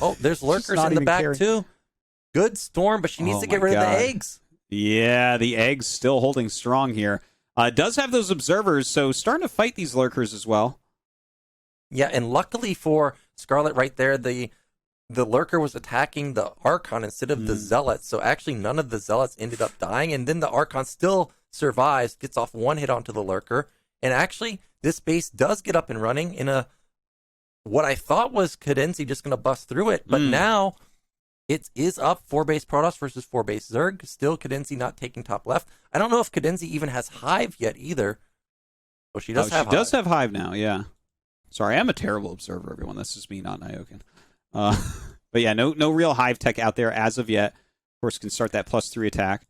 Oh, there's lurkers in the back, too. Good storm, but she needs to get rid of the eggs. Yeah, the eggs still holding strong here. Does have those observers, so starting to fight these lurkers as well. Yeah, and luckily for Scarlett right there, the lurker was attacking the Archon instead of the Zealots, so actually none of the Zealots ended up dying, and then the Archon still survives, gets off 1 hit onto the lurker, and actually this base does get up and running in a what I thought was CadenZie just going to bust through it, but now it is up 4 base Protoss versus 4 base Zerg. Still CadenZie not taking top left. I don't know if CadenZie even has Hive yet either. Oh, she does have Hive. She does have Hive now, yeah. Sorry, I'm a terrible observer, everyone. This is me, not Nyokin. But yeah, no real Hive tech out there as of yet. Of course, can start that +3 attack.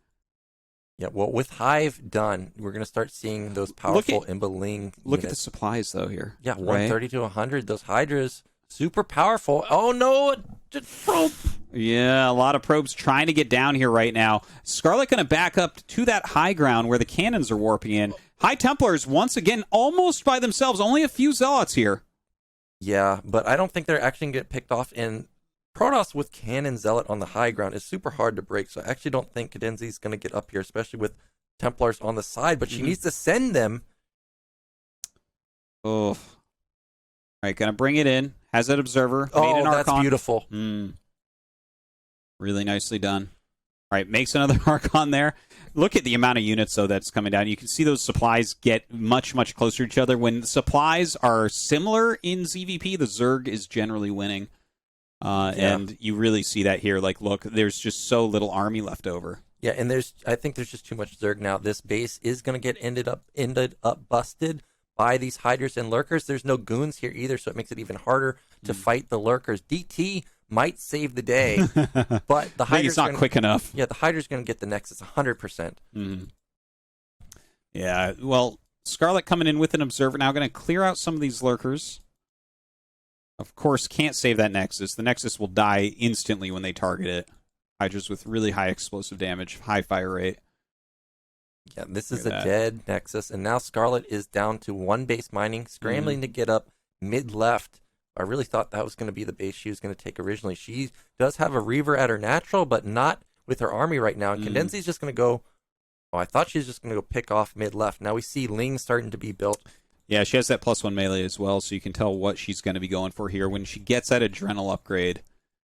Yeah, well, with Hive done, we're going to start seeing those powerful Imbaling Look at the supplies, though, here. Yeah, 130 to 100. Those Hydras, super powerful. Oh, no, probe. Yeah, a lot of probes trying to get down here right now. Scarlett going to back up to that high ground where the cannons are warping in. High Templars, once again, almost by themselves. Only a few Zealots here. Yeah, but I don't think they're actually going to get picked off. And Protoss with Cannon Zealot on the high ground is super hard to break. So I actually don't think CadenZie's going to get up here, especially with Templars on the side. But she needs to send them. Oh. All right, going to bring it in. Has that observer. Oh, made an that's Archon. beautiful. Really nicely done. All right, makes another Archon there. Look at the amount of units, though, that's coming down. You can see those supplies get much, much closer to each other. When supplies are similar in ZVP, the Zerg is generally winning. And you really see that here. Like, look, there's just so little army left over. Yeah, and I think there's just too much Zerg now. This base is going to get ended up busted by these Hydras and Lurkers. There's no goons here either, so it makes it even harder to fight the Lurkers. DT might save the day, but the Hydra's not quick enough. Yeah, the Hydra's going to get the Nexus 100%. Yeah, well, Scarlett coming in with an observer now, going to clear out some of these Lurkers. Of course, can't save that Nexus. The Nexus will die instantly when they target it. Hydras with really high explosive damage, high fire rate. Yeah, this is a dead Nexus, and now Scarlett is down to 1 base mining, scrambling to get up mid-left. I really thought that was going to be the base she was going to take originally. She does have a Reaver at her natural, but not with her army right now. And CadenZie's just going to go... Oh, I thought she was just going to go pick off mid-left. Now we see Ling starting to be built. Yeah, she has that +1 melee as well, so you can tell what she's going to be going for here. When she gets that Adrenal upgrade,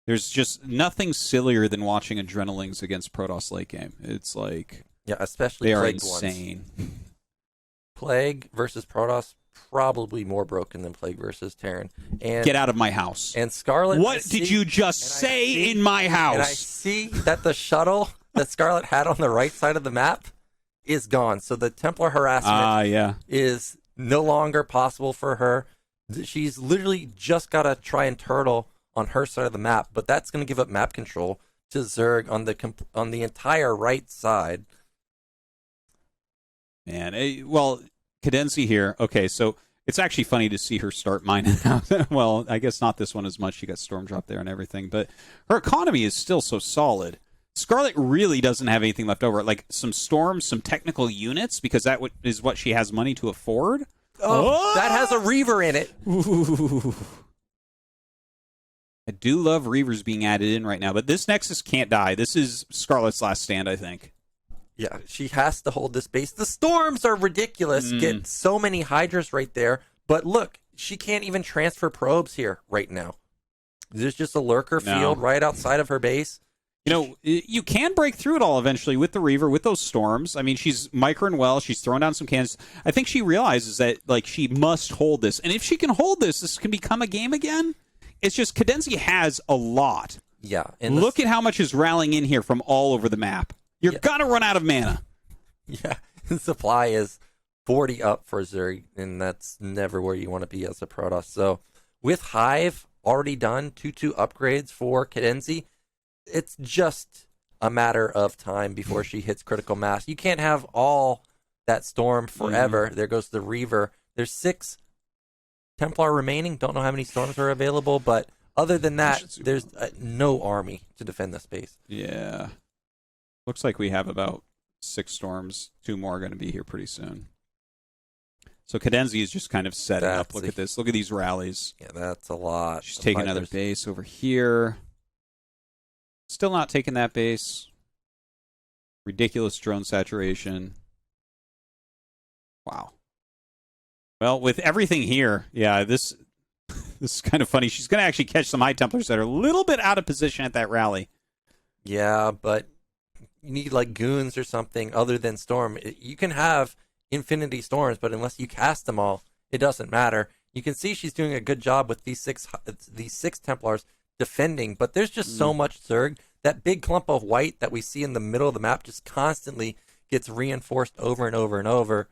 there's just nothing sillier than watching Adrenalings against Protoss late game. It's like... Yeah, especially they are Plague insane. ones. Plague versus Protoss, probably more broken than Plague versus Terran. And get out of my house. And Scarlett... What did you just say in my house? And I see that the shuttle that Scarlett had on the right side of the map is gone. So the Templar harassment is no longer possible for her. She's literally just got to try and turtle on her side of the map, but that's going to give up map control to Zerg on the entire right side. Man, well, CadenZie here. Okay, so it's actually funny to see her start mining out. Well, I guess not this one as much. She got storm drop there and everything, but her economy is still so solid. Scarlett really doesn't have anything left over. Like some storms, some technical units, because that is what she has money to afford. Oh, that has a Reaver in it. Ooh. I do love Reavers being added in right now, but this Nexus can't die. This is Scarlett's last stand, I think. Yeah, she has to hold this base. The storms are ridiculous. Get so many Hydras right there, But look, she can't even transfer probes here right now. There's just a lurker field right outside of her base. You know, you can break through it all eventually with the Reaver, with those storms. I mean, she's microing well. She's throwing down some cannons. I think she realizes that, like, she must hold this. And if she can hold this, this can become a game again. It's just CadenZie has a lot. Yeah. And look at how much is rallying in here from all over the map. You're going to run out of mana. Yeah. The supply is 40 up for Zerg, and that's never where you want to be as a Protoss. So with Hive already done, 2/2 upgrades for CadenZie, it's just a matter of time before she hits critical mass. You can't have all that storm forever. There goes the Reaver. There's 6 Templar remaining. Don't know how many storms are available, but other than that, there's no army to defend this base. Yeah. Looks like we have about 6 storms. 2 more are going to be here pretty soon. So CadenZie is just kind of setting up. Look at this. Look at these rallies. Yeah, that's a lot. She's taking another base over here. Still not taking that base. Ridiculous drone saturation. Wow. Well, with everything here, yeah, this is kind of funny. She's going to actually catch some High Templars that are a little bit out of position at that rally. Yeah, but you need like goons or something other than Storm. You can have infinity storms, but unless you cast them all, it doesn't matter. You can see she's doing a good job with these six Templars defending, but there's just so much Zerg. That big clump of white that we see in the middle of the map just constantly gets reinforced over and over and over.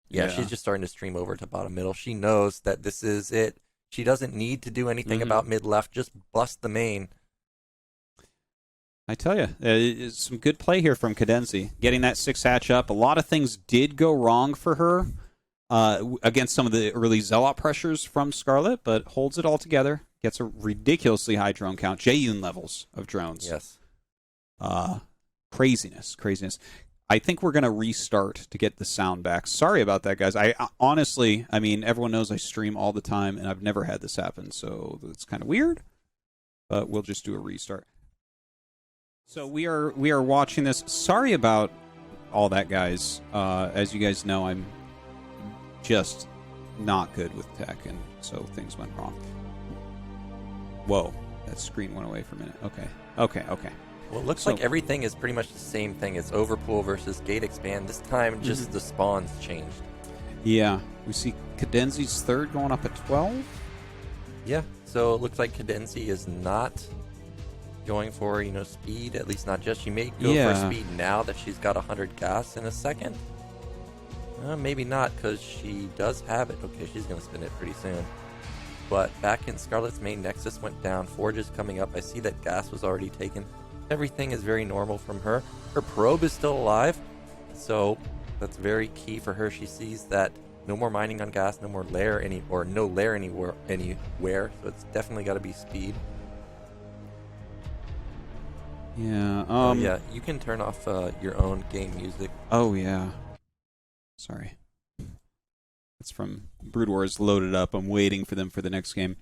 Yeah, she's just starting to stream over to bottom middle. She knows that this is it. She doesn't need to do anything about mid left. Just bust the main. I tell you, some good play here from CadenZie. Getting that 6 hatch up. A lot of things did go wrong for her against some of the early Zealot pressures from Scarlett, but holds it all together. Gets a ridiculously high drone count. Jayun levels of drones. Yes. Craziness. I think we're going to restart to get the sound back. Sorry about that, guys. I honestly, I mean, everyone knows I stream all the time, and I've never had this happen, so it's kind of weird. But we'll just do a restart. So we are watching this. Sorry about all that, guys. As you guys know, I'm just not good with tech, and so things went wrong. Whoa, that screen went away for a minute. Okay. Well, it looks like everything is pretty much the same thing. It's overpool versus gate expand. This time, just the spawns changed. Yeah, we see CadenZie's third going up at 12. Yeah, so it looks like CadenZie is not going for, speed, at least not just. She may go for speed now that she's got 100 gas in a second. Maybe not, because she does have it. Okay, she's going to spin it pretty soon. But back in Scarlett's main, Nexus went down. Forge is coming up. I see that gas was already taken. Everything is very normal from her. Her probe is still alive, so that's very key for her. She sees that no more mining on gas, no more lair no lair anywhere. So it's definitely got to be speed. Yeah. Yeah, you can turn off your own game music. Oh yeah. Sorry. It's from Brood Wars loaded up. I'm waiting for them for the next game.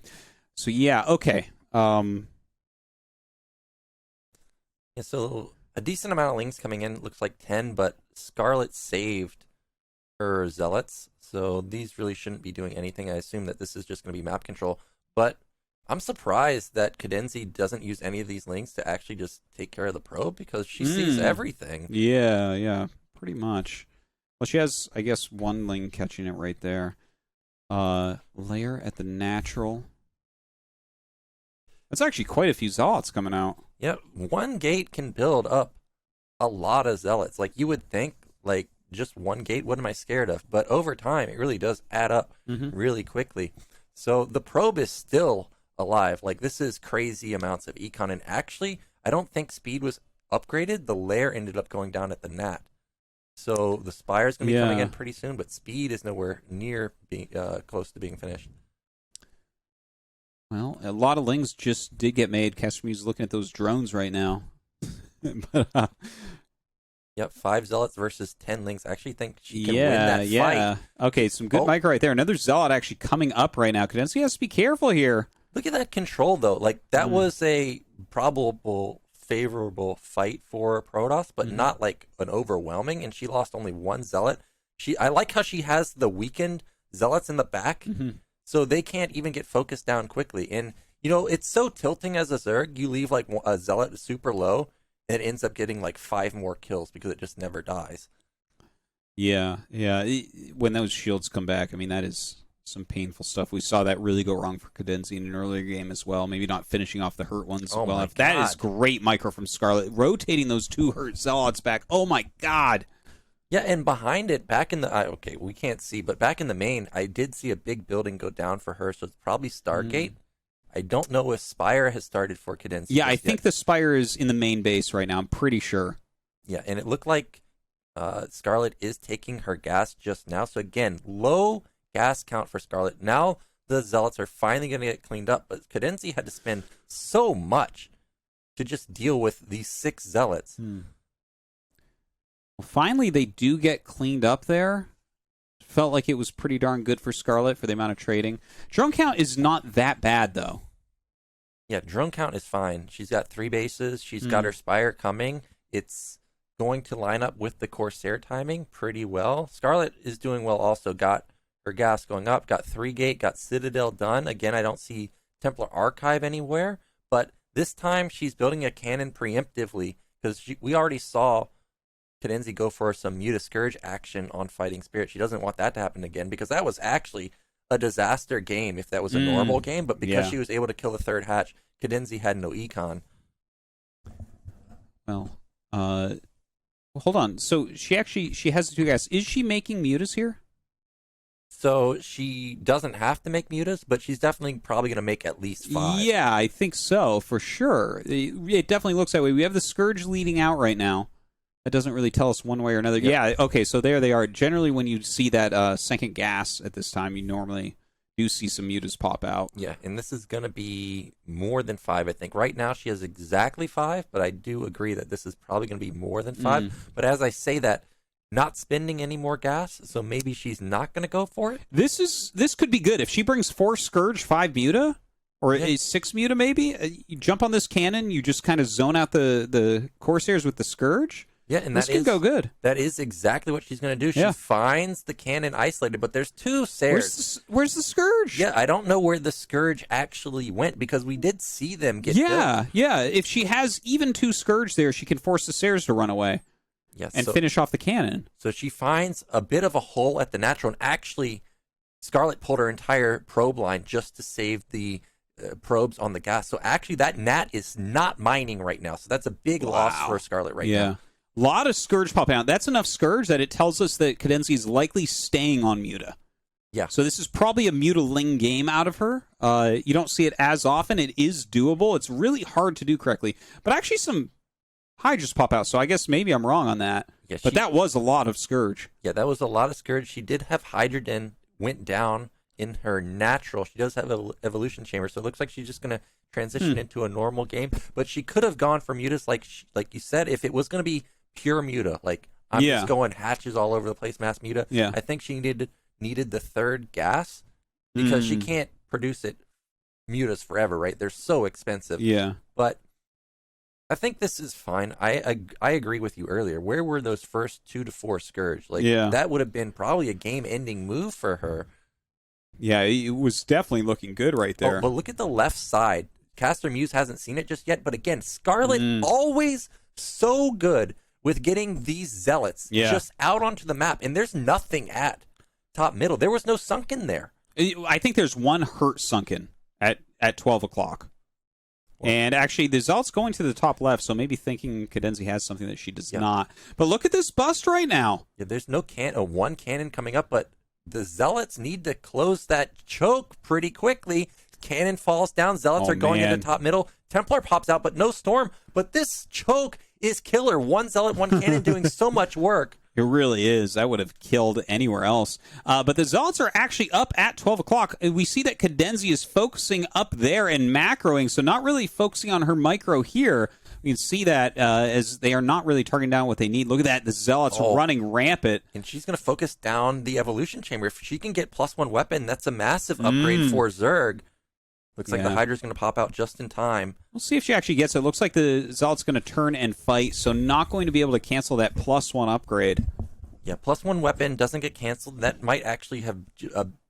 So yeah, okay. Yeah, so a decent amount of links coming in. It looks like 10, but Scarlett saved her Zealots, so these really shouldn't be doing anything. I assume that this is just going to be map control, but I'm surprised that CadenZie doesn't use any of these links to actually just take care of the probe, because she sees everything. Yeah, pretty much. Well, she has, I guess, one link catching it right there. Layer at the natural. That's actually quite a few Zealots coming out. Yeah, one gate can build up a lot of Zealots. Like, you would think, like, just one gate, what am I scared of? But over time, it really does add up really quickly. So the probe is still alive. Like, this is crazy amounts of econ. And actually, I don't think speed was upgraded. The lair ended up going down at the nat. So the spire is going to be coming in pretty soon, but speed is nowhere near being close to being finished. Well, a lot of lings just did get made. Castermu's looking at those drones right now. But, Yep, 5 Zealots versus 10 Lynx. I actually think she can win that fight. Okay, some good micro right there. Another Zealot actually coming up right now. CadenZie has to be careful here. Look at that control, though. Like, that was a probable favorable fight for Protoss, but not like an overwhelming, and she lost only 1 Zealot. I like how she has the weakened Zealots in the back, so they can't even get focused down quickly. And, you know, it's so tilting as a Zerg. You leave, like, a Zealot super low, and it ends up getting, like, 5 more kills because it just never dies. Yeah. When those shields come back, I mean, that is some painful stuff. We saw that really go wrong for CadenZie in an earlier game as well. Maybe not finishing off the hurt ones well enough. That is great micro from Scarlett. Rotating those 2 hurt Zealots back. Oh, my God. Yeah, and behind it, back in the... okay, we can't see, but back in the main, I did see a big building go down for her, so it's probably Stargate. I don't know if Spire has started for CadenZie. Yeah, I think the Spire is in the main base right now. I'm pretty sure. Yeah, and it looked like Scarlett is taking her gas just now. So, again, low gas count for Scarlett. Now the Zealots are finally going to get cleaned up, but CadenZie had to spend so much to just deal with these 6 Zealots. Well, finally, they do get cleaned up there. Felt like it was pretty darn good for Scarlett for the amount of trading. Drone count is not that bad, though. Yeah, drone count is fine. She's got 3 bases. She's got her Spire coming. It's going to line up with the Corsair timing pretty well. Scarlett is doing well also. Got her gas going up, got 3 gate, got Citadel done. Again, I don't see Templar Archive anywhere, but this time she's building a cannon preemptively because we already saw CadenZie go for some Muta Scourge action on Fighting Spirit. She doesn't want that to happen again because that was actually a disaster game if that was a normal game, but because she was able to kill the 3rd hatch, CadenZie had no econ. Well, hold on. So she has the 2 guys. Is she making mutas here? So she doesn't have to make mutas, but she's definitely probably going to make at least 5. Yeah, I think so, for sure. It definitely looks that way. We have the Scourge leading out right now. That doesn't really tell us one way or another. Yep. Yeah, okay, so there they are. Generally, when you see that second gas at this time, you normally do see some mutas pop out. Yeah, and this is going to be more than 5, I think. Right now, she has exactly 5, but I do agree that this is probably going to be more than 5. But as I say that, not spending any more gas, so maybe she's not going to go for it. This could be good. If she brings 4 Scourge, 5 muta, or a 6 muta maybe, you jump on this cannon, you just kind of zone out the Corsairs with the Scourge. Yeah, and this could go good. That is exactly what she's going to do. She finds the cannon isolated, but there's 2 Sairs. Where's the Scourge? Yeah, I don't know where the Scourge actually went because we did see them get built. Yeah. If she has even 2 Scourge there, she can force the Sairs to run away. Yes, and finish off the cannon. So she finds a bit of a hole at the natural, and actually, Scarlett pulled her entire probe line just to save the probes on the gas. So actually, that Nat is not mining right now. So that's a big loss for Scarlett right now. A lot of Scourge popping out. That's enough Scourge that it tells us that CadenZie is likely staying on Muta. Yeah. So this is probably a Muta-ling game out of her. You don't see it as often. It is doable. It's really hard to do correctly. But actually some Hydras pop out, so I guess maybe I'm wrong on that. Yeah, but that was a lot of Scourge. Yeah, that was a lot of Scourge. She did have Hydrogen, went down in her natural. She does have an evolution chamber, so it looks like she's just going to transition into a normal game. But she could have gone for mutas, like you said, if it was going to be pure muta. Like, I'm just going hatches all over the place, mass muta. Yeah. I think she needed the 3rd gas because she can't produce it mutas forever, right? They're so expensive. Yeah. But I think this is fine. I agree with you earlier. Where were those first 2 to 4 Scourge? Like, that would have been probably a game-ending move for her. Yeah, it was definitely looking good right there. Oh, but look at the left side. Caster Muse hasn't seen it just yet, but again, Scarlett always so good with getting these Zealots just out onto the map, and there's nothing at top middle. There was no sunken there. I think there's 1 hurt sunken at 12 o'clock. And actually, the Zealot's going to the top left, so maybe thinking CadenZie has something that she does not. But look at this bust right now. Yeah, there's no 1 cannon coming up, but the Zealots need to close that choke pretty quickly. Cannon falls down. Zealots are going into top middle. Templar pops out, but no Storm. But this choke is killer. 1 Zealot, 1 cannon doing so much work. It really is. That would have killed anywhere else. But the Zealots are actually up at 12 o'clock. We see that CadenZie is focusing up there and macroing, so not really focusing on her micro here. We can see that as they are not really targeting down what they need. Look at that. The Zealots running rampant. And she's going to focus down the evolution chamber. If she can get +1 weapon, that's a massive upgrade for Zerg. Looks like the Hydra's going to pop out just in time. We'll see if she actually gets it. Looks like the Zealot's going to turn and fight, so not going to be able to cancel that +1 upgrade. Yeah, +1 weapon doesn't get canceled. That might actually have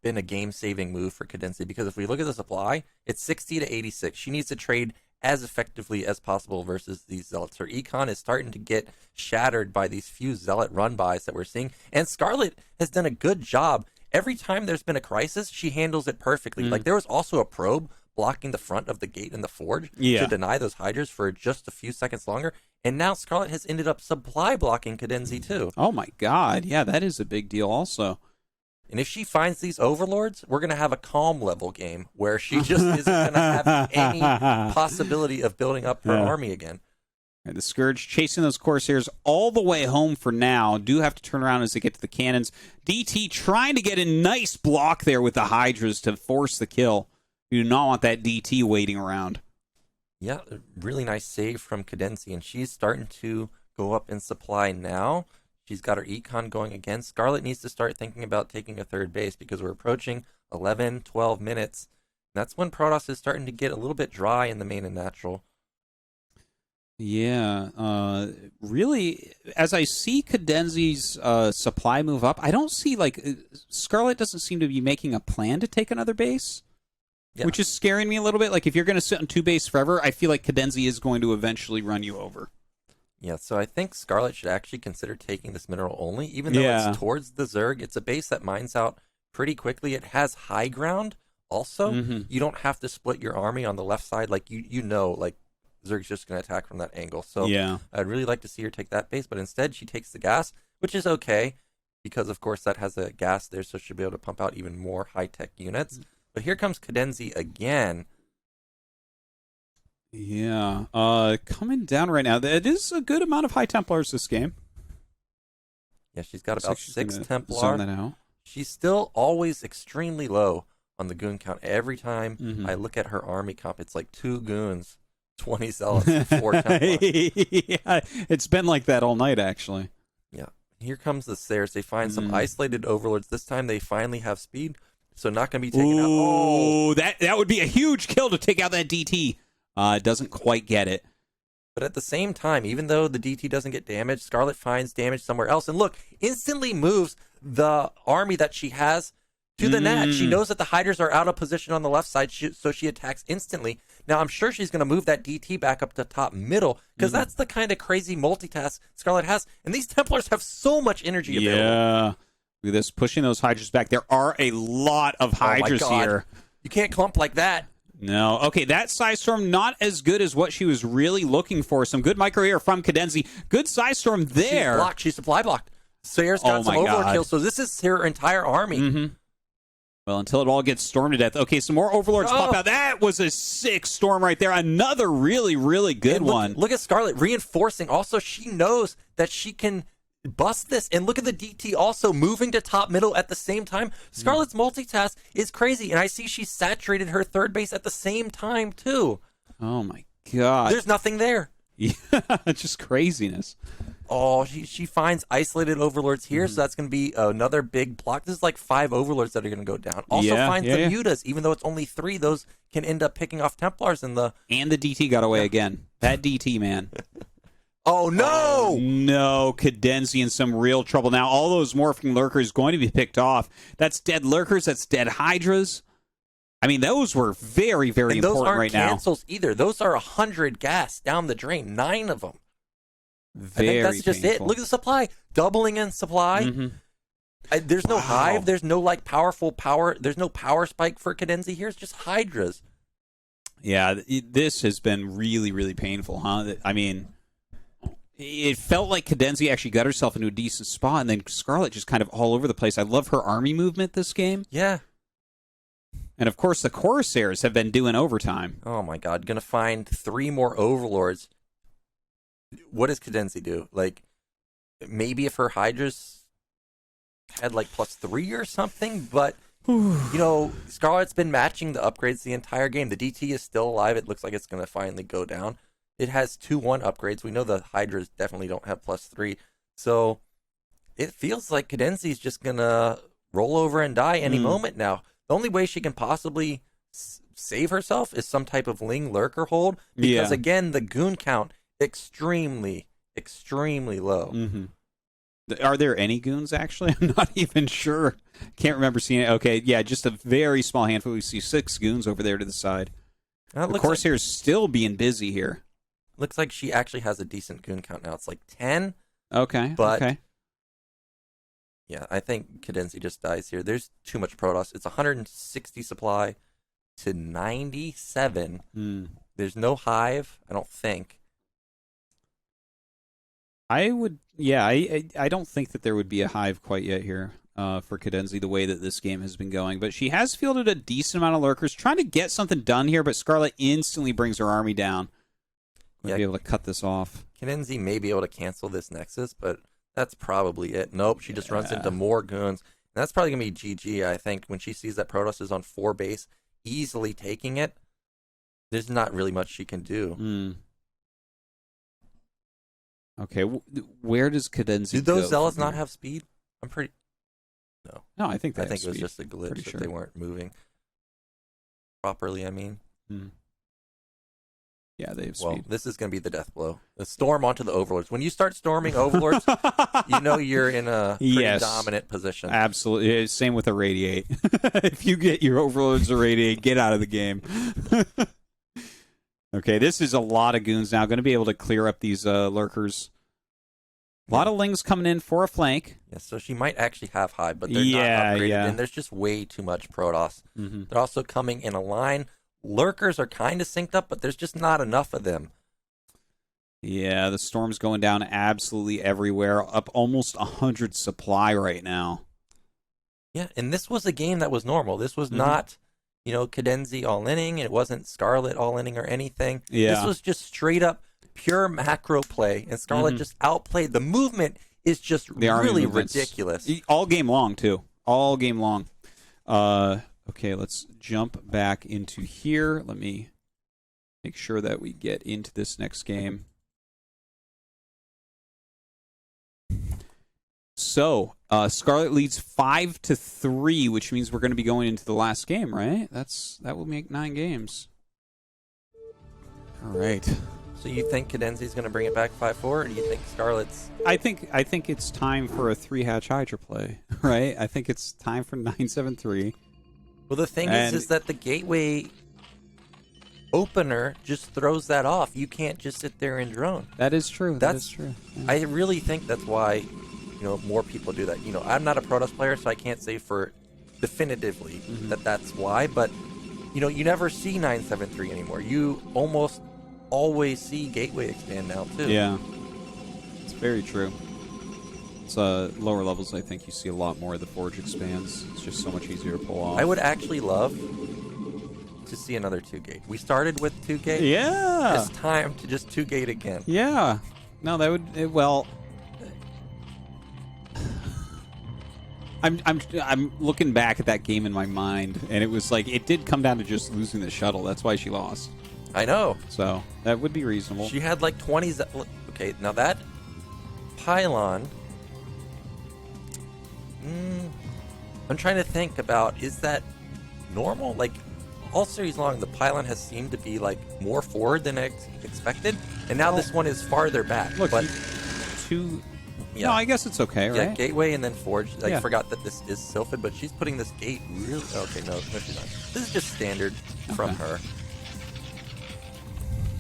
been a game-saving move for CadenZie, because if we look at the supply, it's 60 to 86. She needs to trade as effectively as possible versus these Zealots. Her econ is starting to get shattered by these few Zealot run-bys that we're seeing, and Scarlett has done a good job. Every time there's been a crisis, she handles it perfectly. Like, there was also a probe blocking the front of the gate in the forge to deny those Hydras for just a few seconds longer. And now Scarlett has ended up supply blocking CadenZie too. Oh my god, yeah, that is a big deal also. And if she finds these overlords, we're going to have a calm level game where she just isn't going to have any possibility of building up her army again. Right, the Scourge chasing those Corsairs all the way home for now. Do have to turn around as they get to the cannons. DT trying to get a nice block there with the Hydras to force the kill. You do not want that DT waiting around. Yeah, really nice save from CadenZie, and she's starting to go up in supply now. She's got her econ going again. Scarlett needs to start thinking about taking a third base because we're approaching 11, 12 minutes. And that's when Protoss is starting to get a little bit dry in the main and natural. Yeah, really, as I see CadenZie's supply move up, I don't see, like, Scarlett doesn't seem to be making a plan to take another base. Yeah. Which is scaring me a little bit. Like, if you're going to sit on 2 base forever, I feel like CadenZie is going to eventually run you over. Yeah, so I think Scarlett should actually consider taking this mineral only, even though it's towards the Zerg. It's a base that mines out pretty quickly. It has high ground also. You don't have to split your army on the left side. Like, you know, like, Zerg's just going to attack from that angle. So I'd really like to see her take that base, but instead she takes the gas, which is okay, because, of course, that has a gas there, so she'll be able to pump out even more high-tech units. But here comes CadenZie again. Yeah, coming down right now. It is a good amount of High Templars this game. Yeah, she's got about 6 Templar. Zone that out. She's still always extremely low on the goon count. Every time I look at her army comp, it's like 2 goons, 20 Zealots, and 4 Templars. Yeah, it's been like that all night, actually. Yeah, here comes the Sayers. They find some isolated overlords. This time they finally have speed. So not going to be taken out. Oh, that would be a huge kill to take out that DT. Doesn't quite get it. But at the same time, even though the DT doesn't get damaged, Scarlett finds damage somewhere else. And look, instantly moves the army that she has to the net. She knows that the Hydras are out of position on the left side, so she attacks instantly. Now, I'm sure she's going to move that DT back up to top middle, because that's the kind of crazy multitask Scarlett has. And these Templars have so much energy available. Yeah. Look at this, pushing those Hydras back. There are a lot of Hydras here. You can't clump like that. No. Okay, that Psystorm not as good as what she was really looking for. Some good micro here from CadenZie. Good Psystorm there. She's blocked. She's supply blocked. Sayers got some overlord kills, so this is her entire army. Well, until it all gets stormed to death. Okay, some more Overlords pop out. That was a sick storm right there. Another really, really good one. Look at Scarlett reinforcing. Also, she knows that she can bust this, and look at the DT also moving to top middle at the same time. Scarlett's multitask is crazy, and I see she saturated her third base at the same time too. Oh my god, there's nothing there. Yeah, just craziness. Oh, she finds isolated overlords here, so that's going to be another big block. This is like 5 overlords that are going to go down. Also finds the mutas, even though it's only 3. Those can end up picking off Templars in the... And the DT got away again. That DT, man. Oh, no! No, CadenZie in some real trouble. Now, all those morphing lurkers going to be picked off. That's dead lurkers. That's dead Hydras. I mean, those were very, very important right now. Those aren't cancels either. Those are 100 gas down the drain. 9 of them. Very I think that's just painful. it. Look at the supply. Doubling in supply. There's no hive. There's no, like, powerful power. There's no power spike for CadenZie here. It's just Hydras. Yeah, this has been really, really painful, huh? I mean... It felt like CadenZie actually got herself into a decent spot, and then Scarlett just kind of all over the place. I love her army movement this game. Yeah. And, of course, the Corsairs have been doing overtime. Oh, my God. Going to find 3 more Overlords. What does CadenZie do? Like, maybe if her Hydras had, like, +3 or something, but, you know, Scarlett's been matching the upgrades the entire game. The DT is still alive. It looks like it's going to finally go down. It has 2-1 upgrades. We know the Hydras definitely don't have +3. So it feels like CadenZie's just going to roll over and die any moment now. The only way she can possibly save herself is some type of Ling Lurker hold. Because, again, the goon count, extremely, extremely low. Are there any goons, actually? I'm not even sure. Can't remember seeing it. Okay, yeah, just a very small handful. We see 6 goons over there to the side. The Corsair's still being busy here. Looks like she actually has a decent goon count now. It's like 10. Okay, but okay. Yeah, I think CadenZie just dies here. There's too much Protoss. It's 160 supply to 97. There's no hive, I don't think. I would, yeah, I don't think that there would be a hive quite yet here for CadenZie, the way that this game has been going. But she has fielded a decent amount of lurkers, trying to get something done here, but Scarlett instantly brings her army down. We'll be able to cut this off. CadenZie may be able to cancel this Nexus, but that's probably it. Nope, she just runs into more goons. And that's probably going to be GG, I think, when she sees that Protoss is on 4 base, easily taking it. There's not really much she can do. Okay, where does CadenZie do those Zealots not have speed? I'm pretty... No, I think it was just a glitch that sure. they weren't moving properly, I mean. Yeah, they have speed. Well, this is going to be the death blow. The storm onto the Overlords. When you start storming Overlords, you know you're in a pretty dominant position. Absolutely. Same with Irradiate. If you get your Overlords Irradiate, get out of the game. Okay, this is a lot of goons now. Going to be able to clear up these lurkers. A lot of Lings coming in for a flank. Yeah, so she might actually have hive, but they're not upgraded, and there's just way too much Protoss. They're also coming in a line. Lurkers are kind of synced up, but there's just not enough of them. Yeah, the storm's going down absolutely everywhere. Up almost 100 supply right now. Yeah, and this was a game that was normal. This was not, CadenZie all-inning. It wasn't Scarlett all-inning or anything. Yeah. This was just straight up pure macro play, and Scarlett just outplayed. The movement is just really ridiculous. All game long, too. All game long. Okay, let's jump back into here. Let me make sure that we get into this next game. So, Scarlett leads 5-3, which means we're going to be going into the last game, right? That will make 9 games. All right. So you think CadenZie's going to bring it back 5-4, or do you think Scarlett's... I think it's time for a 3-hatch Hydra play, right? I think it's time for 9-7-3. Well, the thing is that the gateway opener just throws that off. You can't just sit there and drone. That is true. That is true. Yeah. I really think that's why, more people do that. I'm not a Protoss player, so I can't say for definitively that that's why. But, you never see 9-7-3 anymore. You almost always see gateway expand now, too. Yeah. It's very true. Lower levels, I think you see a lot more of the Forge expands. It's just so much easier to pull off. I would actually love to see another 2-gate. We started with 2-gate. Yeah. It's time to just 2-gate again. Yeah. No, that would... well... I'm looking back at that game in my mind, and it was like, it did come down to just losing the shuttle. That's why she lost. I know. So, that would be reasonable. She had like 20... Okay, now that pylon... I'm trying to think about, is that normal? Like, all series long, the pylon has seemed to be like more forward than expected, and now this one is farther back. Look, but no, I guess it's okay, right? Yeah, gateway and then forge. I forgot that this is Sylphid, but she's putting this gate really... Okay, no, she's not. This is just standard from her.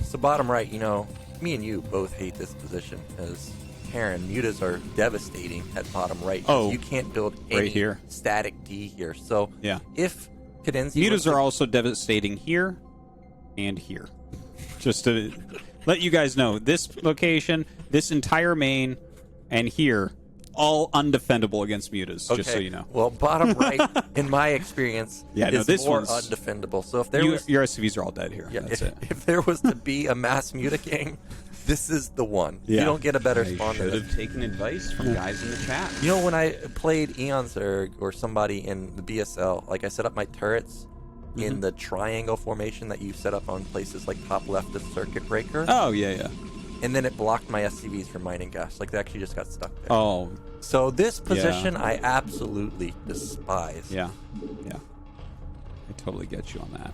So bottom right, me and you both hate this position as Terran. Mutas are devastating at bottom right. Oh, you can't build any static D here. So if CadenZie... Mutas are also devastating here and here. Just to let you guys know, this location, this entire main, and here, all undefendable against mutas, just so you know. Well, bottom right, in my experience, is this more one's undefendable. So if there was... Your SCVs are all dead here. That's it. If there was to be a mass muta gang, this is the one. Yeah. You don't get a better spawn than should have taken advice from guys in the chat. When I played Eon's or somebody in the BSL, like I set up my turrets in the triangle formation that you set up on places like top left of circuit breaker. Oh, yeah. And then it blocked my SCVs from mining gas. Like, they actually just got stuck there. Oh. So this position I absolutely despise. Yeah. I totally get you on that.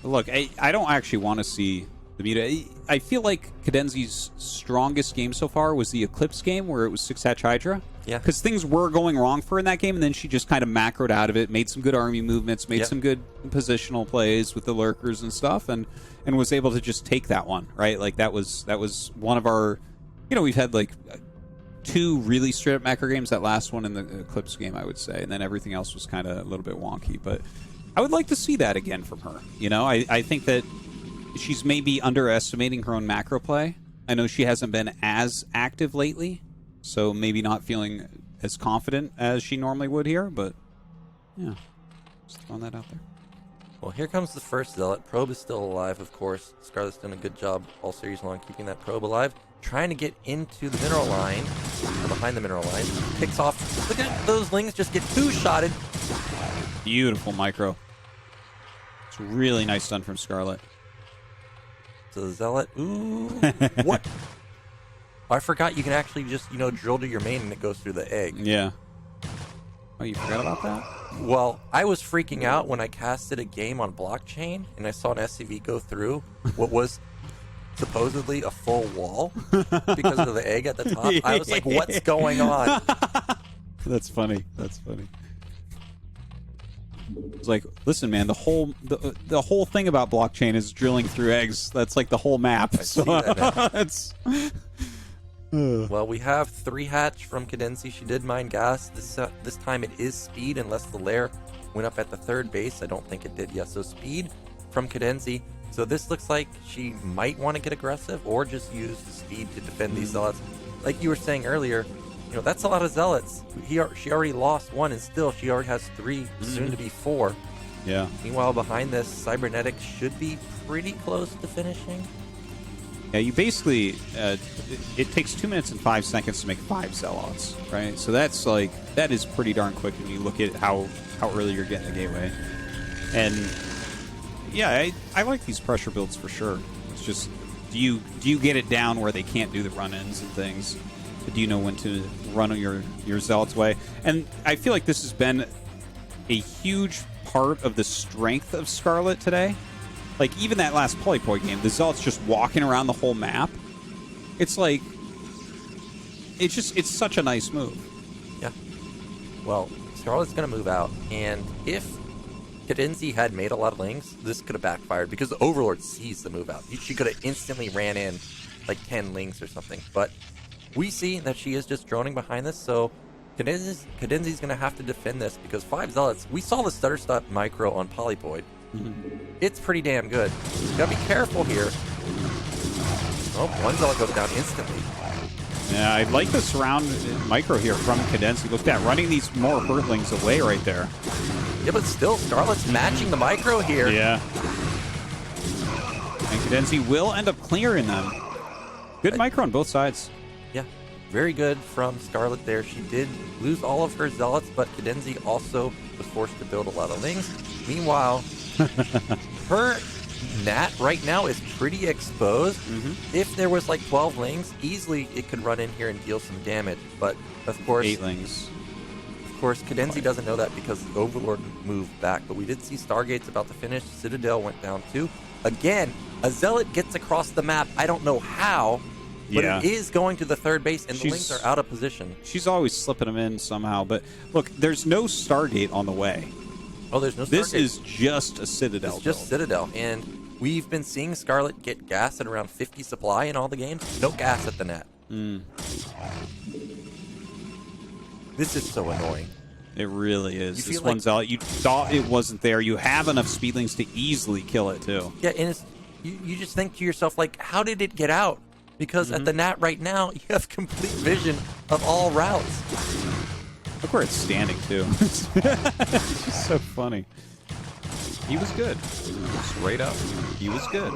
Look, I don't actually want to see the meta. I feel like CadenZie's strongest game so far was the Eclipse game where it was 6-hatch Hydra. Yeah. Because things were going wrong for her in that game, and then she just kind of macroed out of it, made some good army movements, made some good positional plays with the lurkers and stuff, and was able to just take that one, right? Like, that was one of our... we've had, like, 2 really straight-up macro games. That last one in the Eclipse game, I would say, and then everything else was kind of a little bit wonky. But I would like to see that again from her. I think that she's maybe underestimating her own macro play. I know she hasn't been as active lately, so maybe not feeling as confident as she normally would here, but yeah, just throwing that out there. Well, here comes the first Zealot. Probe is still alive, of course. Scarlett's done a good job all series long keeping that Probe alive. Trying to get into the mineral line, or behind the mineral line. Picks off. Look at those lings just get 2-shotted. Beautiful micro. It's really nice done from Scarlett. So the Zealot, ooh, what? I forgot you can actually just, drill to your main and it goes through the egg. Yeah. Oh, you forgot about that? Well, I was freaking out when I casted a game on blockchain and I saw an SCV go through what was supposedly a full wall because of the egg at the top. I was like, what's going on? That's funny. That's funny. It's like, listen, man, the whole thing about blockchain is drilling through eggs. That's like the whole map. I see that, That's... Well, we have 3-hatch from CadenZie. She did mine gas. This time it is speed, unless the lair went up at the 3rd base. I don't think it did. Yeah, so speed from CadenZie. So this looks like she might want to get aggressive or just use the speed to defend these Zealots. Like you were saying earlier, that's a lot of Zealots. She already lost 1, and still she already has 3, soon to be 4. Yeah. Meanwhile, behind this, Cybernetic should be pretty close to finishing. Yeah, you basically, it takes 2 minutes and 5 seconds to make 5 Zealots, right? So that is pretty darn quick when you look at how early you're getting the gateway. And yeah, I like these pressure builds for sure. It's just, do you get it down where they can't do the run-ins and things? Do you know when to run your Zealot's way? And I feel like this has been a huge part of the strength of Scarlett today. Like, even that last Polypoi game, the Zealot's just walking around the whole map. It's like, it's such a nice move. Yeah. Well, Scarlett's going to move out, and if CadenZie had made a lot of lings, this could have backfired because the Overlord sees the move out. She could have instantly ran in like 10 lings or something. But we see that she is just droning behind this, so CadenZie's going to have to defend this because 5 Zealots, we saw the stutter stop micro on Polypoid. It's pretty damn good. You gotta be careful here. Oh, 1 Zealot goes down instantly. Yeah, I like the surround micro here from CadenZie. Look at that, running these more hurtlings away right there. Yeah, but still, Scarlett's matching the micro here. Yeah. And CadenZie will end up clearing them. Good micro on both sides. Yeah, very good from Scarlett there. She did lose all of her Zealots, but CadenZie also was forced to build a lot of lings. Meanwhile, her Nat right now is pretty exposed. If there was like 12 lings, easily it could run in here and deal some damage. But of course, 8 lings. Of course, CadenZie doesn't know that because the Overlord moved back. But we did see Stargate's about to finish. Citadel went down too. Again, a Zealot gets across the map. I don't know how, but it is going to the 3rd base, and the lings are out of position. She's always slipping them in somehow. But look, there's no Stargate on the way. Oh, there's no Stargate. This is just a Citadel. It's just Citadel, and we've been seeing Scarlett get gas at around 50 supply in all the games. No gas at the net. This is so annoying. It really is. This like one's out. You thought it wasn't there. You have enough speedlings to easily kill it, too. Yeah, and it's, you just think to yourself, like, how did it get out? Because at the net right now, you have complete vision of all routes. Look where it's standing, too. It's just so funny. He was good. Straight up. He was good.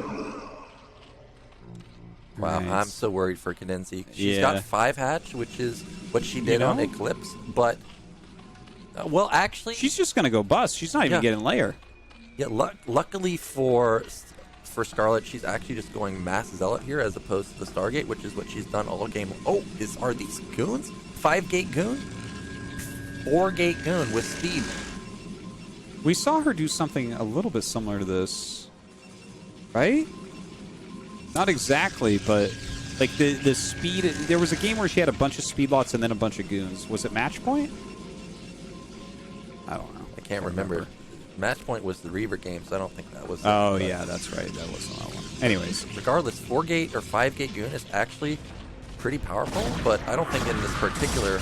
Wow, Nice. I'm so worried for CadenZie. She's got 5 hatch, which is what she did on Eclipse, but well, actually, she's just gonna go bust. She's not even getting layer. Yeah, luckily for Scarlett, she's actually just going mass Zealot here as opposed to the Stargate, which is what she's done all game. Oh, are these goons? 5-gate goon? 4-gate goon with speed. We saw her do something a little bit similar to this, right? Not exactly, but like the speed. There was a game where she had a bunch of speed lots and then a bunch of goons. Was it match point? I don't know. I can't remember. Match point was the Reaver game, so I don't think that was. Oh yeah, that's right. That wasn't that one. Anyways, regardless, 4-gate or 5-gate goon is actually pretty powerful, but I don't think in this particular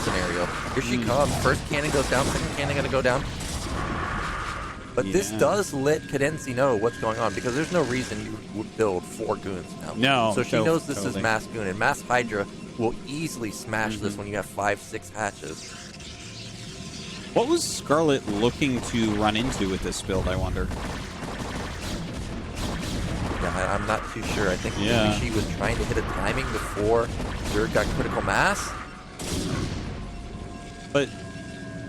scenario. Here she comes. First cannon goes down. Second cannon gonna go down. But this does let CadenZie know what's going on, because there's no reason you would build 4 goons now. No. So she knows this is Mass Goon, and Mass Hydra will easily smash this when you have 5-6 hatches. What was Scarlett looking to run into with this build, I wonder? Yeah, I'm not too sure. I think maybe she was trying to hit a timing before Zerg got critical mass. But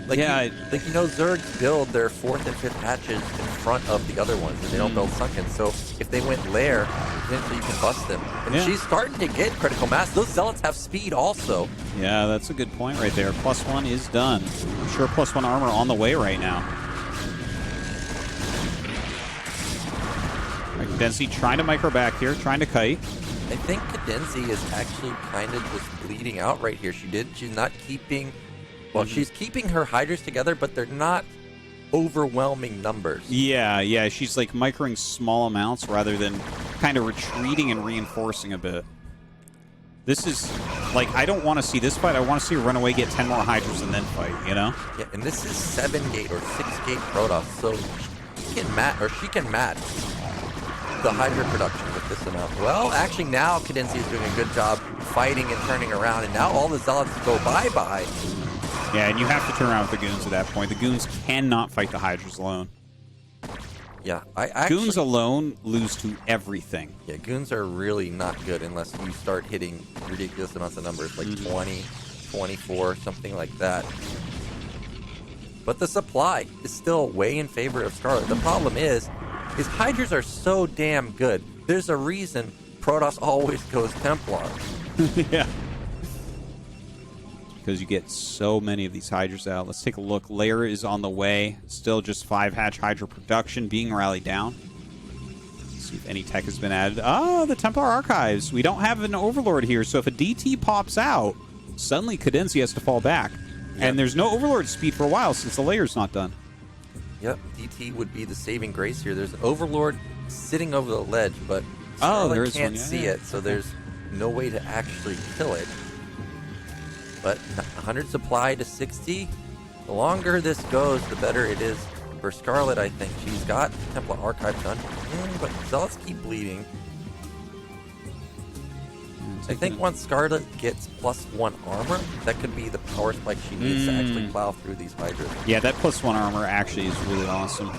like, Zergs build their 4th and 5th hatches in front of the other ones, and they don't build sunken. So if they went lair, eventually you can bust them. And she's starting to get critical mass. Those zealots have speed also. Yeah, that's a good point right there. +1 is done. I'm sure +1 armor on the way right now. CadenZie trying to micro back here, trying to kite. I think CadenZie is actually kind of just bleeding out right here. She's not keeping... Well, she's keeping her Hydras together, but they're not overwhelming numbers. Yeah, she's like microing small amounts rather than kind of retreating and reinforcing a bit. This is, like, I don't want to see this fight. I want to see her run away, get 10 more Hydras, and then fight, you know? Yeah, and this is 7-gate or 6-gate Protoss, so she can match the Hydra production with this amount. Well, actually now CadenZie is doing a good job fighting and turning around, and now all the Zealots go bye-bye. Yeah, and you have to turn around with the goons at that point. The goons cannot fight the Hydras alone. Yeah, I actually... Goons alone lose to everything. Yeah, goons are really not good unless you start hitting ridiculous amounts of numbers, like 20, 24, something like that. But the supply is still way in favor of Scarlett. The problem is Hydras are so damn good. There's a reason Protoss always goes Templar. Yeah. Because you get so many of these Hydras out. Let's take a look. Lair is on the way. Still just 5-hatch Hydra production being rallied down. Let's see if any tech has been added. Oh, the Templar Archives. We don't have an Overlord here, so if a DT pops out, suddenly CadenZie has to fall back. Yep. And there's no Overlord speed for a while since the Lair's not done. Yep, DT would be the saving grace here. There's an Overlord sitting over the ledge, but Scarlett can't see it, so there's no way to actually kill it. But 100 supply to 60. The longer this goes, the better it is for Scarlett, I think. She's got Templar Archive done, but Zealots keep bleeding. I think once Scarlett gets +1 armor, that could be the power spike she needs to actually plow through these Hydras. Yeah, that +1 armor actually is really awesome.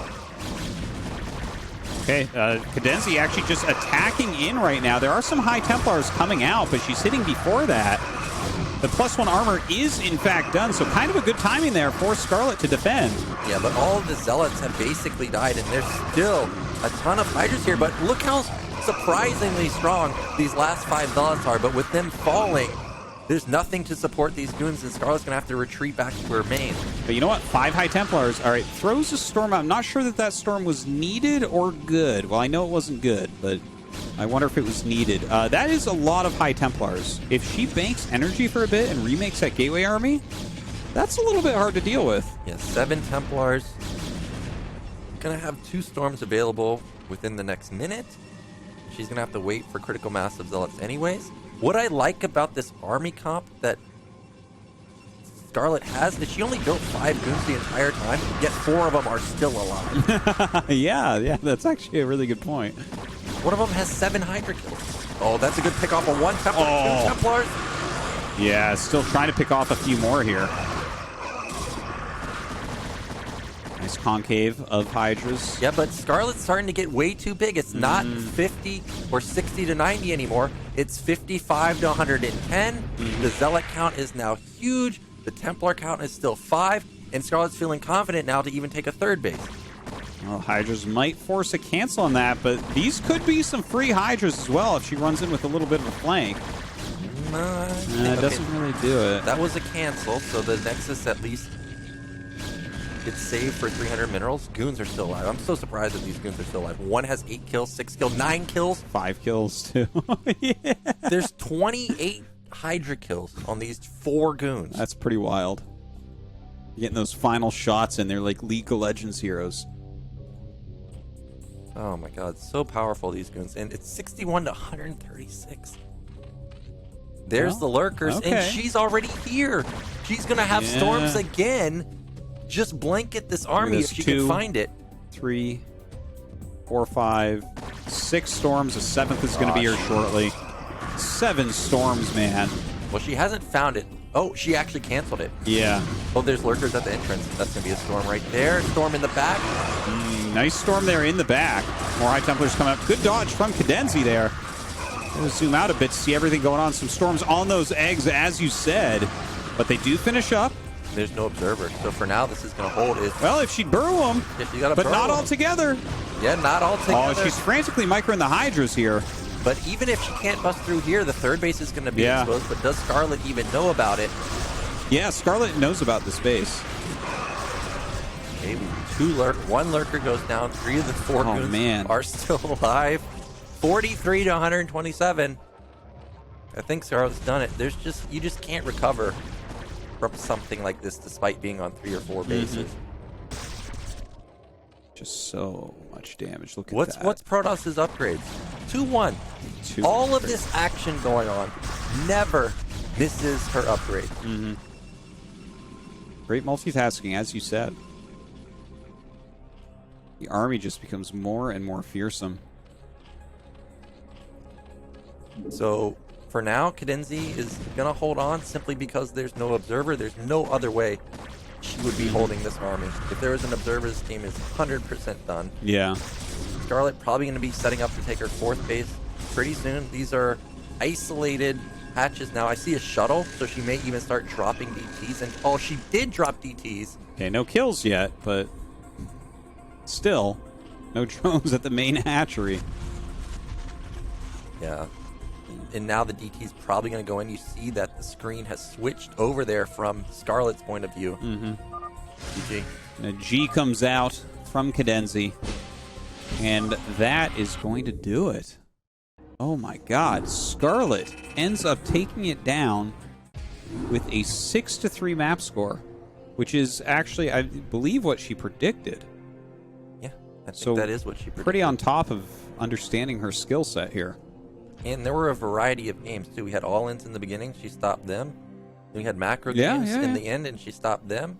Okay, CadenZie actually just attacking in right now. There are some High Templars coming out, but she's hitting before that. The +1 armor is, in fact, done, so kind of a good timing there for Scarlett to defend. Yeah, but all of the Zealots have basically died, and there's still a ton of Hydras here, but look how surprisingly strong these last 5 Zealots are, but with them falling, there's nothing to support these goons, and Scarlett's going to have to retreat back to her main. But you know what? 5 High Templars. All right, throws a storm out. I'm not sure that storm was needed or good. Well, I know it wasn't good, but I wonder if it was needed. That is a lot of High Templars. If she banks energy for a bit and remakes that Gateway army, that's a little bit hard to deal with. Yeah, 7 Templars. Going to have 2 storms available within the next minute. She's going to have to wait for critical mass of Zealots anyways. What I like about this army comp that Scarlett has is she only built 5 goons the entire time, yet 4 of them are still alive. yeah, that's actually a really good point. One of them has 7 Hydra kills. Oh, that's a good pick off of 1 Templar, 2 Templars. Yeah, still trying to pick off a few more here. Nice concave of Hydras. Yeah, but Scarlett's starting to get way too big. It's not 50 or 60 to 90 anymore. It's 55 to 110. The Zealot count is now huge. The Templar count is still 5. And Scarlett's feeling confident now to even take a 3rd base. Well, Hydras might force a cancel on that, but these could be some free Hydras as well if she runs in with a little bit of a flank. It doesn't really do it. That was a cancel, so the Nexus at least gets saved for 300 minerals, goons are still alive. I'm so surprised that these goons are still alive. One has 8 kills, 6 kills, 9 kills. 5 kills, too. Yeah. There's 28 Hydra kills on these 4 goons. That's pretty wild. Getting those final shots in there like League of Legends heroes. Oh my god, so powerful, these goons. And it's 61 to 136. There's the lurkers, and she's already here. She's going to have storms again. Just blanket this army if she can find it. 3, 4, 5, 6 storms. A 7th is going to be here shortly. 7 storms, man. Well, she hasn't found it. Oh, she actually canceled it. Yeah. Oh, there's lurkers at the entrance. That's going to be a storm right there. Storm in the back. Nice storm there in the back. More High Templars coming up. Good dodge from CadenZie there. I'm going to zoom out a bit to see everything going on. Some storms on those eggs, as you said. But they do finish up. There's no observer. So for now, this is going to hold. Well, if she'd burrow them, but not all together. Yeah, not all together. Oh, she's frantically microing the Hydras here. But even if she can't bust through here, the third base is going to be exposed. But does Scarlett even know about it? Yeah, Scarlett knows about this base. Maybe 1 lurker goes down. 3 of the 4 goons are still alive. 43 to 127. I think Scarlett's done it. You just can't recover from something like this despite being on 3 or 4 bases. Just so much damage. Look at that. What's Protoss's upgrades? 2-1. All of this action going on. Never misses her upgrade. Great multitasking, as you said. The army just becomes more and more fearsome. So for now, CadenZie is going to hold on simply because there's no observer. There's no other way she would be holding this army. If there was an observer, this game is 100% done. Yeah. Scarlett probably going to be setting up to take her 4th base pretty soon. These are isolated hatches now. I see a shuttle, so she may even start dropping DTs. And oh, she did drop DTs. Okay, no kills yet, but still, no drones at the main hatchery. Yeah. And now the DT is probably going to go in. You see that the screen has switched over there from Scarlett's point of view. GG. And a G comes out from CadenZie, and that is going to do it. Oh my god. Scarlett ends up taking it down with a 6-3 map score, which is actually, I believe, what she predicted. Yeah, I think that is what she predicted. Pretty on top of understanding her skill set here. And there were a variety of games, too. We had all-ins in the beginning. She stopped them. Then we had macro games in the end, and she stopped them.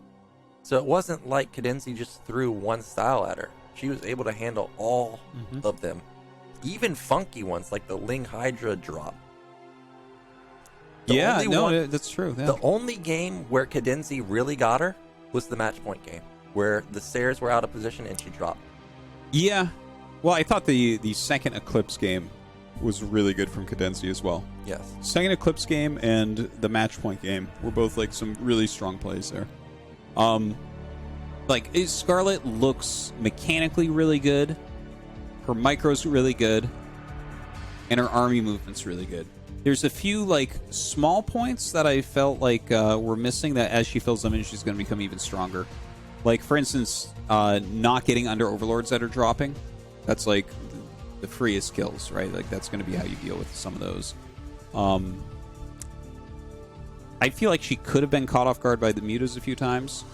So it wasn't like CadenZie just threw one style at her. She was able to handle all of them. Even funky ones, like the Ling Hydra drop. That's true. Yeah. The only game where CadenZie really got her was the match point game, where the Sayers were out of position and she dropped. Yeah. Well, I thought the second Eclipse game was really good from CadenZie as well. Yes. Second Eclipse game and the match point game were both like some really strong plays there. Scarlett looks mechanically really good. Her micro's really good. And her army movement's really good. There's a few like small points that I felt like were missing that as she fills them in, she's going to become even stronger. Like, for instance, not getting under overlords that are dropping. That's like the freest kills, right? Like, that's going to be how you deal with some of those. I feel like she could have been caught off guard by the mutas a few times.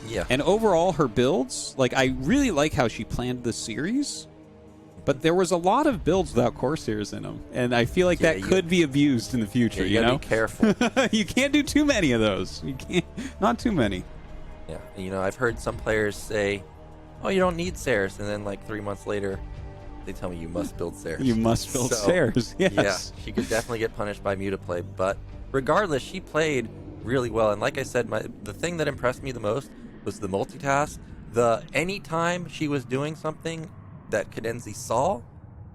Yeah. And overall, her builds, like, I really like how she planned the series, but there was a lot of builds without Corsairs in them, and I feel like that could be abused in the future, you know? Be careful. You can't do too many of those. You can't, not too many. Yeah. You know, I've heard some players say, oh, you don't need Sayers, and then like 3 months later, they tell me you must build Sayers. You must build Sayers, yes. Yeah, she could definitely get punished by muta play, but regardless, she played really well. And like I said, the thing that impressed me the most was the multitask. Anytime she was doing something that CadenZie saw,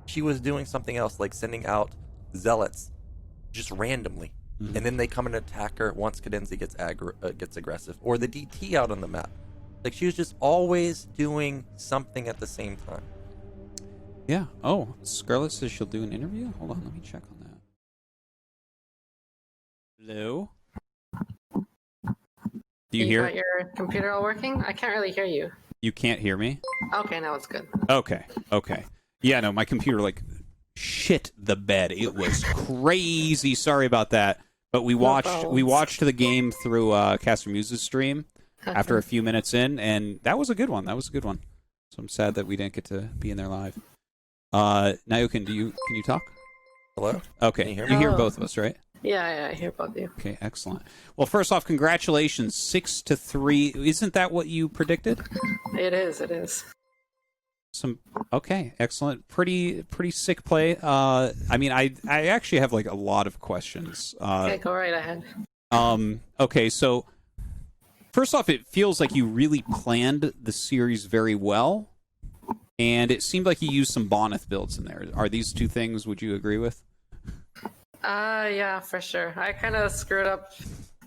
she was doing something else, like sending out zealots just randomly. And then they come and attack her once CadenZie gets aggressive. Or the DT out on the map. Like, she was just always doing something at the same time. Yeah. Oh, Scarlett says she'll do an interview? Hold on, let me check on that. Hello? Do you hear? Got your computer all working? I can't really hear you. You can't hear me? Okay, now it's good. Okay. Yeah, no, my computer like shit the bed. It was crazy. Sorry about that. But we watched the game through Caster Muse's stream after a few minutes in, and that was a good one. So I'm sad that we didn't get to be in there live. Nayokin, can you talk? Hello? Okay. Can you hear You me? hear both of us, right? Yeah, I hear both of you. Okay, excellent. Well, first off, congratulations, 6-3. Isn't that what you predicted? It is. Okay, excellent. Pretty sick play. I mean, I actually have like a lot of questions. Okay, go right ahead. Okay, so first off, it feels like you really planned the series very well, and it seemed like you used some Bo9 builds in there. Are these two things? Would you agree with? Yeah, for sure. I kind of screwed up.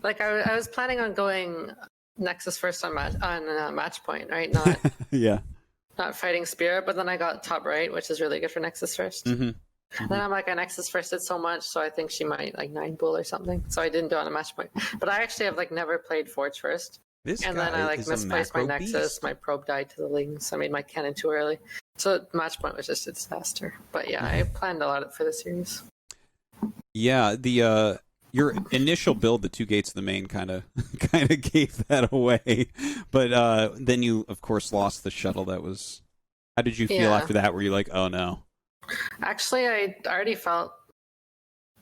Like I was planning on going Nexus first on match point, right? Not Yeah. not fighting Spirit, but then I got top right, which is really good for Nexus first. Then I'm like, I Nexus first did so much, so I think she might like 9 bull or something. So I didn't do it on a match point. But I actually have like never played Forge first. And then I like misplaced my Nexus. My probe died to the Lings. I made my cannon too early. So match point was just a disaster. But yeah, I planned a lot for the series. Yeah, the your initial build, the 2 gates of the main, kind of gave that away. But then you, of course, lost the shuttle. That was. How did you feel after that? Were you like, oh no? Actually, I already felt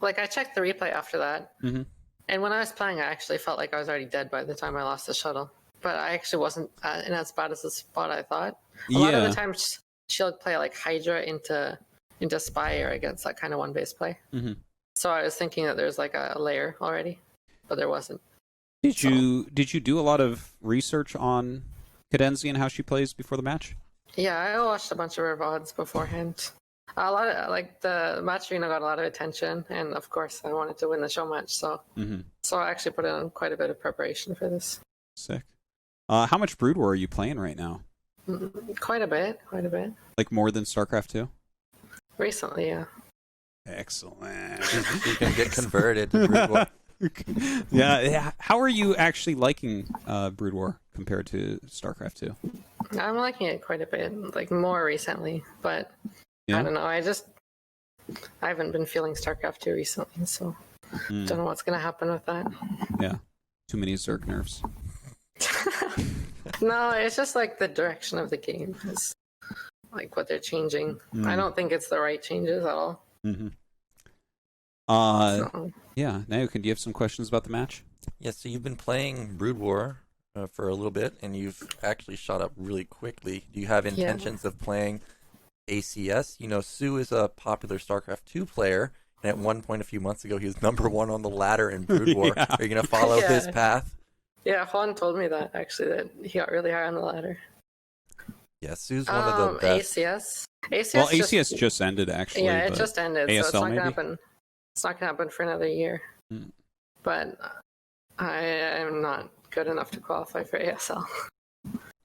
like I checked the replay after that, and when I was playing, I actually felt like I was already dead by the time I lost the shuttle. But I actually wasn't in as bad as the spot I thought. A lot of the times, she'll play like Hydra into Spire against that kind of one base play. So I was thinking that there's like a layer already, but there wasn't. Did you do a lot of research on CadenZie and how she plays before the match? Yeah, I watched a bunch of her VODs beforehand. A lot of like the match arena got a lot of attention, and of course I wanted to win the show match, so so I actually put in quite a bit of preparation for this. Sick. How much Brood War are you playing right now? Quite a bit. Like more than StarCraft 2? Recently, yeah. Excellent. You can get converted to Brood War. Yeah. How are you actually liking Brood War compared to StarCraft 2? I'm liking it quite a bit, like more recently, but I don't know. I haven't been feeling StarCraft 2 recently, so don't know what's going to happen with that. Yeah. Too many Zerg nerfs. No, it's just like the direction of the game is like what they're changing. I don't think it's the right changes at all. Yeah. Nayokin, do you have some questions about the match? Yeah, so you've been playing Brood War for a little bit, and you've actually shot up really quickly. Do you have intentions of playing ACS? You know, Sue is a popular StarCraft 2 player, and at one point a few months ago, he was #1 on the ladder in Brood War. Are you going to follow his path? Yeah, Juan told me that, actually, that he got really high on the ladder. Yeah, Sue's one of the best. ACS? Well, ACS just ended, actually. Yeah, it just ended, ASL, so it's not going to maybe? happen. It's not going to happen for another year. But I am not good enough to qualify for ASL.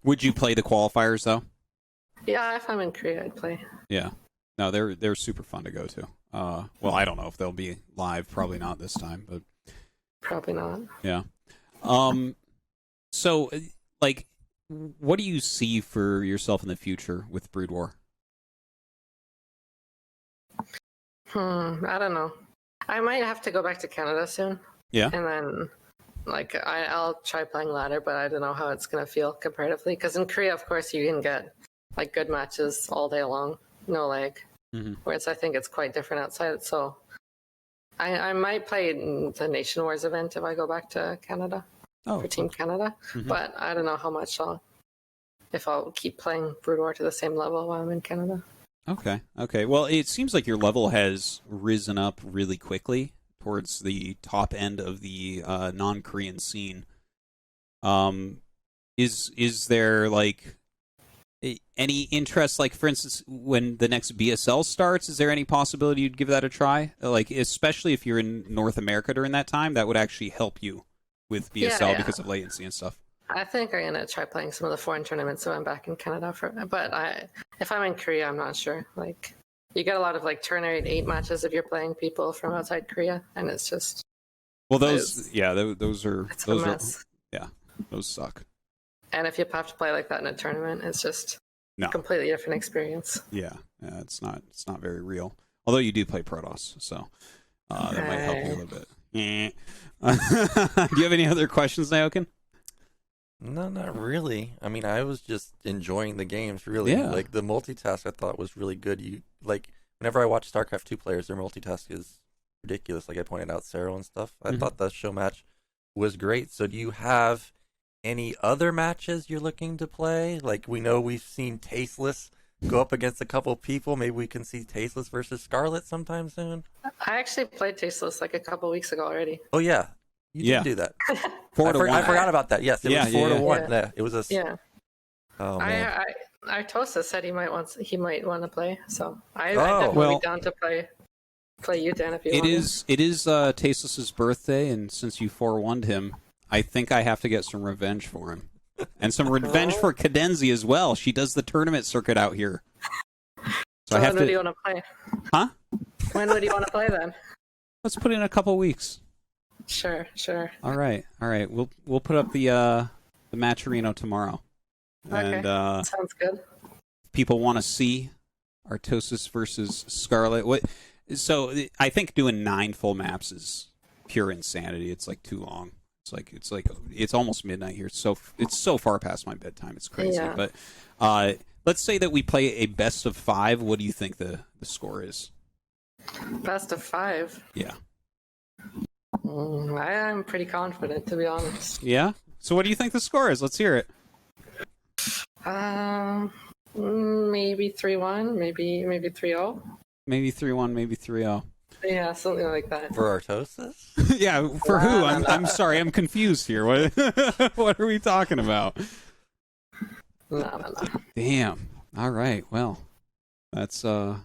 Would you play the qualifiers, though? Yeah, if I'm in Korea, I'd play. Yeah. No, they're super fun to go to. Well, I don't know if they'll be live. Probably not this time, but probably not. Yeah. So, like, what do you see for yourself in the future with Brood War? I don't know. I might have to go back to Canada soon. Yeah. And then, like, I'll try playing ladder, but I don't know how it's going to feel comparatively. Because in Korea, of course, you can get, like, good matches all day long. No lag. Whereas I think it's quite different outside. So I might play the Nation Wars event if I go back to Canada for Team Canada. But I don't know how much if I'll keep playing Brood War to the same level while I'm in Canada. Okay. Well, it seems like your level has risen up really quickly towards the top end of the non-Korean scene. Is there, like, any interest, like, for instance, when the next BSL starts, is there any possibility you'd give that a try? Like, especially if you're in North America during that time, that would actually help you with BSL because of latency and stuff. I think I'm going to try playing some of the foreign tournaments so I'm back in Canada. But if I'm in Korea, I'm not sure. Like, you get a lot of, like, turn rate 8 matches if you're playing people from outside Korea, and it's just... Well, those are... It's a mess. Yeah. Those suck. And if you have to play like that in a tournament, it's just No. a completely different experience. Yeah, it's not very real. Although you do play Protoss, so that might help you a little bit. Do you have any other questions, Naokin? No, not really. I mean, I was just enjoying the games, really. Yeah. Like, the multitask I thought was really good. Whenever I watch StarCraft 2 players, their multitask is ridiculous. Like I pointed out, Cerro and stuff. I thought the show match was great. So do you have any other matches you're looking to play? Like, we know we've seen Tasteless go up against a couple people. Maybe we can see Tasteless versus Scarlett sometime soon. I actually played Tasteless like a couple weeks ago already. Oh, yeah. You did do that. 4-1. I forgot about that. Yes, it was 4-1. Yeah. Yeah, it was a... Yeah. Oh, man. Artosis said he might want to play, so I Oh. definitely Well, be down to play you, Dan, if you It want. is Tasteless's birthday, and since you 4-1'd him, I think I have to get some revenge for him. And some revenge for CadenZie as well. She does the tournament circuit out here. So I have when would you want to play? Huh? When would you want to play then? Let's put in a couple weeks. Sure. All right. We'll put up the Matcherino tomorrow. Okay. And Sounds good. people want to see Artosis versus Scarlett. So I think doing 9 full maps is pure insanity. It's like too long. It's almost midnight here. It's so far past my bedtime. It's crazy. Yeah. But let's say that we play a best of 5. What do you think the score is? Best of 5. Yeah. I'm pretty confident, to be honest. Yeah. So what do you think the score is? Let's hear it. Maybe 3-1, maybe 3-0. Maybe 3-1, maybe 3-0. Yeah, something like that. For Artosis? Yeah, for who? I'm sorry, I'm confused here. What are we talking about? No. Damn. All right. Well, that's those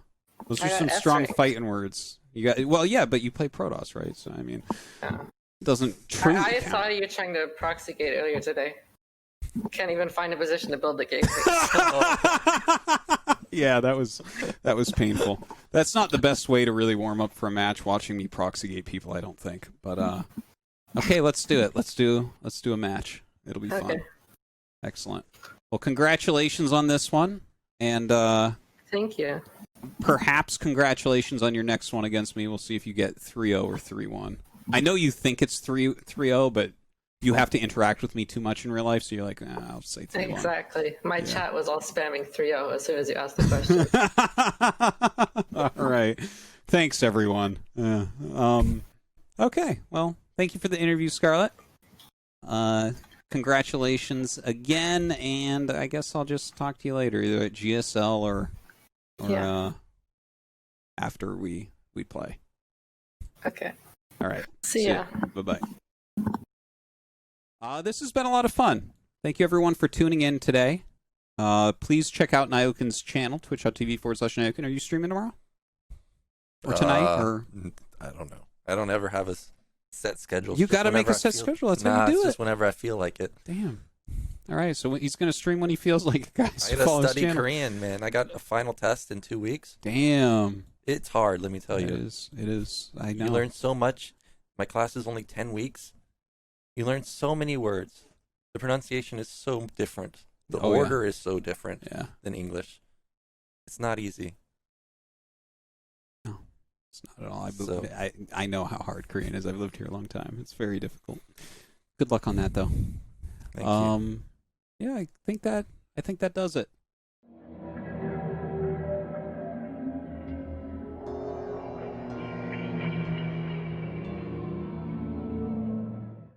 are some F strong rank. fighting words. You got but you play Protoss, right? So I mean, it doesn't truly I count. saw you trying to proxy gate earlier today. Can't even find a position to build the gate. Yeah, that was painful. That's not the best way to really warm up for a match, watching me proxygate people, I don't think. But okay, let's do it. Let's do a match. It'll be fun. Okay. Excellent. Well, congratulations on this one, and Thank you. perhaps congratulations on your next one against me. We'll see if you get 3-0 or 3-1. I know you think it's 3-0, but you have to interact with me too much in real life, so you're like, I'll say 3-1. Exactly. My chat was all spamming 3-0 as soon as you asked the question. All right. Thanks, everyone. Okay. Well, thank you for the interview, Scarlett. Congratulations again, and I guess I'll just talk to you later, either at GSL or after we play. Okay. All right. See ya. Bye-bye. This has been a lot of fun. Thank you, everyone, for tuning in today. Please check out Nyokin's channel, twitch.tv/Nyokin. Are you streaming tomorrow? Or tonight? Or I don't know. I don't ever have a set schedule. you got to make a set schedule. That's how you do it's it. just whenever I feel like it. Damn. All right, so he's going to stream when he feels like it, guys. I gotta Follow his study channel. Korean, man. I got a final test in 2 weeks. Damn. It's hard, let me tell It you. is. I know. You learn so much. My class is only 10 weeks. You learn so many words. The pronunciation is so different. The order is so different than English. It's not easy. No, it's not at all. I know how hard Korean is. I've lived here a long time. It's very difficult. Good luck on that, though. Thank you. Yeah, I think that does it.